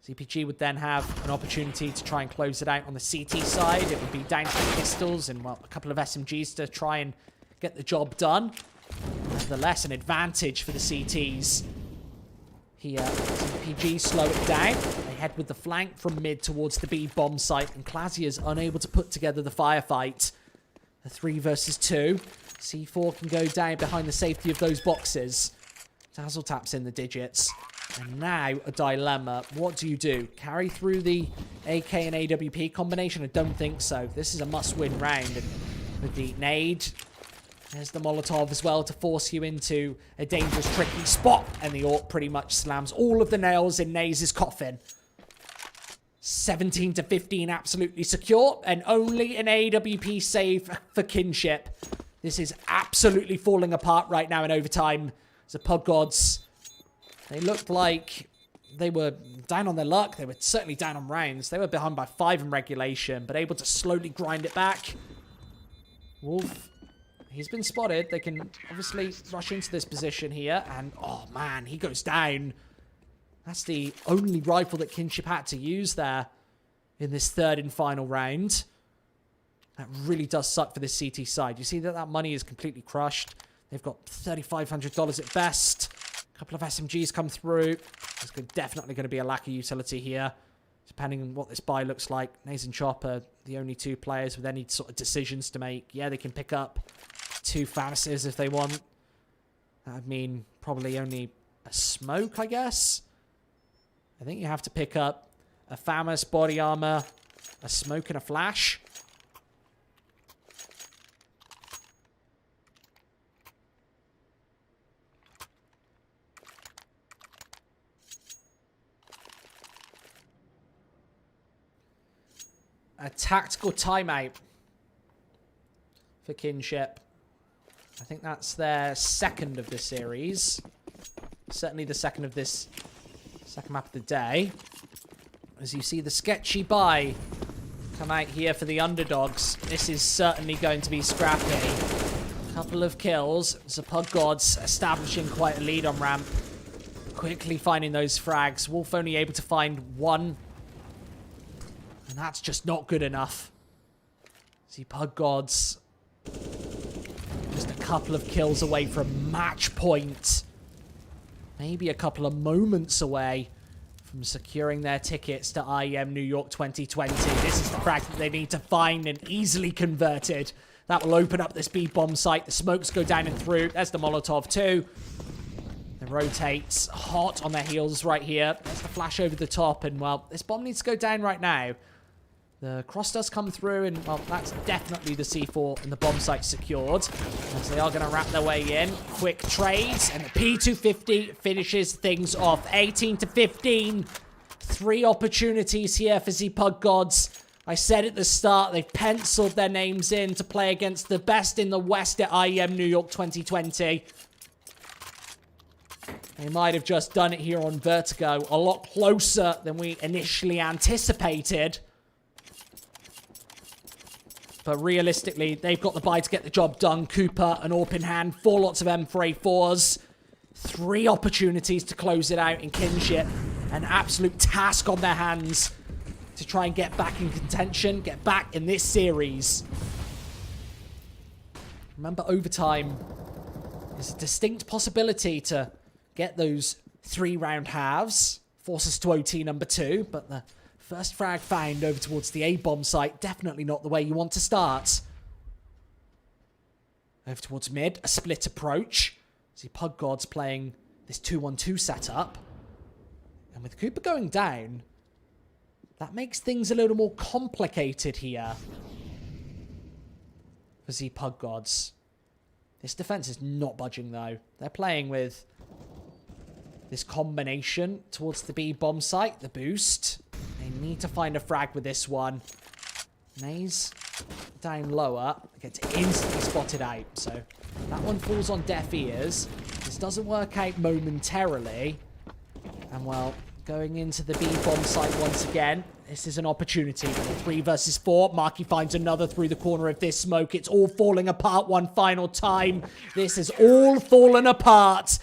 ZPG would then have an opportunity to try and close it out on the CT side. It would be down to the pistols and, well, a couple of SMGs to try and get the job done. Nevertheless, an advantage for the CTs. Here, ZPG slow it down. They head with the flank from mid towards the B bomb site, and Glazier's unable to put together the firefight. A 3 versus 2. C4 can go down behind the safety of those boxes. Dazzle taps in the digits. And now a dilemma. What do you do? Carry through the AK and AWP combination? I don't think so. This is a must-win round. And with the nade, there's the Molotov as well to force you into a dangerous, tricky spot. And the AWP pretty much slams all of the nails in Naze's coffin. 17-15, absolutely secure. And only an AWP save for Kinship. This is absolutely falling apart right now in overtime. The Godz, they looked like they were down on their luck. They were certainly down on rounds. They were behind by 5 in regulation, but able to slowly grind it back. Wolf, he's been spotted. They can obviously rush into this position here. And, oh, man, he goes down. That's the only rifle that Kinship had to use there in this 3rd and final round. That really does suck for this CT side. You see that that money is completely crushed. They've got $3,500 at best. A couple of SMGs come through. There's definitely going to be a lack of utility here, depending on what this buy looks like. Naze and Chop are the only 2 players with any sort of decisions to make. Yeah, they can pick up 2 furnaces if they want. That would mean probably only a smoke, I guess. I think you have to pick up a FAMAS, body armor, a smoke, and a flash. A tactical timeout for Kinship. I think that's their second of this series. Certainly the second of this second map of the day. As you see the sketchy buy come out here for the underdogs. This is certainly going to be scrappy. Couple of kills. Godz establishing quite a lead on ramp. Quickly finding those frags. Wolf only able to find one. And that's just not good enough. Godz just a couple of kills away from match point. Maybe a couple of moments away from securing their tickets to IEM New York 2020. This is the frag that they need to find and easily converted. That will open up this B-bomb site. The smokes go down and through. There's the Molotov too. It rotates hot on their heels right here. There's the flash over the top. And, well, this bomb needs to go down right now. The cross does come through. And, well, that's definitely the C4 and the bomb site secured. As they are going to wrap their way in. Quick trades. And the P250 finishes things off. 18 to 15. 3 opportunities here for Godz. I said at the start, they've penciled their names in to play against the best in the West at IEM New York 2020. They might have just done it here on Vertigo. A lot closer than we initially anticipated. But realistically, they've got the buy to get the job done. Cooper, an AWP in hand. 4 lots of M4A4s. 3 opportunities to close it out in Kinship. An absolute task on their hands to try and get back in contention, get back in this series. Remember, overtime is a distinct possibility to get those 3-round halves. Force us to OT number 2, but the first frag found over towards the A-bomb site, definitely not the way you want to start. Over towards mid, a split approach. See Godz playing this 2-1-2 setup. And with Cooper going down, that makes things a little more complicated here for Godz. This defense is not budging, though. They're playing with this combination towards the B-bomb site, the boost. They need to find a frag with this one. Maze down lower. Gets instantly spotted out. So that one falls on deaf ears. This doesn't work out momentarily. And, well, going into the B-bomb site once again. This is an opportunity. 3 versus 4. Marky finds another through the corner of this smoke. It's all falling apart one final time. This is all fallen apart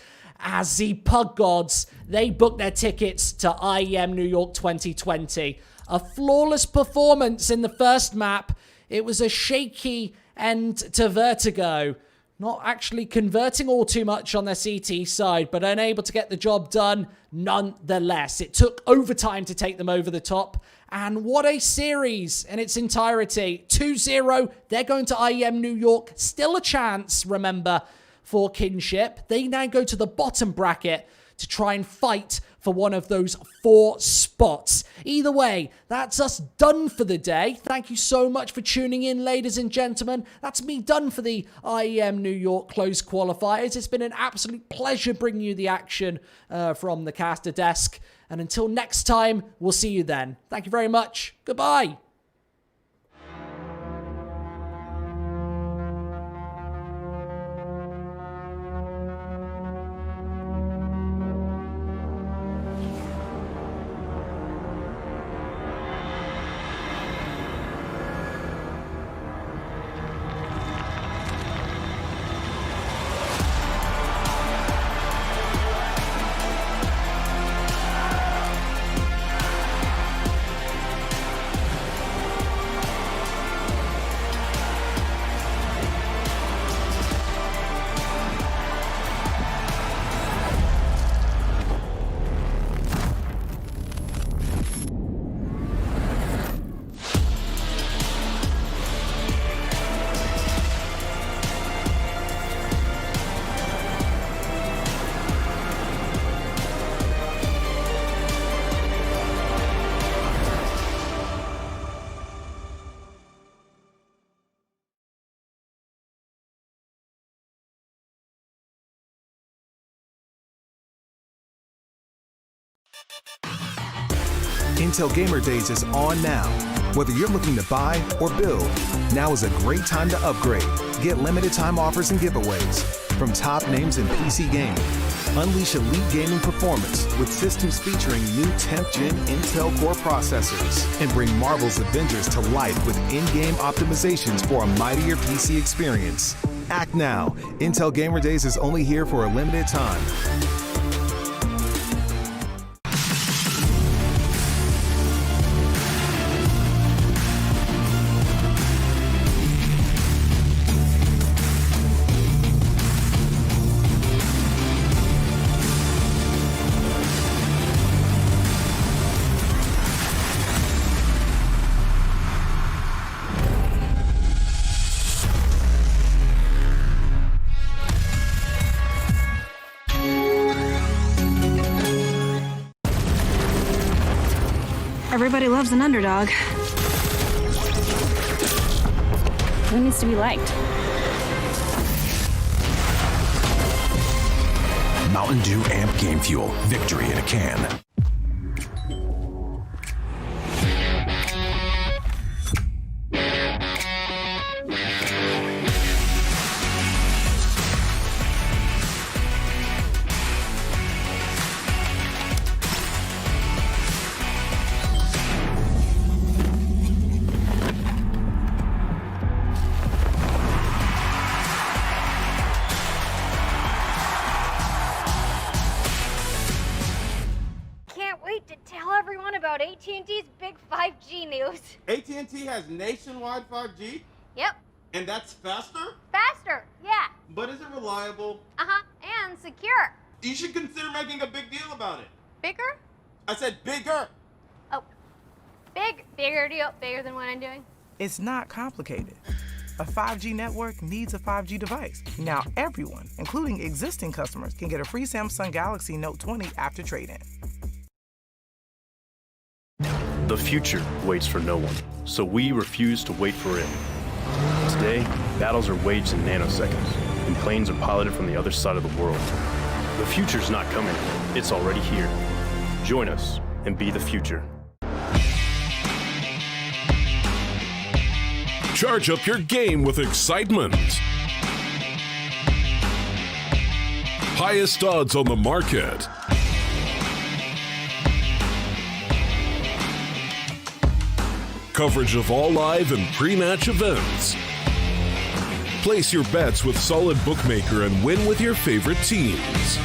as Godz, they book their tickets to IEM New York 2020. A flawless performance in the first map. It was a shaky end to Vertigo. Not actually converting all too much on their CT side, but unable to get the job done nonetheless. It took overtime to take them over the top. And what a series in its entirety. 2-0. They're going to IEM New York. Still a chance, remember, for Kinship. They now go to the bottom bracket to try and fight for one of those 4 spots. Either way, that's us done for the day. Thank you so much for tuning in, ladies and gentlemen. That's me done for the IEM New York closed qualifiers. It's been an absolute pleasure bringing you the action from the caster desk. And until next time, we'll see you then. Thank you very much. Goodbye. Intel Gamer Days is on now. Whether you're looking to buy or build, now is a great time to upgrade. Get limited time offers and giveaways from top names in PC gaming. Unleash elite gaming performance with systems featuring new 10th gen Intel Core processors and bring Marvel's Avengers to life with in-game optimizations for a mightier PC experience. Act now. Intel Gamer Days is only here for a limited time. Everybody loves an underdog. Who needs to be liked? Mountain Dew Amp Game Fuel. Victory in a can. To tell everyone about AT&T's big 5G news. AT&T has nationwide 5G? Yep. And that's faster? Faster, yeah. But is it reliable? Uh-huh, and secure. You should consider making a big deal about it. Bigger? I said bigger. Oh, bigger deal, bigger than what I'm doing? It's not complicated. A 5G network needs a 5G device. Now everyone, including existing customers, can get a free Samsung Galaxy Note 20 after trade-in. The future waits for no one, so we refuse to wait for it. Today, battles are waged in nanoseconds, and planes are piloted from the other side of the world. The future's not coming, it's already here. Join us and be the future. Charge up your game with excitement. Highest odds on the market. Coverage of all live and pre-match events. Place your bets with Solid Bookmaker and win with your favorite teams.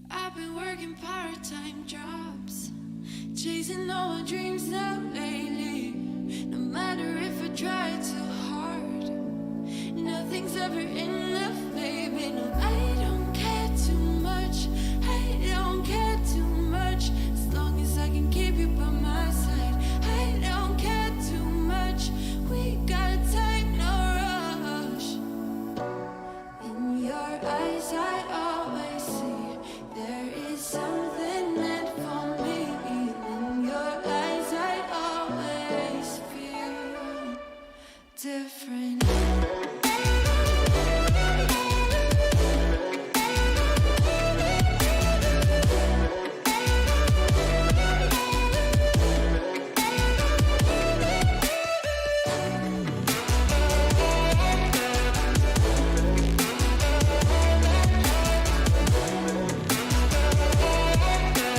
I've been working part-time jobs, chasing all my dreams out